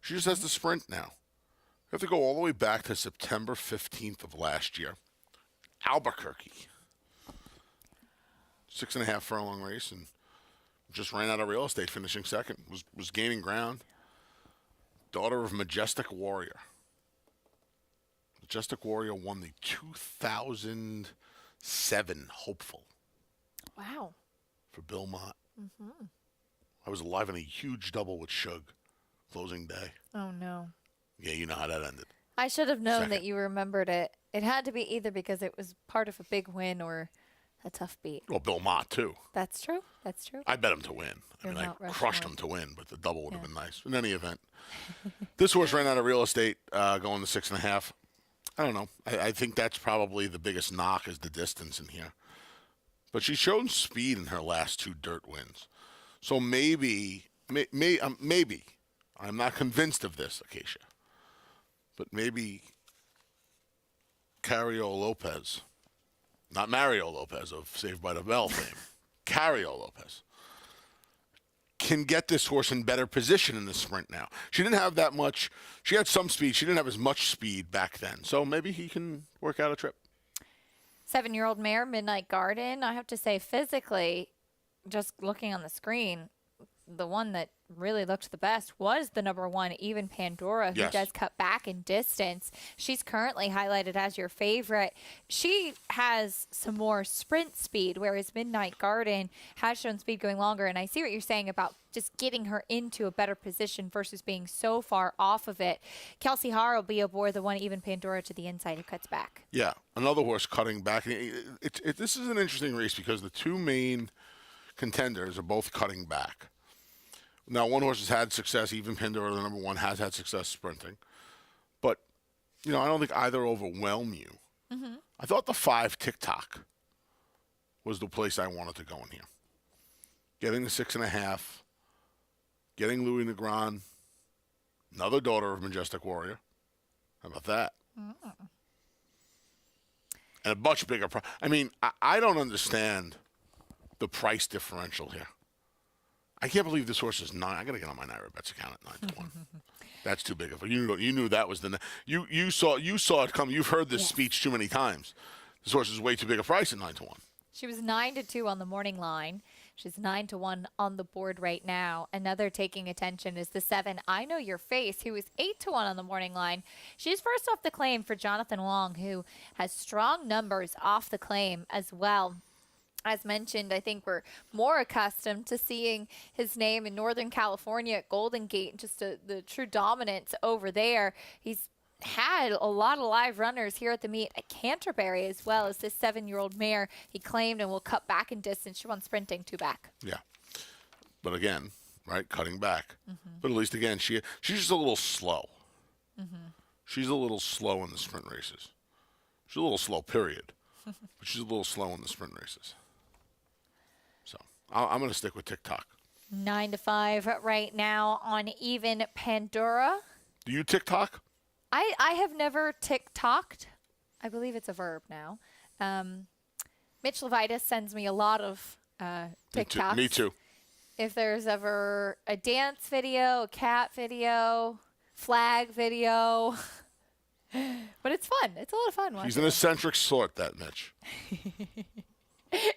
She just has the sprint now. You have to go all the way back to September 15th of last year. Albuquerque. 6.5 furlong race, and just ran out of real estate, finishing second. Was gaining ground. Daughter of Majestic Warrior. Majestic Warrior won the 2007 Hopeful. Wow. For Belmont. Mm-hmm. I was alive in a huge double with Shug closing day. Oh, no. Yeah, you know how that ended. I should have known that you remembered it. It had to be either because it was part of a big win or a tough beat. Well, Belmont, too. That's true. That's true. I bet him to win. You're I not crushed rushing him to win, but the double would have been nice. In any event, this horse ran out of real estate going to 6.5. I don't know. I think that's probably the biggest knock is the distance in here. But she's shown speed in her last 2 dirt wins. So maybe, I'm not convinced of this, Acacia, but maybe Carrio Lopez, not Mario Lopez of Saved by the Bell fame, Carrio Lopez, can get this horse in better position in the sprint now. She didn't have that much. She had some speed. She didn't have as much speed back then. So maybe he can work out a trip. 7-year-old mare, Midnight Garden. I have to say, physically, just looking on the screen, the one that really looked the best was the number 1, Even Pandora, who does cut back in distance. She's currently highlighted as your favorite. She has some more sprint speed, whereas Midnight Garden has shown speed going longer. And I see what you're saying about just getting her into a better position versus being so far off of it. Kelsey Haar will be aboard the 1, Even Pandora, to the inside who cuts back. Yeah, another horse cutting back. This is an interesting race because the 2 main contenders are both cutting back. Now, one horse has had success. Even Pandora, the number 1, has had success sprinting. But, I don't think either overwhelm you. Mm-hmm. I thought the 5 TikTok was the place I wanted to go in here. Getting the 6.5, getting Louis Negron, another daughter of Majestic Warrior. How about that? Mm-hmm. And a much bigger price. I mean, I don't understand the price differential here. I can't believe this horse is 9. I got to get on my Naira Bets account at 9-1. That's too big of a. You knew that was the. You saw it come. You've heard this speech too many times. This horse is way too big a price at 9-1. She was 9-2 on the morning line. She's 9-1 on the board right now. Another taking attention is the 7, I Know Your Face, who is 8-1 on the morning line. She's first off the claim for Jonathan Wong, who has strong numbers off the claim as well. As mentioned, I think we're more accustomed to seeing his name in Northern California at Golden Gate, just the true dominance over there. He's had a lot of live runners here at the meet at Canterbury, as well as this 7-year-old mare he claimed and will cut back in distance. She won sprinting 2 back. Yeah. But again, right, cutting back. But at least, again, she's just a little slow. She's a little slow in the sprint races. She's a little slow, period. But she's a little slow in the sprint races. So I'm going to stick with TikTok. 9-5 right now on Even Pandora. Do you TikTok? I have never TikToked. I believe it's a verb now. Mitch Levitas sends me a lot of TikToks. Me too. If there's ever a dance video, a cat video, flag video. But it's fun. It's a lot of fun. He's an eccentric sort, that Mitch.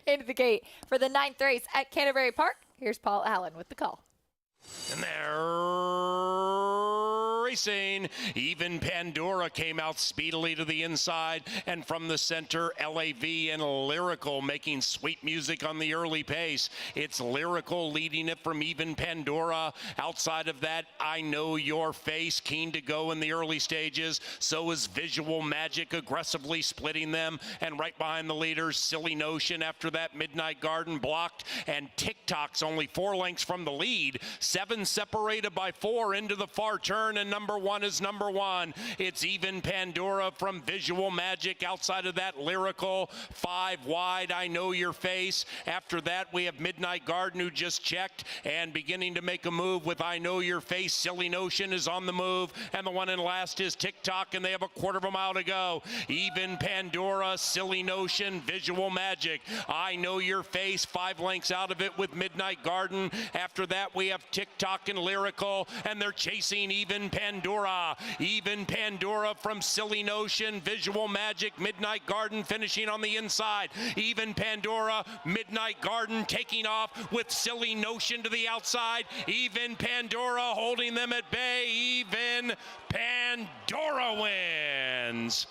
Into the gate for the 9th race at Canterbury Park. Here's Paul Allen with the call. And they're racing. Even Pandora came out speedily to the inside, and from the center, LAV and Lyrical making sweet music on the early pace. It's Lyrical leading it from Even Pandora. Outside of that, I Know Your Face, keen to go in the early stages. So is Visual Magic, aggressively splitting them. And right behind the leaders, Silly Notion after that, Midnight Garden blocked, and TikTok's only 4 lengths from the lead. 7 separated by 4 into the far turn, and number 1 is number 1. It's Even Pandora from Visual Magic. Outside of that, Lyrical. 5 wide, I Know Your Face. After that, we have Midnight Garden, who just checked and beginning to make a move with I Know Your Face. Silly Notion is on the move, and the one in last is TikTok, and they have a quarter of a mile to go. Even Pandora, Silly Notion, Visual Magic. I Know Your Face, 5 lengths out of it with Midnight Garden. After that, we have TikTok and Lyrical, and they're chasing Even Pandora. Even Pandora from Silly Notion, Visual Magic, Midnight Garden finishing on the inside. Even Pandora, Midnight Garden taking off with Silly Notion to the outside. Even Pandora holding them at bay. Even Pandora wins.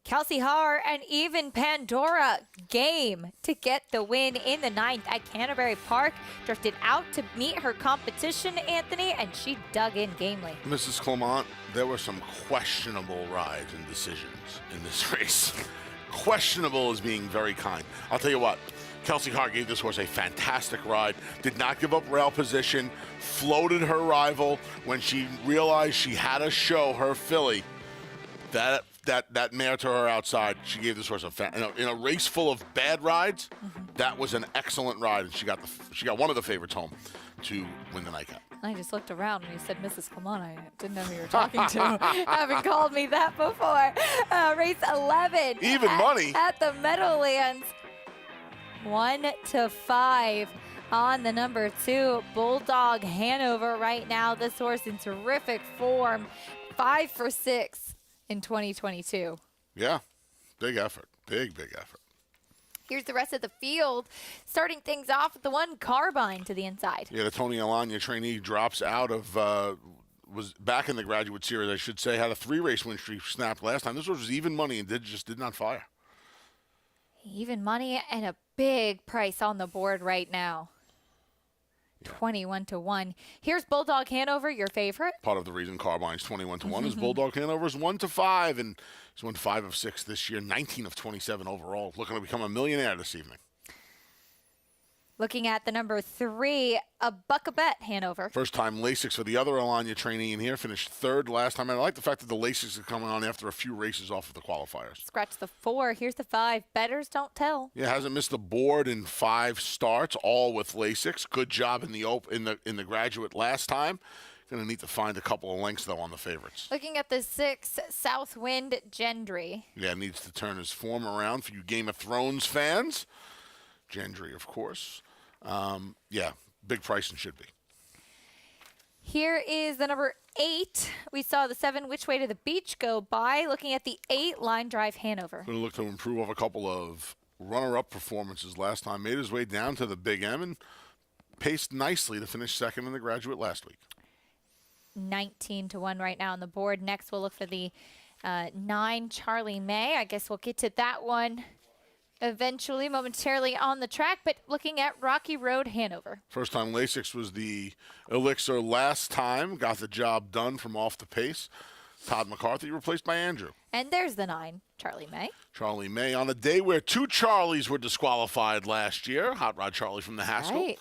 Kelsey Haar and Even Pandora game to get the win in the 9th at Canterbury Park. Drifted out to meet her competition, Anthony, and she dug in gamely. Mrs. Clement, there were some questionable rides and decisions in this race. Questionable is being very kind. I'll tell you what, Kelsey Haar gave this horse a fantastic ride, did not give up rail position, floated her rival when she realized she had to show her filly that mare to her outside. She gave this horse in a race full of bad rides. That was an excellent ride, and she got one of the favorites home to win the nightcap. I just looked around and you said Mrs. Clement. I didn't know who you were talking to. Haven't called me that before. Race 11. Even money. At the Meadowlands. 1-5 on the number 2. Bulldog Hanover right now. This horse in terrific form. 5 for 6 in 2022. Yeah, big effort. Big effort. Here's the rest of the field, starting things off with the 1 Carbine to the inside. Yeah, the Tony Alagna trainee drops out of, was back in the Graduate Series, I should say, had a 3-race win streak snapped last time. This was even money and just did not fire. Even money and a big price on the board right now. 21-1. Here's Bulldog Hanover, your favorite. Part of the reason Carbine's 21-1 is Bulldog Hanover's 1-5, and he's won 5 of 6 this year, 19 of 27 overall. Looking to become a millionaire this evening. Looking at the number 3, a buck a bet, Hanover. First time Lasix for the other Alagna trainee in here. Finished 3rd last time. And I like the fact that the Lasix are coming on after a few races off of the qualifiers. Scratch the 4. Here's the 5. Betters don't tell. Yeah, hasn't missed the board in 5 starts, all with Lasix. Good job in the Graduate last time. Going to need to find a couple of lengths, though, on the favorites. Looking at the 6, Southwind Gendry. Yeah, needs to turn his form around for you Game of Thrones fans. Gendry, of course. Yeah, big price and should be. Here is the number 8. We saw the 7, Which Way to the Beach, go by. Looking at the 8, Line Drive Hanover. Going to look to improve off a couple of runner-up performances last time. Made his way down to the Big M and paced nicely to finish second in the Graduate last week. 19-1 right now on the board. Next, we'll look for the 9 Charlie May. I guess we'll get to that one eventually, momentarily on the track, but looking at Rocky Road, Hanover. First time Lasix was the elixir last time. Got the job done from off the pace. Todd McCarthy replaced by Andrew. And there's the 9 Charlie May. Charlie May on a day where 2 Charlies were disqualified last year. Hot Rod Charlie from the Haskell. Right.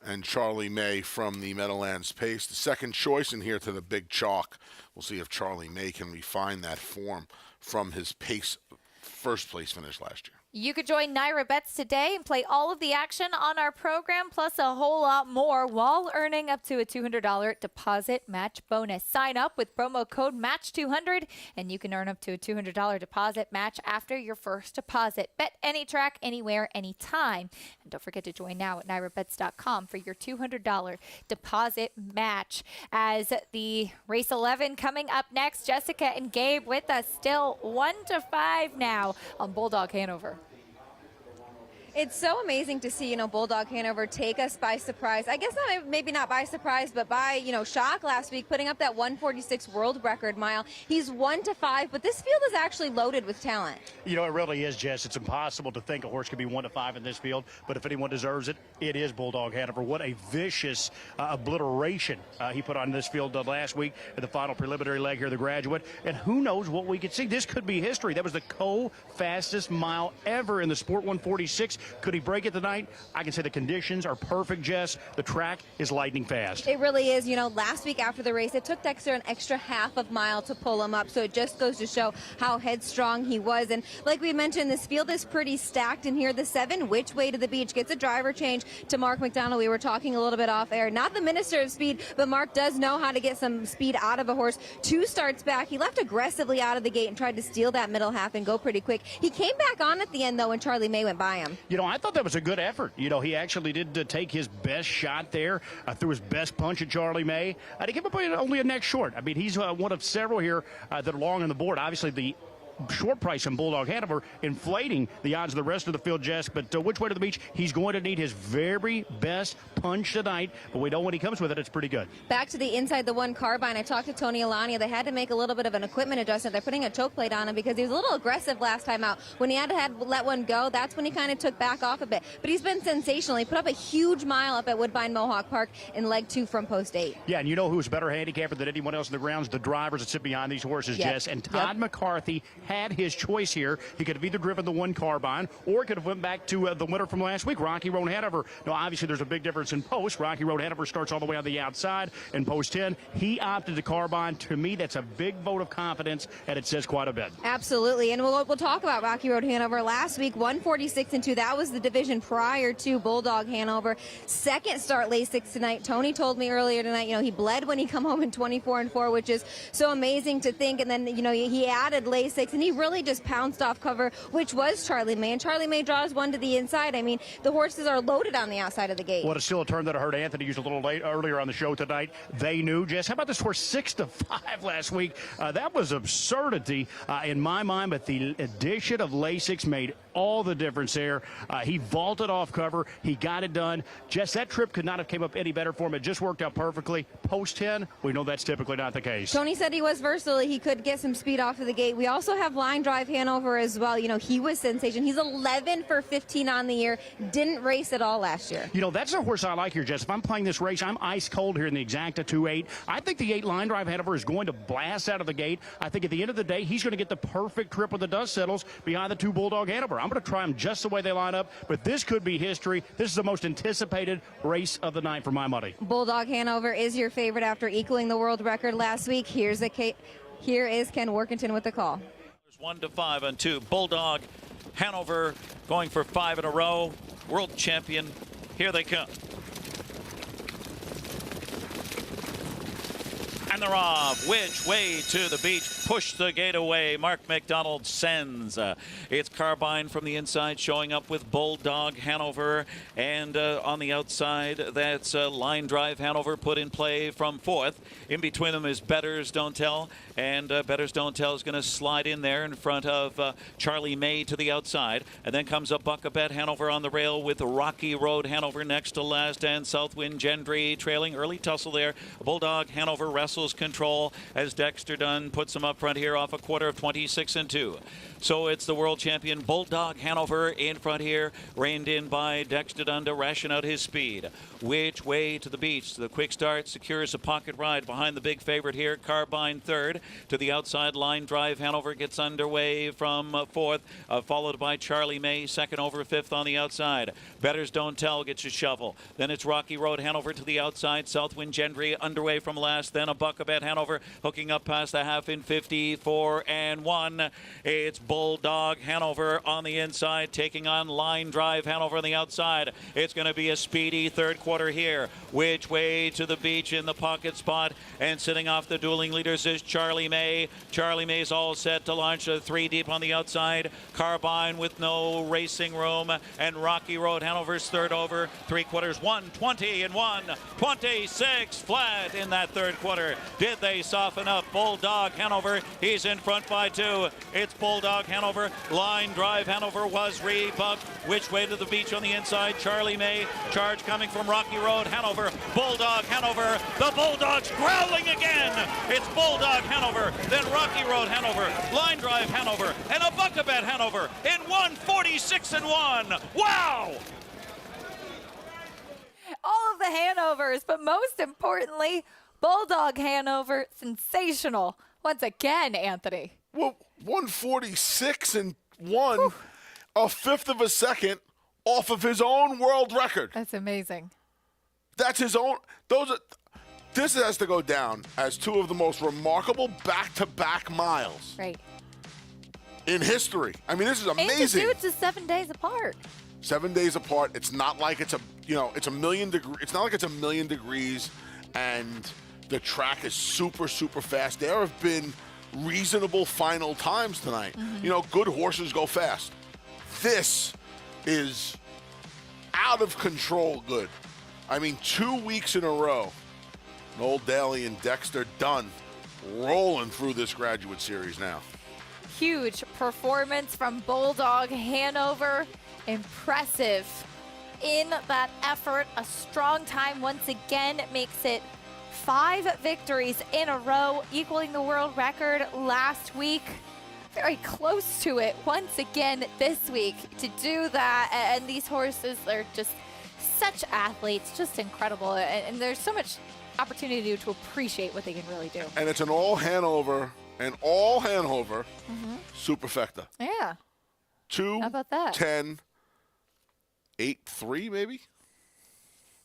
And Charlie May from the Meadowlands pace. The second choice in here to the Big Chalk. We'll see if Charlie May can refine that form from his pace first place finish last year. You could join Naira Bets today and play all of the action on our program, plus a whole lot more, while earning up to a $200 deposit match bonus. Sign up with promo code MATCH200, and you can earn up to a $200 deposit match after your first deposit. Bet any track, anywhere, anytime. And don't forget to join now at NairaBets.com for your $200 deposit match. As the race 11 coming up next, Jessica and Gabe with us, still 1-5 now on Bulldog Hanover. It's so amazing to see, Bulldog Hanover take us by surprise. I guess maybe not by surprise, but by, shock last week, putting up that 146 world record mile. He's 1-5, but this field is actually loaded with talent. It really is, Jess. It's impossible to think a horse could be 1-5 in this field, but if anyone deserves it, it is Bulldog Hanover. What a vicious obliteration he put on this field last week at the final preliminary leg here, the Graduate. And who knows what we could see. This could be history. That was the co-fastest mile ever in the Sport 146. Could he break it tonight? I can say the conditions are perfect, Jess. The track is lightning fast. It really is. Last week after the race, it took Dexter an extra half of mile to pull him up, so it just goes to show how headstrong he was. And like we mentioned, this field is pretty stacked. And here, the 7 Which Way to the Beach gets a driver change to Mark McDonald. We were talking a little bit off air. Not the minister of speed, but Mark does know how to get some speed out of a horse. 2 starts back. He left aggressively out of the gate and tried to steal that middle half and go pretty quick. He came back on at the end, though, when Charlie May went by him. I thought that was a good effort. He actually did take his best shot there, threw his best punch at Charlie May. He came up only a neck short. I mean, he's one of several here that are long on the board. Obviously, the short price in Bulldog Hanover inflating the odds of the rest of the field, Jess. But Which Way to the Beach, he's going to need his very best punch tonight. But we know when he comes with it, it's pretty good. Back to the inside the 1 carbine. I talked to Tony Alania. They had to make a little bit of an equipment adjustment. They're putting a choke plate on him because he was a little aggressive last time out. When he had to let one go, that's when he kind of took back off a bit. But he's been sensational. He put up a huge mile up at Woodbine Mohawk Park in leg 2 from post 8. Yeah, and who's a better handicapper than anyone else in the grounds? The drivers that sit behind these horses, Yep. Jess. And Todd McCarthy had his choice here. He could have either driven the 1 carbine or could have went back to the winner from last week, Rocky Road Hanover. Now, obviously, there's a big difference in post. Rocky Road Hanover starts all the way on the outside in post 10. He opted the carbine. To me, that's a big vote of confidence, and it says quite a bit. Absolutely, and we'll talk about Rocky Road Hanover. Last week, 146-2. That was the division prior to Bulldog Hanover. Second start Lasix tonight. Tony told me earlier tonight, he bled when he come home in 24-4, which is so amazing to think. And then, he added Lasix, and he really just pounced off cover, which was Charlie May. And Charlie May draws one to the inside. I mean, the horses are loaded on the outside of the gate. Well, it's still a term that I heard Anthony use a little late earlier on the show tonight. They knew, Jess. How about this horse 6-5 last week? That was absurdity in my mind, but the addition of Lasix made all the difference there. He vaulted off cover. He got it done. Jess, that trip could not have came up any better for him. It just worked out perfectly. Post 10, we know that's typically not the case. Tony said he was versatile. He could get some speed off of the gate. We also have Line Drive Hanover as well. He was sensation. He's 11 for 15 on the year. Didn't race at all last year. That's a horse I like here, Jess. If I'm playing this race, I'm ice cold here in the Exacta 2-8. I think the 8 Line Drive Hanover is going to blast out of the gate. I think at the end of the day, he's going to get the perfect trip when the dust settles behind the 2 Bulldog Hanover. I'm going to try them just the way they line up, but this could be history. This is the most anticipated race of the night for my money. Bulldog Hanover is your favorite after equaling the world record last week. Here is Ken Workington with the call. 1-5 on 2. Bulldog Hanover going for 5 in a row. World champion. Here they come. And they're off. Which way to the beach? Push the gate away. Mark McDonald sends. It's Carbine from the inside showing up with Bulldog Hanover. And on the outside, that's Line Drive Hanover put in play from fourth. In between them is Betters Don't Tell. And Betters Don't Tell is going to slide in there in front of Charlie May to the outside. And then comes a Buckabet Hanover on the rail with Rocky Road Hanover next to last. And Southwind Gendry trailing. Early tussle there. Bulldog Hanover wrestles control as Dexter Dunn puts him up front here off a quarter of 26 and 2. So it's the world champion Bulldog Hanover in front here, reined in by Dexter Dunn to ration out his speed. Which way to the beach? The quick start secures a pocket ride behind the big favorite here, Carbine third. To the outside, Line Drive Hanover gets underway from fourth, followed by Charlie May, second over fifth on the outside. Betters Don't Tell gets a shovel. Then it's Rocky Road Hanover to the outside, Southwind Gendry underway from last, then a Buckabet Hanover hooking up past the half in 54 and 1. It's Bulldog Hanover on the inside, taking on Line Drive Hanover on the outside. It's going to be a speedy third quarter here. Which way to the beach in the pocket spot? And sitting off the dueling leaders is Charlie May. Charlie May's all set to launch a 3 deep on the outside. Carbine with no racing room. And Rocky Road Hanover's third over. 3 quarters, 120 and 126 flat in that third quarter. Did they soften up? Bulldog Hanover, he's in front by 2. It's Bulldog Hanover. Line Drive Hanover was rebuffed. Which way to the beach on the inside? Charlie May. Charge coming from Rocky Road Hanover. Bulldog Hanover. The Bulldogs growling again. It's Bulldog Hanover, then Rocky Road Hanover, Line Drive Hanover, and a Buckabet Hanover in 146 and 1. Wow! All of the Hanovers, but most importantly, Bulldog Hanover, sensational. Once again, Anthony. Well, 146 and 1, whew, a fifth of a second off of his own world record. That's amazing. That's his own. This has to go down as 2 of the most remarkable back-to-back miles, right, in history. I mean, this is amazing. And to do it just 7 days apart. 7 days apart. It's not like it's a million degree. It's not like it's a million degrees, and the track is super, super fast. There have been reasonable final times tonight. Mm-hmm. Good horses go fast. This is out of control good. I mean, 2 weeks in a row, Noel Daly and Dexter Dunn rolling through this Graduate Series now. Huge performance from Bulldog Hanover. Impressive in that effort. A strong time once again makes it 5 victories in a row, equaling the world record last week. Very close to it once again this week to do that. And these horses are just such athletes, just incredible. And there's so much opportunity to appreciate what they can really do. And it's an all Hanover superfecta. Yeah. 2, how about that? 10, 8-3 maybe?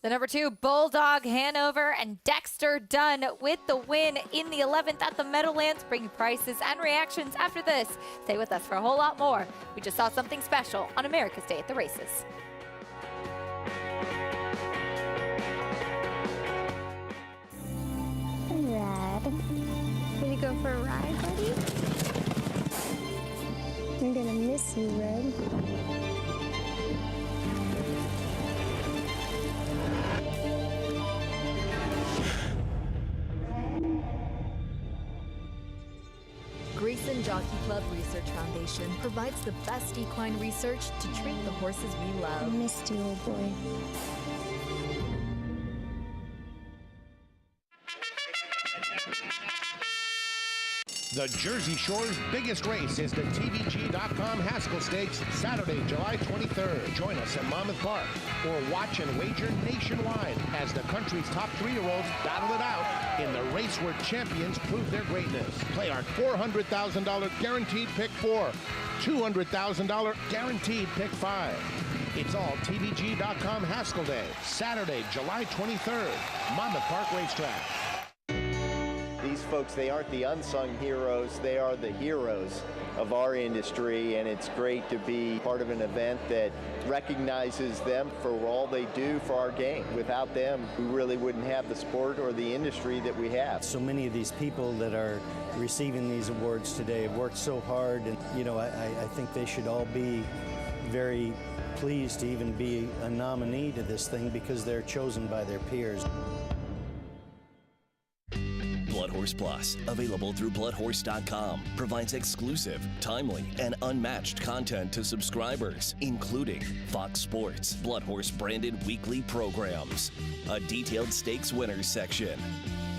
The number 2, Bulldog Hanover, and Dexter Dunn with the win in the 11th at the Meadowlands. Bring prices and reactions after this. Stay with us for a whole lot more. We just saw something special on America's Day at the Races. Red, ready to go for a ride, buddy? I'm gonna miss you, Red. Grayson Jockey Club Research Foundation provides the best equine research to treat the horses we love. I missed you, old boy. The Jersey Shore's biggest race is the TVG.com Haskell Stakes, Saturday, July 23rd. Join us at Monmouth Park or watch and wager nationwide as the country's top 3-year-olds battle it out in the race where champions prove their greatness. Play our $400,000 guaranteed pick 4, $200,000 guaranteed pick 5. It's all TVG.com Haskell Day, Saturday, July 23rd, Monmouth Park Racetrack. These these folks, they aren't the unsung heroes, they are the heroes of our industry, and it's great to be part of an event that recognizes them for all they do for our game. Without them, we really wouldn't have the sport or the industry that we have. So many of these people that are receiving these awards today have worked so hard, and I think they should all be very pleased to even be a nominee to this thing because they're chosen by their peers. Blood Horse Plus, available through bloodhorse.com, provides exclusive, timely, and unmatched content to subscribers, including Fox Sports, Blood Horse branded weekly programs, a detailed stakes winners section,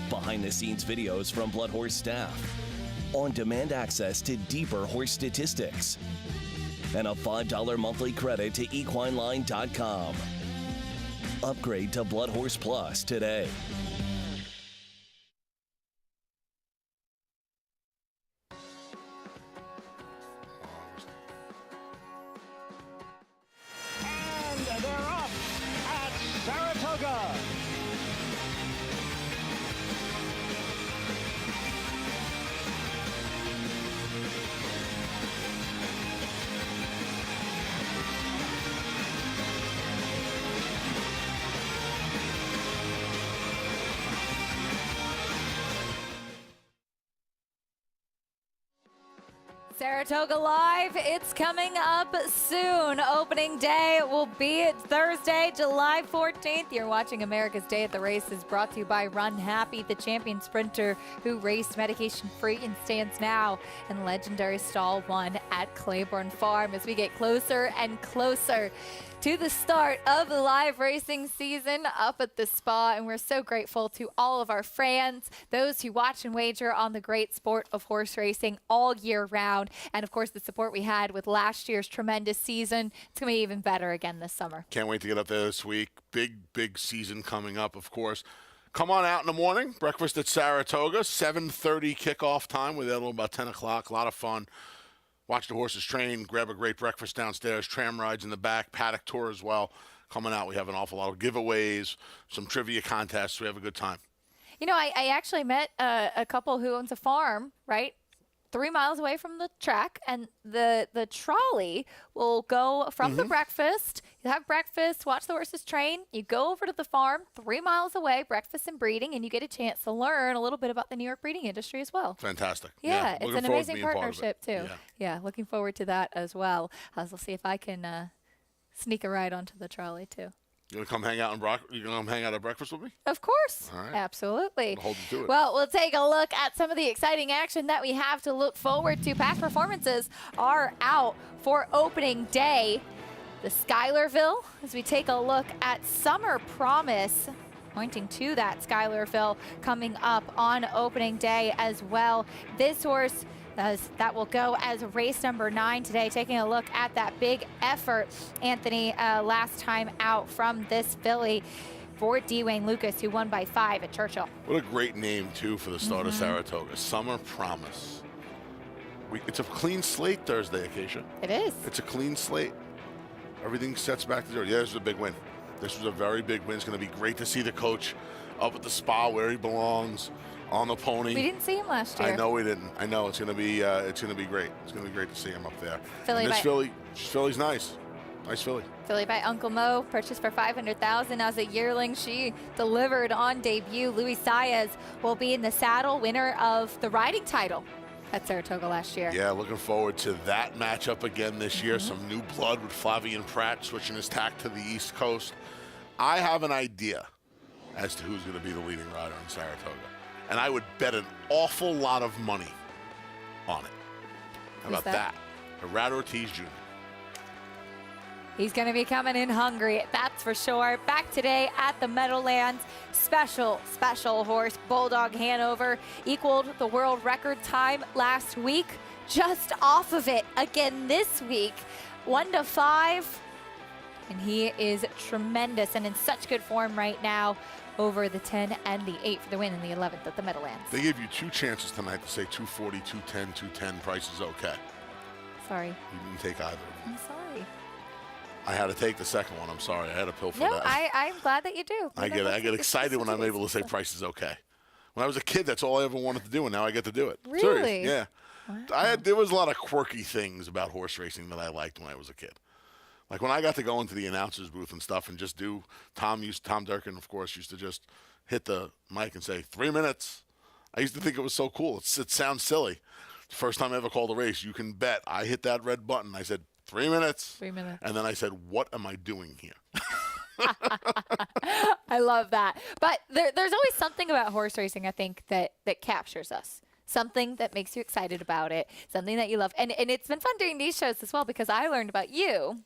behind-the-scenes videos from Blood Horse staff, on-demand access to deeper horse statistics, and a $5 monthly credit to equineline.com. Upgrade to Blood Horse Plus today. And they're off at Saratoga. Saratoga Live, it's coming up soon. Opening day will be Thursday, July 14th. You're watching America's Day at the Races, brought to you by Run Happy, the champion sprinter who raced medication-free and stands now in legendary Stall 1 at Claiborne Farm. As we get closer and closer to the start of the live racing season up at the spa, and we're so grateful to all of our fans, those who watch and wager on the great sport of horse racing all year round, and of course the support we had with last year's tremendous season. It's going to be even better again this summer. Can't wait to get up there this week. Big season coming up, of course. Come on out in the morning. Breakfast at Saratoga, 7:30 kickoff time. We're there until about 10 o'clock. A lot of fun. Watch the horses train, grab a great breakfast downstairs, tram rides in the back, paddock tour as well. Coming out, we have an awful lot of giveaways, some trivia contests. We have a good time. You know, I actually met a couple who owns a farm, right, 3 miles away from the track, and the trolley will go from the breakfast. You have breakfast, watch the horses train. You go over to the farm 3 miles away, breakfast and breeding, and you get a chance to learn a little bit about the New York breeding industry as well. Fantastic. Yeah, it's an amazing part of it. partnership too. Yeah, looking forward to that as well. We'll see if I can sneak a ride onto the trolley too. You gonna come hang out at breakfast with me? Of course. All right. Absolutely. I'll hold you to it. Well, we'll take a look at some of the exciting action that we have to look forward to. Past performances are out for opening day. The Schuylerville, as we take a look at Summer Promise, pointing to that Schuylerville coming up on opening day as well. This horse that will go as race number 9 today. Taking a look at that big effort, Anthony, last time out from this filly for Dwayne Lucas, who won by 5 at Churchill. What a great name, too, for the start of Saratoga. Summer Promise. It's a clean slate Thursday, Acacia. It is. It's a clean slate. Everything sets back to zero. Yeah, this was a big win. This was a very big win. It's going to be great to see the coach up at the spa where he belongs, on the pony. We didn't see him last year. I know we didn't. I know it's going to be great. It's going to be great to see him up there. Filly's nice. Nice filly. Filly by Uncle Mo, purchased for $500,000 as a yearling. She delivered on debut. Luis Saez will be in the saddle, winner of the riding title at Saratoga last year. Yeah, looking forward to that matchup again this year. Some new blood with Flavian Pratt switching his tack to the East Coast. I have an idea as to who's going to be the leading rider in Saratoga. And I would bet an awful lot of money on it. How about that? Herrera Ortiz Jr. He's going to be coming in hungry, that's for sure. Back today at the Meadowlands. Special horse, Bulldog Hanover, equaled the world record time last week. Just off of it again this week. 1-5. And he is tremendous and in such good form right now. Over the 10 and the 8 for the win in the 11th at the Meadowlands. They gave you 2 chances tonight to say 240, 210, 210. Price is okay. Sorry. You didn't take either. I'm sorry. I had to take the second one. I'm sorry. I had a pill for no, that. I'm glad that you do. I get excited when I'm able to say price is okay. When I was a kid, that's all I ever wanted to do, and now I get to do it. Really? Serious, yeah. Wow. There was a lot of quirky things about horse racing that I liked when I was a kid. Like when I got to go into the announcer's booth and stuff and just do, Tom Durkin, of course, used to just hit the mic and say, 3 minutes. I used to think it was so cool. It sounds silly. The first time I ever called a race, you can bet I hit that red button. I said, 3 minutes. 3 minutes. And then I said, what am I doing here? I love that. But there's always something about horse racing, I think, that captures us. Something that makes you excited about it, something that you love. And it's been fun doing these shows as well because I learned about you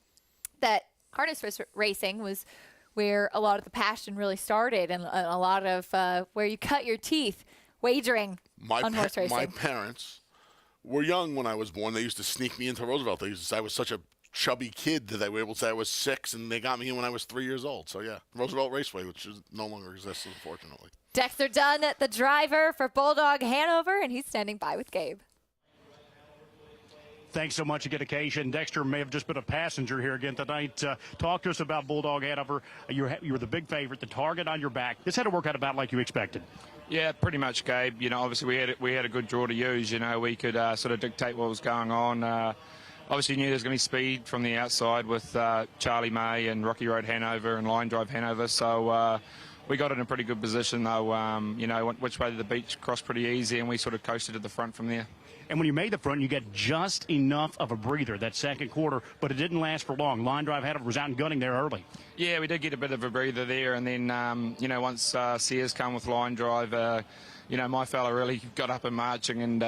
that harness racing was where a lot of the passion really started and a lot of where you cut your teeth wagering on horse racing. My parents were young when I was born. They used to sneak me into Roosevelt. They used to say I was such a chubby kid that they were able to say I was 6, and they got me in when I was 3 years old. So, yeah, Roosevelt Raceway, which no longer exists, unfortunately. Dexter Dunn, the driver for Bulldog Hanover, and he's standing by with Gabe. Thanks so much again, Occasion. Dexter may have just been a passenger here again tonight. Talk to us about Bulldog Hanover. You were the big favorite, the target on your back. This had to work out about like you expected. Yeah, pretty much, Gabe. You know, obviously we had a good draw to use. You know, we could sort of dictate what was going on. Obviously knew there was going to be speed from the outside with Charlie May and Rocky Road Hanover and Line Drive Hanover. So we got in a pretty good position, though. You know, went which way to the beach, crossed pretty easy, and we sort of coasted to the front from there. And when you made the front, you get just enough of a breather that second quarter, but it didn't last for long. Line Drive Hanover was out and gunning there early. Yeah, we did get a bit of a breather there, and then, you know, once Sears come with Line Drive, you know, my fella really got up and marching, and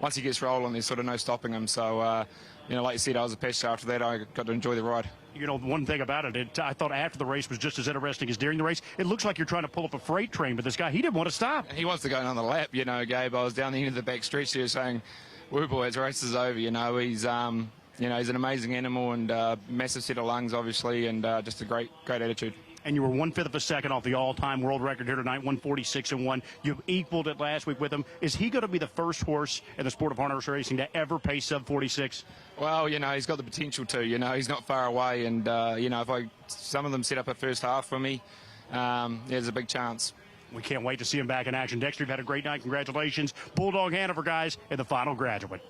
once he gets rolling, there's sort of no stopping him. So, you know, like you said, I was a passenger after that. I got to enjoy the ride. You know, one thing about it, I thought after the race was just as interesting as during the race. It looks like you're trying to pull up a freight train, but this guy, he didn't want to stop. He wants to go on the lap, you know, Gabe. I was down the end of the back stretch there saying, woo boys, race is over. You know, he's an amazing animal and massive set of lungs, obviously, and just a great attitude. And you were 1/5 of a second off the all-time world record here tonight, 1:46.1. You equaled it last week with him. Is he going to be the first horse in the sport of harness racing to ever pace sub-46? Well, you know, he's got the potential to. You know, he's not far away, and you know, if some of them set up a first half for me, there's a big chance. We can't wait to see him back in action. Dexter, you've had a great night. Congratulations. Bulldog Hanover, guys, in the final graduate.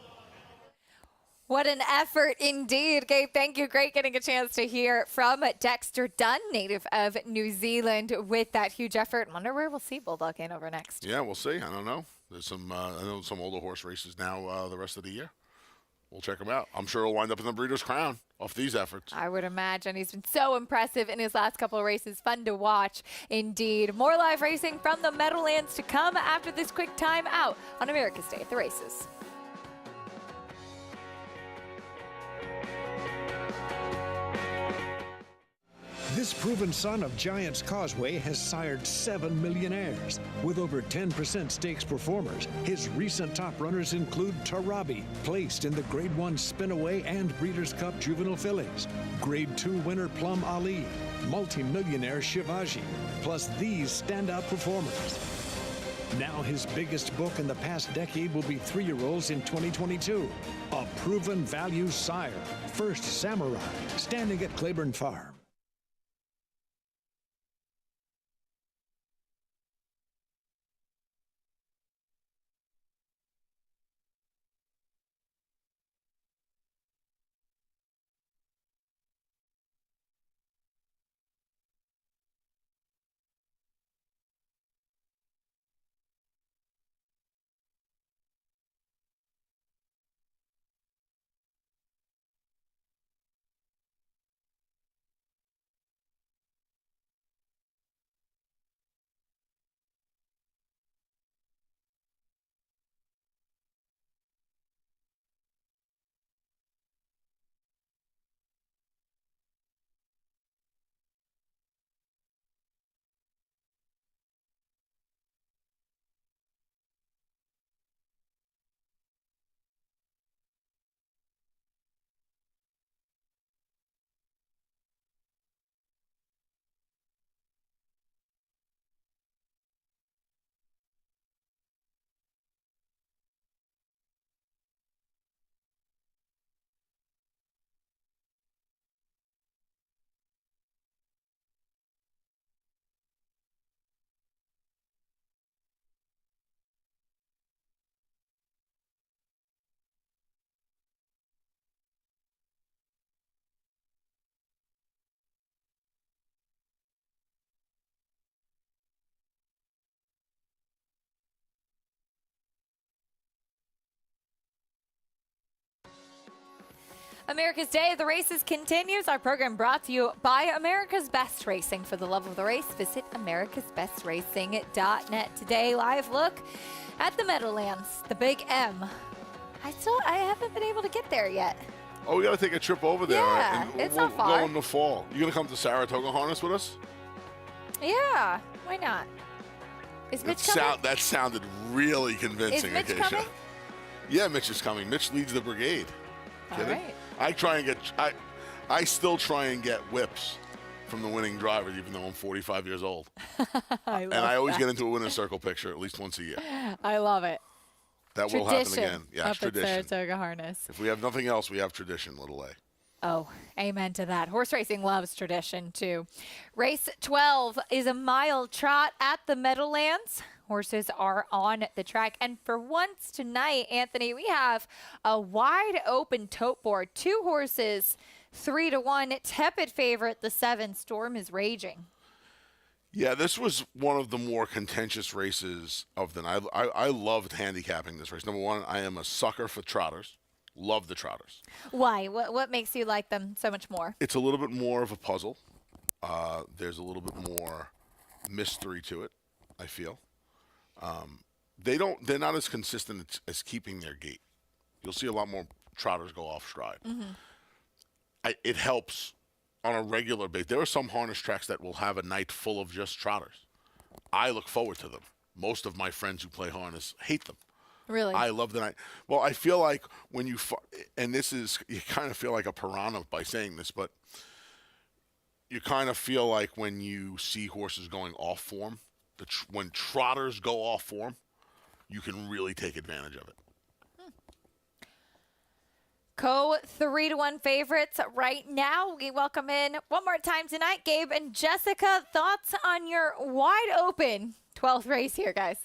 What an effort indeed, Gabe. Thank you. Great getting a chance to hear from Dexter Dunn, native of New Zealand, with that huge effort. Wonder where we'll see Bulldog Hanover next. Yeah, we'll see. I don't know. There's some, I know some older horse races now the rest of the year. We'll check him out. I'm sure he'll wind up in the Breeders' Crown off these efforts. I would imagine. He's been so impressive in his last couple of races. Fun to watch, indeed. More live racing from the Meadowlands to come after this quick time out on America's Day at the Races. This proven son of Giants Causeway has sired 7 millionaires. With over 10% stakes performers, his recent top runners include Tarabi, placed in the Grade 1 Spinaway and Breeders' Cup Juvenile Fillies, Grade 2 winner Plum Ali, multi-millionaire Shivaji, plus these standout performers. Now his biggest book in the past decade will be 3-year-olds in 2022. A proven value sire, First Samurai, standing at Claiborne Farm. America's Day of the Races continues. Our program brought to you by America's Best Racing. For the love of the race, visit americasbestracing.net today. Live look at the Meadowlands, the Big M. I haven't been able to get there yet. Oh, we got to take a trip over there. Yeah, and it's we'll not far. go in the fall. You going to come to Saratoga Harness with us? Yeah, why not? Is Mitch coming? That sounded really convincing. Is Mitch Acacia. coming? Yeah, Mitch is coming. Mitch leads the brigade. All Kidding? right. I still try and get whips from the winning drivers, even though I'm 45 years old. I always get into a winner's circle picture at least once a year. I love it. That will happen again. Yeah, up tradition. At Saratoga Harness. If we have nothing else, we have tradition, little A. Oh, amen to that. Horse racing loves tradition, too. Race 12 is a mile trot at the Meadowlands. Horses are on the track. And for once tonight, Anthony, we have a wide open tote board. 2 horses, 3-1. Tepid favorite, the 7, Storm is Raging. Yeah, this was one of the more contentious races of the night. I loved handicapping this race. Number one, I am a sucker for trotters. Love the trotters. Why? What makes you like them so much more? It's a little bit more of a puzzle. There's a little bit more mystery to it, I feel. They're not as consistent as keeping their gait. You'll see a lot more trotters go off stride. Mm-hmm. It helps on a regular basis. There are some harness tracks that will have a night full of just trotters. I look forward to them. Most of my friends who play harness hate them. Really? I love the night. Well, I feel like when you and this is, you kind of feel like a piranha by saying this, but you kind of feel like when you see horses going off form, when trotters go off form, you can really take advantage of it. Co 3-1 favorites right now. We welcome in one more time tonight, Gabe and Jessica. Thoughts on your wide open 12th race here, guys?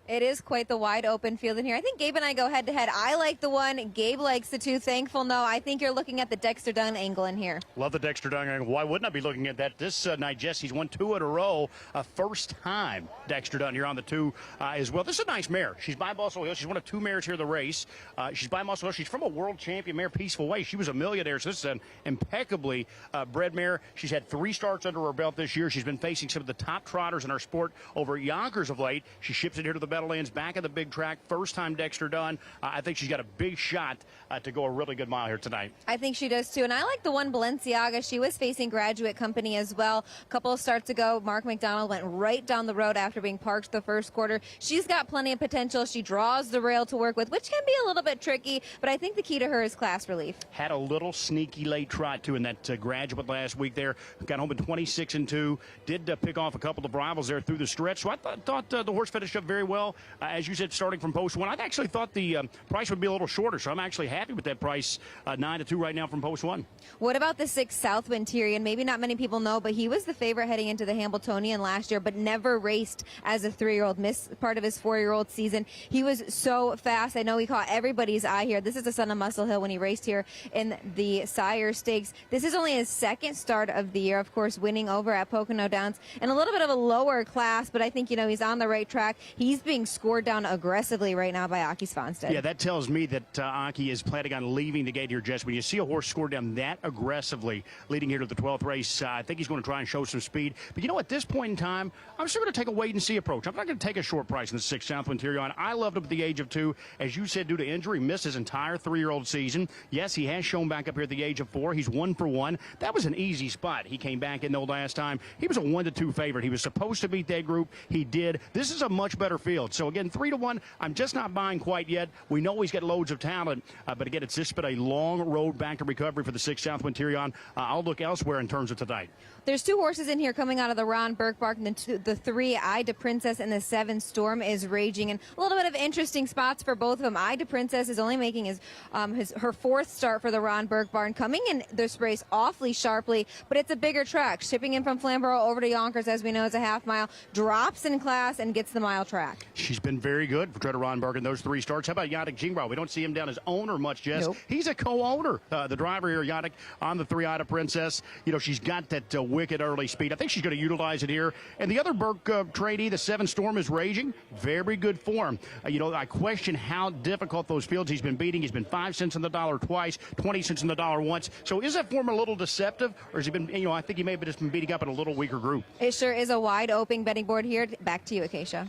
It is quite the wide open field in here. I think Gabe and I go head to head. I like the 1. Gabe likes the 2. Thankful no. I think you're looking at the Dexter Dunn angle in here. Love the Dexter Dunn angle. Why wouldn't I be looking at that? This night, Jesse's won 2 in a row. First time Dexter Dunn here on the 2 as well. This is a nice mare. She's by Muscle Hill. She's one of 2 mares here in the race. She's by Muscle Hill. She's from a world champion mare, Peaceful Way. She was a millionaire, so this is an impeccably bred mare. She's had 3 starts under her belt this year. She's been facing some of the top trotters in our sport over at Yonkers of late. She ships it here to the Meadowlands, back at the big track. First time Dexter Dunn. I think she's got a big shot to go a really good mile here tonight. I think she does too. And I like the 1 Balenciaga. She was facing Graduate Company as well. A couple of starts ago, Mark McDonald went right down the road after being parked the first quarter. She's got plenty of potential. She draws the rail to work with, which can be a little bit tricky, but I think the key to her is class relief. Had a little sneaky late trot too in that Graduate last week there. Got home at 26-2. Did pick off a couple of rivals there through the stretch. So I thought the horse finished up very well. As you said, starting from post 1. I actually thought the price would be a little shorter, so I'm actually happy with that price, 9-2 right now from post 1. What about the 6 Southwind Tyrion? Maybe not many people know, but he was the favorite heading into the Hambletonian last year, but never raced as a 3-year-old. Missed part of his 4-year-old season. He was so fast. I know he caught everybody's eye here. This is the son of Muscle Hill when he raced here in the Sire Stakes. This is only his 2nd start of the year, of course, winning over at Pocono Downs, and a little bit of a lower class, but I think, he's on the right track. He's being scored down aggressively right now by Aki Svanstedt. Yeah, that tells me that Aki is planning on leaving the gate here, Jess. When you see a horse scored down that aggressively leading here to the 12th race, I think he's going to try and show some speed. But at this point in time, I'm still going to take a wait-and-see approach. I'm not going to take a short price in the 6th Southwind Tyrion. I loved him at the age of 2. As you said, due to injury, missed his entire 3-year-old season. Yes, he has shown back up here at the age of 4. He's 1 for 1. That was an easy spot. He came back in the last time. He was a 1-2 favorite. He was supposed to beat that group. He did. This is a much better field. So, again, 3-1, I'm just not buying quite yet. We know he's got loads of talent, but again, it's just been a long road back to recovery for the 6th Southwind Tyrion. I'll look elsewhere in terms of tonight. There's 2 horses in here coming out of the Ron Burke Bark, and the 3, Ida Princess, and the 7, Storm is Raging. And a little bit of interesting spots for both of them. Ida Princess is only making her 4th start for the Ron Burke Barn, coming in this race awfully sharply, but it's a bigger track. Shipping in from Flamborough over to Yonkers, as we know, is a half mile, drops in class and gets the mile track. She's been very good for Trevor Ronberg in those 3 starts. How about Yannick Gingras? We don't see him down as owner much, Jess. Nope. He's a co-owner. The driver here, Yannick, on the 3 Ida Princess. You know, she's got that wicked early speed. I think she's going to utilize it here. And the other Burke trainee, the 7 Storm, is raging. Very good form. You know, I question how difficult those fields he's been beating. He's been 5 cents on the dollar twice, 20 cents on the dollar once. So is that form a little deceptive? Or has he been, you know, I think he may have just been beating up in a little weaker group. It sure is a wide open betting board here. Back to you, Acacia.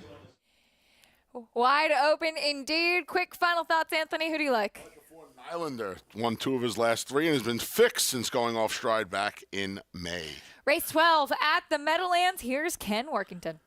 Wide open indeed. Quick final thoughts, Anthony. Who do you like? Islander won 2 of his last 3 and has been fixed since going off stride back in May. Race 12 at the Meadowlands. Here's Ken Workington.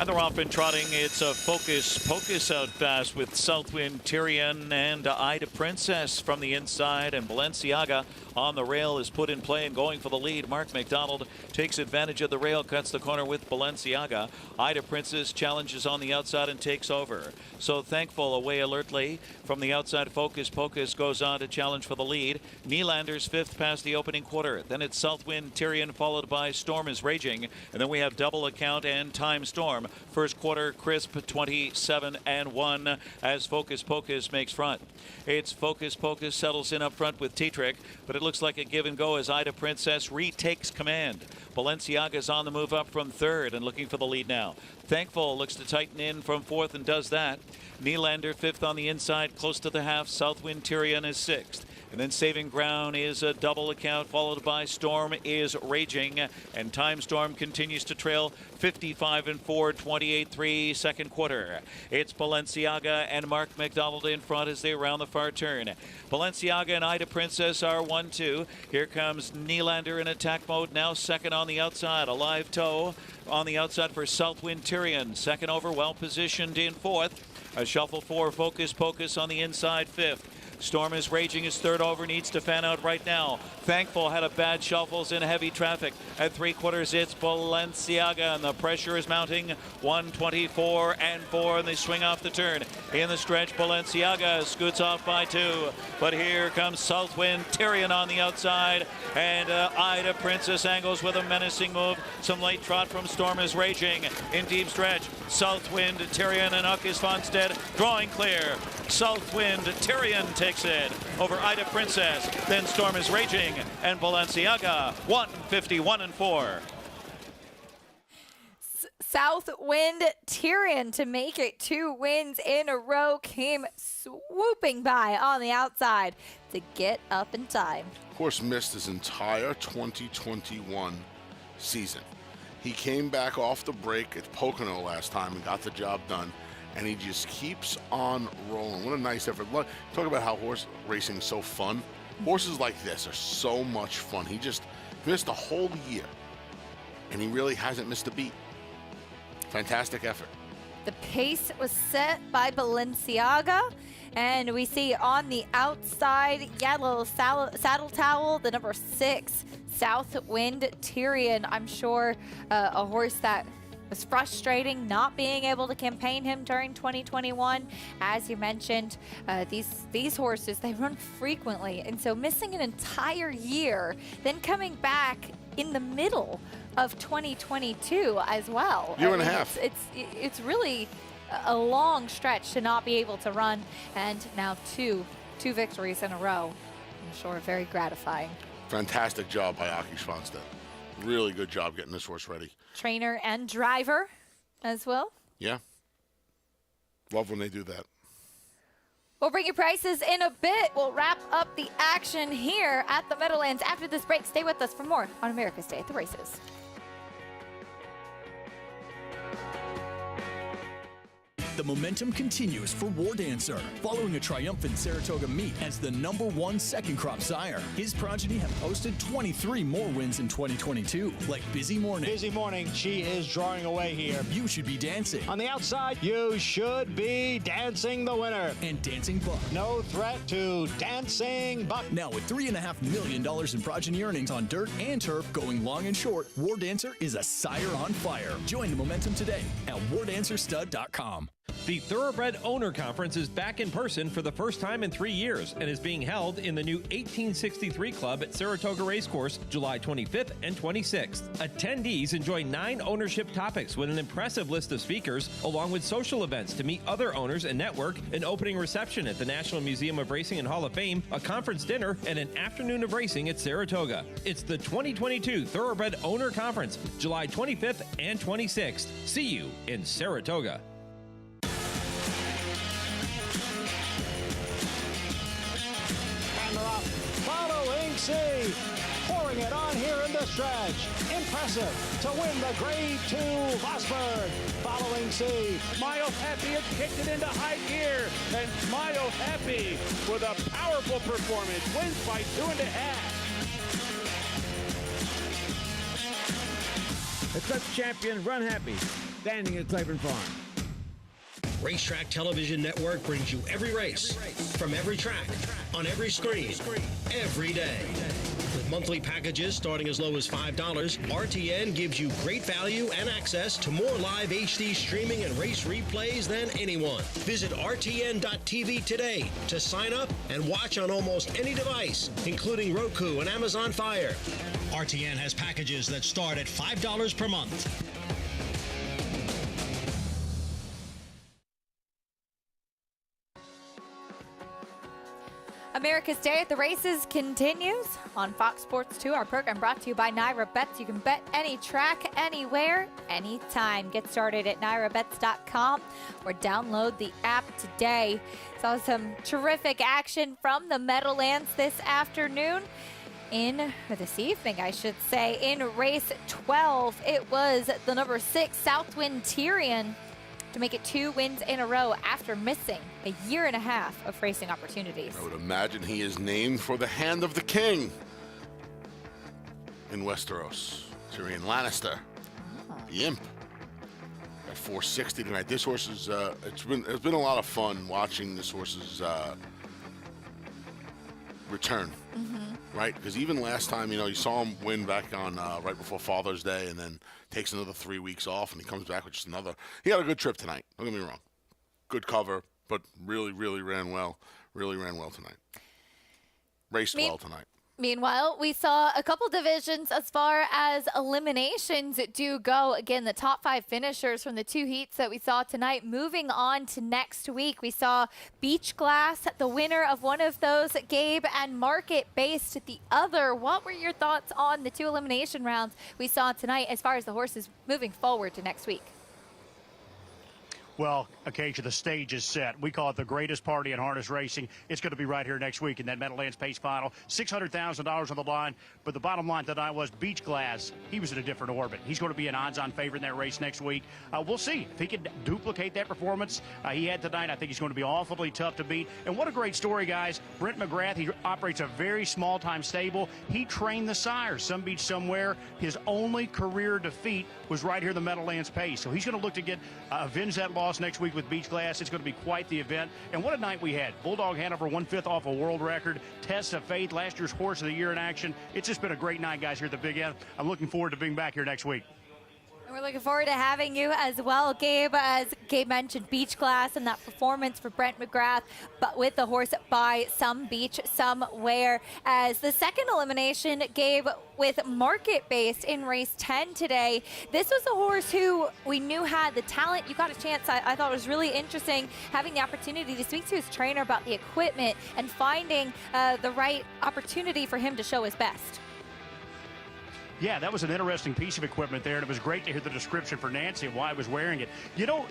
And they're off and trotting. It's a Focus out fast with Southwind, Tyrion, and Ida Princess from the inside. And Balenciaga on the rail is put in play and going for the lead. Mark McDonald takes advantage of the rail, cuts the corner with Balenciaga. Ida Princess challenges on the outside and takes over. So Thankful away alertly from the outside. Focus goes on to challenge for the lead. Nylander's 5th past the opening quarter. Then it's Southwind, Tyrion, followed by Storm is Raging. And then we have Double Account and Time Storm. First quarter crisp 27-1 as Focus makes front. It's Focus settles in up front with Tetrick, but it looks like a give and go as Ida Princess retakes command. Balenciaga's on the move up from 3rd and looking for the lead now. Thankful looks to tighten in from 4th and does that. Nylander 5th on the inside, close to the half. Southwind, Tyrion is 6th. And then Saving Ground is a Double Account, followed by Storm is Raging. And Time Storm continues to trail 55-4, 28-3 second quarter. It's Balenciaga and Mark McDonald in front as they round the far turn. Balenciaga and Ida Princess are 1-2. Here comes Nylander in attack mode, now 2nd on the outside. A live toe on the outside for Southwind, Tyrion. 2nd over, well positioned in 4th. A shuffle 4, Focus on the inside 5th. Storm is Raging is 3rd over, needs to fan out right now. Thankful had a bad shuffles in heavy traffic. At 3 quarters, it's Balenciaga, and the pressure is mounting. 124-4, and they swing off the turn. In the stretch, Balenciaga scoots off by 2. But here comes Southwind, Tyrion on the outside, and Ida Princess angles with a menacing move. Some late trot from Storm is Raging. In deep stretch, Southwind, Tyrion, and Uckis Fonstead drawing clear. Southwind, Tyrion takes it over Ida Princess. Then Storm is Raging and Balenciaga 151-4. Southwind, Tyrion to make it 2 wins in a row. Came swooping by on the outside to get up in time. Of course, missed his entire 2021 season. He came back off the break at Pocono last time and got the job done. And he just keeps on rolling. What a nice effort. Talk about how horse racing is so fun. Horses like this are so much fun. He just missed a whole year, and he really hasn't missed a beat. Fantastic effort. The pace was set by Balenciaga, and we see on the outside, yellow saddle towel, the number 6, Southwind, Tyrion. I'm sure a horse that was frustrating not being able to campaign him during 2021. As you mentioned, these horses, they run frequently, and so missing an entire year, then coming back in the middle of 2022 as well. Year and a half. It's really a long stretch to not be able to run, and now two victories in a row. I'm sure very gratifying. Fantastic job by Uckis Fonstead. Really good job getting this horse ready. Trainer and driver as well. Yeah. Love when they do that. We'll bring you prices in a bit. We'll wrap up the action here at the Meadowlands after this break. Stay with us for more on America's Day at the Races. The momentum continues for War Dancer, following a triumphant Saratoga meet as the #1 second crop sire. His progeny have posted 23 more wins in 2022, like Busy Morning. Busy Morning, she is drawing away here. You Should Be Dancing. On the outside, You Should Be Dancing the winner. And Dancing Buck. No threat to Dancing Buck. Now with $3.5 million in progeny earnings on dirt and turf going long and short, War Dancer is a sire on fire. Join the momentum today at wardancerstud.com. The Thoroughbred Owner Conference is back in person for the first time in 3 years and is being held in the new 1863 Club at Saratoga Racecourse, July 25th and 26th. Attendees enjoy 9 ownership topics with an impressive list of speakers, along with social events to meet other owners and network, an opening reception at the National Museum of Racing and Hall of Fame, a conference dinner, and an afternoon of racing at Saratoga. It's the 2022 Thoroughbred Owner Conference, July 25th and 26th. See you in Saratoga. And they're off. Following C. Pouring it on here in the stretch. Impressive to win the Grade 2 Vosburg. Following C. Mayo Happy has kicked it into high gear. And Mayo Happy with a powerful performance wins by 2.5. The Club champion Run Happy, standing at Claiborne Farm. Racetrack Television Network brings you every race, from every track, on every screen, every day. With monthly packages starting as low as $5, RTN gives you great value and access to more live HD streaming and race replays than anyone. Visit RTN.tv today to sign up and watch on almost any device, including Roku and Amazon Fire. RTN has packages that start at $5 per month. America's Day at the Races continues on Fox Sports 2. Our program brought to you by Naira Bets. You can bet any track, anywhere, anytime. Get started at nairabets.com or download the app today. Saw some terrific action from the Meadowlands this afternoon. This evening, I should say, in race 12, it was the number 6 Southwind Tyrion to make it 2 wins in a row after missing a year and a half of racing opportunities. I would imagine he is named for the hand of the king in Westeros. Tyrion Lannister, the imp, at 460 tonight. This horse is, it's been a lot of fun watching this horse's return. Right? Because even last time, you saw him win back on right before Father's Day and then takes another 3 weeks off and he comes back with just another. He had a good trip tonight. Don't get me wrong. Good cover, but really, really ran well. Really ran well tonight. Raced well tonight. Meanwhile, we saw a couple divisions as far as eliminations do go. Again, the top 5 finishers from the 2 heats that we saw tonight. Moving on to next week, we saw Beach Glass, the winner of one of those, Gabe, and Market Based the other. What were your thoughts on the 2 elimination rounds we saw tonight as far as the horses moving forward to next week? Well, Acacia, the stage is set. We call it the greatest party in harness racing. It's going to be right here next week in that Meadowlands Pace Final. $600,000 on the line. But the bottom line tonight was Beach Glass. He was in a different orbit. He's going to be an odds-on favorite in that race next week. We'll see if he can duplicate that performance he had tonight. I think he's going to be awfully tough to beat. And what a great story, guys. Brent McGrath, he operates a very small-time stable. He trained the sire, Some Beach Somewhere. His only career defeat was right here in the Meadowlands Pace. So he's going to look to get avenge that loss next week with Beach Glass. It's going to be quite the event. And what a night we had. Bulldog Hanover 1/5 off a world record. Test of Faith, last year's horse of the year in action. It's just been a great night, guys, here at the Big End. I'm looking forward to being back here next week. We're looking forward to having you as well, Gabe. As Gabe mentioned, Beach Glass and that performance for Brent McGrath, but with the horse by Some Beach Somewhere. As the second elimination, Gabe, with Market Based in race 10 today. This was a horse who we knew had the talent. You got a chance. I thought it was really interesting having the opportunity to speak to his trainer about the equipment and finding the right opportunity for him to show his best. Yeah, that was an interesting piece of equipment there, and it was great to hear the description for Nancy of why he was wearing it.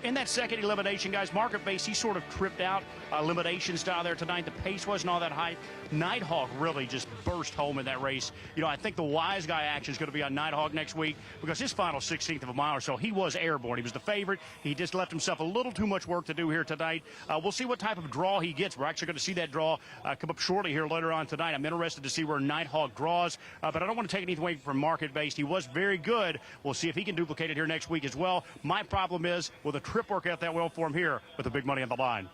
In that second elimination, guys, Market Base, he sort of tripped out elimination style there tonight. The pace wasn't all that high. Nighthawk really just burst home in that race. I think the wise guy action is going to be on Nighthawk next week because his final 16th of a mile or so, he was airborne. He was the favorite. He just left himself a little too much work to do here tonight. We'll see what type of draw he gets. We're actually going to see that draw come up shortly here later on tonight. I'm interested to see where Nighthawk draws, but I don't want to take anything away from Market Based. He was very good. We'll see if he can duplicate it here next week as well. My problem is, will the trip work out that well for him here with the big money on the line?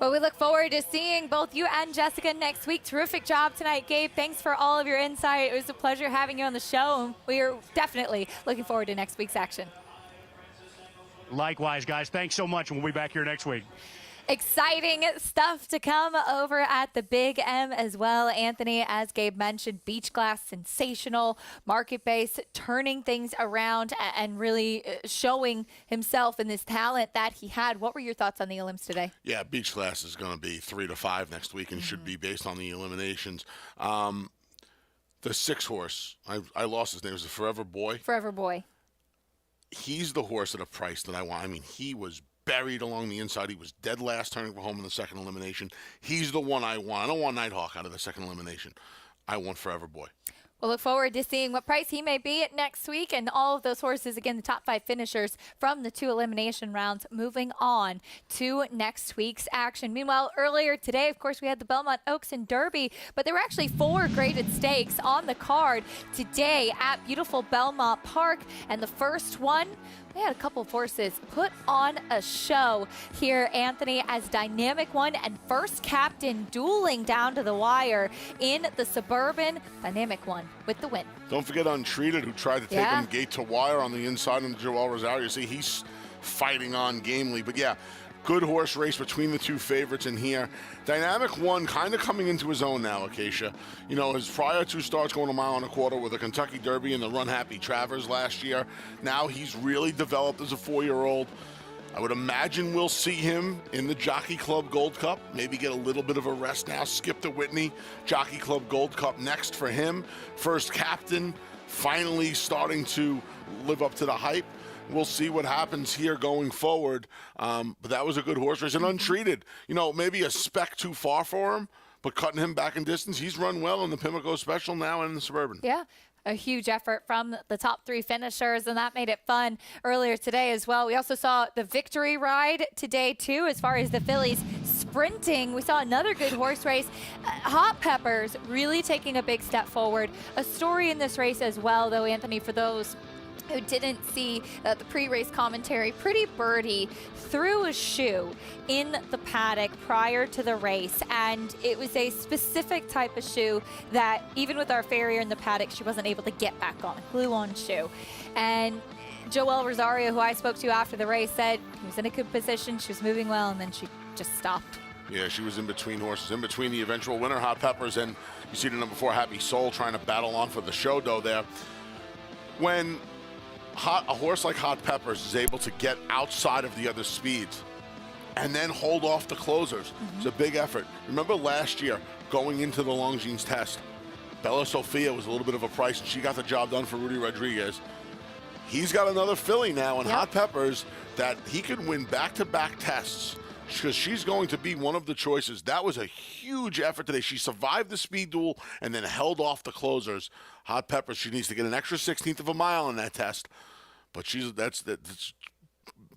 Well, we look forward to seeing both you and Jessica next week. Terrific job tonight, Gabe. Thanks for all of your insight. It was a pleasure having you on the show, and we are definitely looking forward to next week's action. Likewise, guys. Thanks so much, and we'll be back here next week. Exciting stuff to come over at the Big M as well. Anthony, as Gabe mentioned, Beach Glass, sensational, market base, turning things around and really showing himself in this talent that he had. What were your thoughts on the Elims today? Yeah, Beach Glass is going to be 3 to 5 next week and should be based on the eliminations. The 6 horse, I lost his name. It was the Forever Boy. Forever Boy. He's the horse at a price that I want. I mean, he was buried along the inside. He was dead last, turning for home in the second elimination. He's the one I want. I don't want Nighthawk out of the second elimination. I want Forever Boy. We'll look forward to seeing what price he may be at next week, and all of those horses, again, the top 5 finishers from the 2 elimination rounds, moving on to next week's action. Meanwhile, earlier today, of course, we had the Belmont Oaks and Derby, but there were actually 4 graded stakes on the card today at beautiful Belmont Park, and the first one, they had a couple of horses put on a show here, Anthony, as Dynamic One and First Captain dueling down to the wire in the Suburban. Dynamic One with the win. Don't forget Untreated, who tried to take him gate to wire on the inside, and Joel Rosario. You see, he's fighting on gamely. But yeah, good horse race between the 2 favorites in here. Dynamic One kind of coming into his own now, Acacia. You know, his prior 2 starts going 1.25 miles with the Kentucky Derby and the Run Happy Travers last year. Now he's really developed as a 4-year-old. I would imagine we'll see him in the Jockey Club Gold Cup. Maybe get a little bit of a rest now. Skip to Whitney. Jockey Club Gold Cup next for him. First Captain finally starting to live up to the hype. We'll see what happens here going forward. But that was a good horse race. And Untreated, you know, maybe a speck too far for him, but cutting him back in distance. He's run well in the Pimlico Special now and in the Suburban. Yeah. A huge effort from the top 3 finishers, and that made it fun earlier today as well. We also saw the victory ride today, too, as far as the fillies sprinting. We saw another good horse race. Hot Peppers really taking a big step forward. A story in this race as well, though, Anthony, for those who didn't see the pre-race commentary, Pretty Birdie threw a shoe in the paddock prior to the race, and it was a specific type of shoe that even with our farrier in the paddock, she wasn't able to get back on, glue-on shoe. And Joel Rosario, who I spoke to after the race, said he was in a good position, she was moving well, and then she just stopped. Yeah, she was in between horses, in between the eventual winner, Hot Peppers, and you see the number 4, Happy Soul, trying to battle on for the show, though, there. When a horse like Hot Peppers is able to get outside of the other speeds and then hold off the closers, it's a big effort. Remember last year, going into the Longines test, Bella Sophia was a little bit of a price, and she got the job done for Rudy Rodriguez. He's got another filly now in Hot Peppers that he could win back-to-back tests, because she's going to be one of the choices. That was a huge effort today. She survived the speed duel and then held off the closers. Hot Peppers, she needs to get an extra 1/16 of a mile in that test, but that's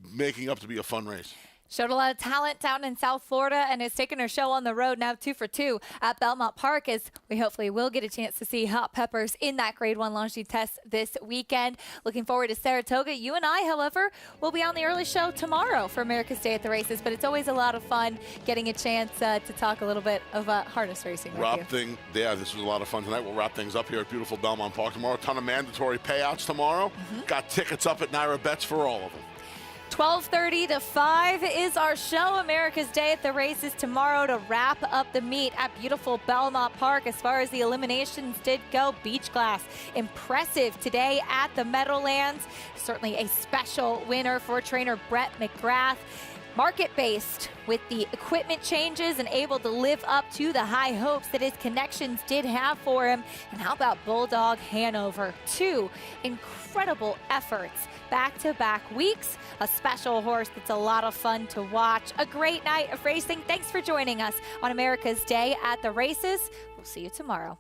making up to be a fun race. Showed a lot of talent down in South Florida and has taken her show on the road now 2 for 2 at Belmont Park, as we hopefully will get a chance to see Hot Peppers in that Grade 1 Longines test this weekend. Looking forward to Saratoga. You and I, however, will be on the early show tomorrow for America's Day at the Races, but it's always a lot of fun getting a chance to talk a little bit of harness racing with you. This was a lot of fun tonight. We'll wrap things up here at beautiful Belmont Park tomorrow. A ton of mandatory payouts tomorrow. Got tickets up at Naira Bets for all of them. 12:30 to 5 is our show. America's Day at the Races tomorrow to wrap up the meet at beautiful Belmont Park. As far as the eliminations did go, Beach Glass impressive today at the Meadowlands. Certainly a special winner for trainer Brett McGrath. Market-based with the equipment changes and able to live up to the high hopes that his connections did have for him. And how about Bulldog Hanover? 2 incredible efforts back-to-back weeks. A special horse that's a lot of fun to watch. A great night of racing. Thanks for joining us on America's Day at the Races. We'll see you tomorrow.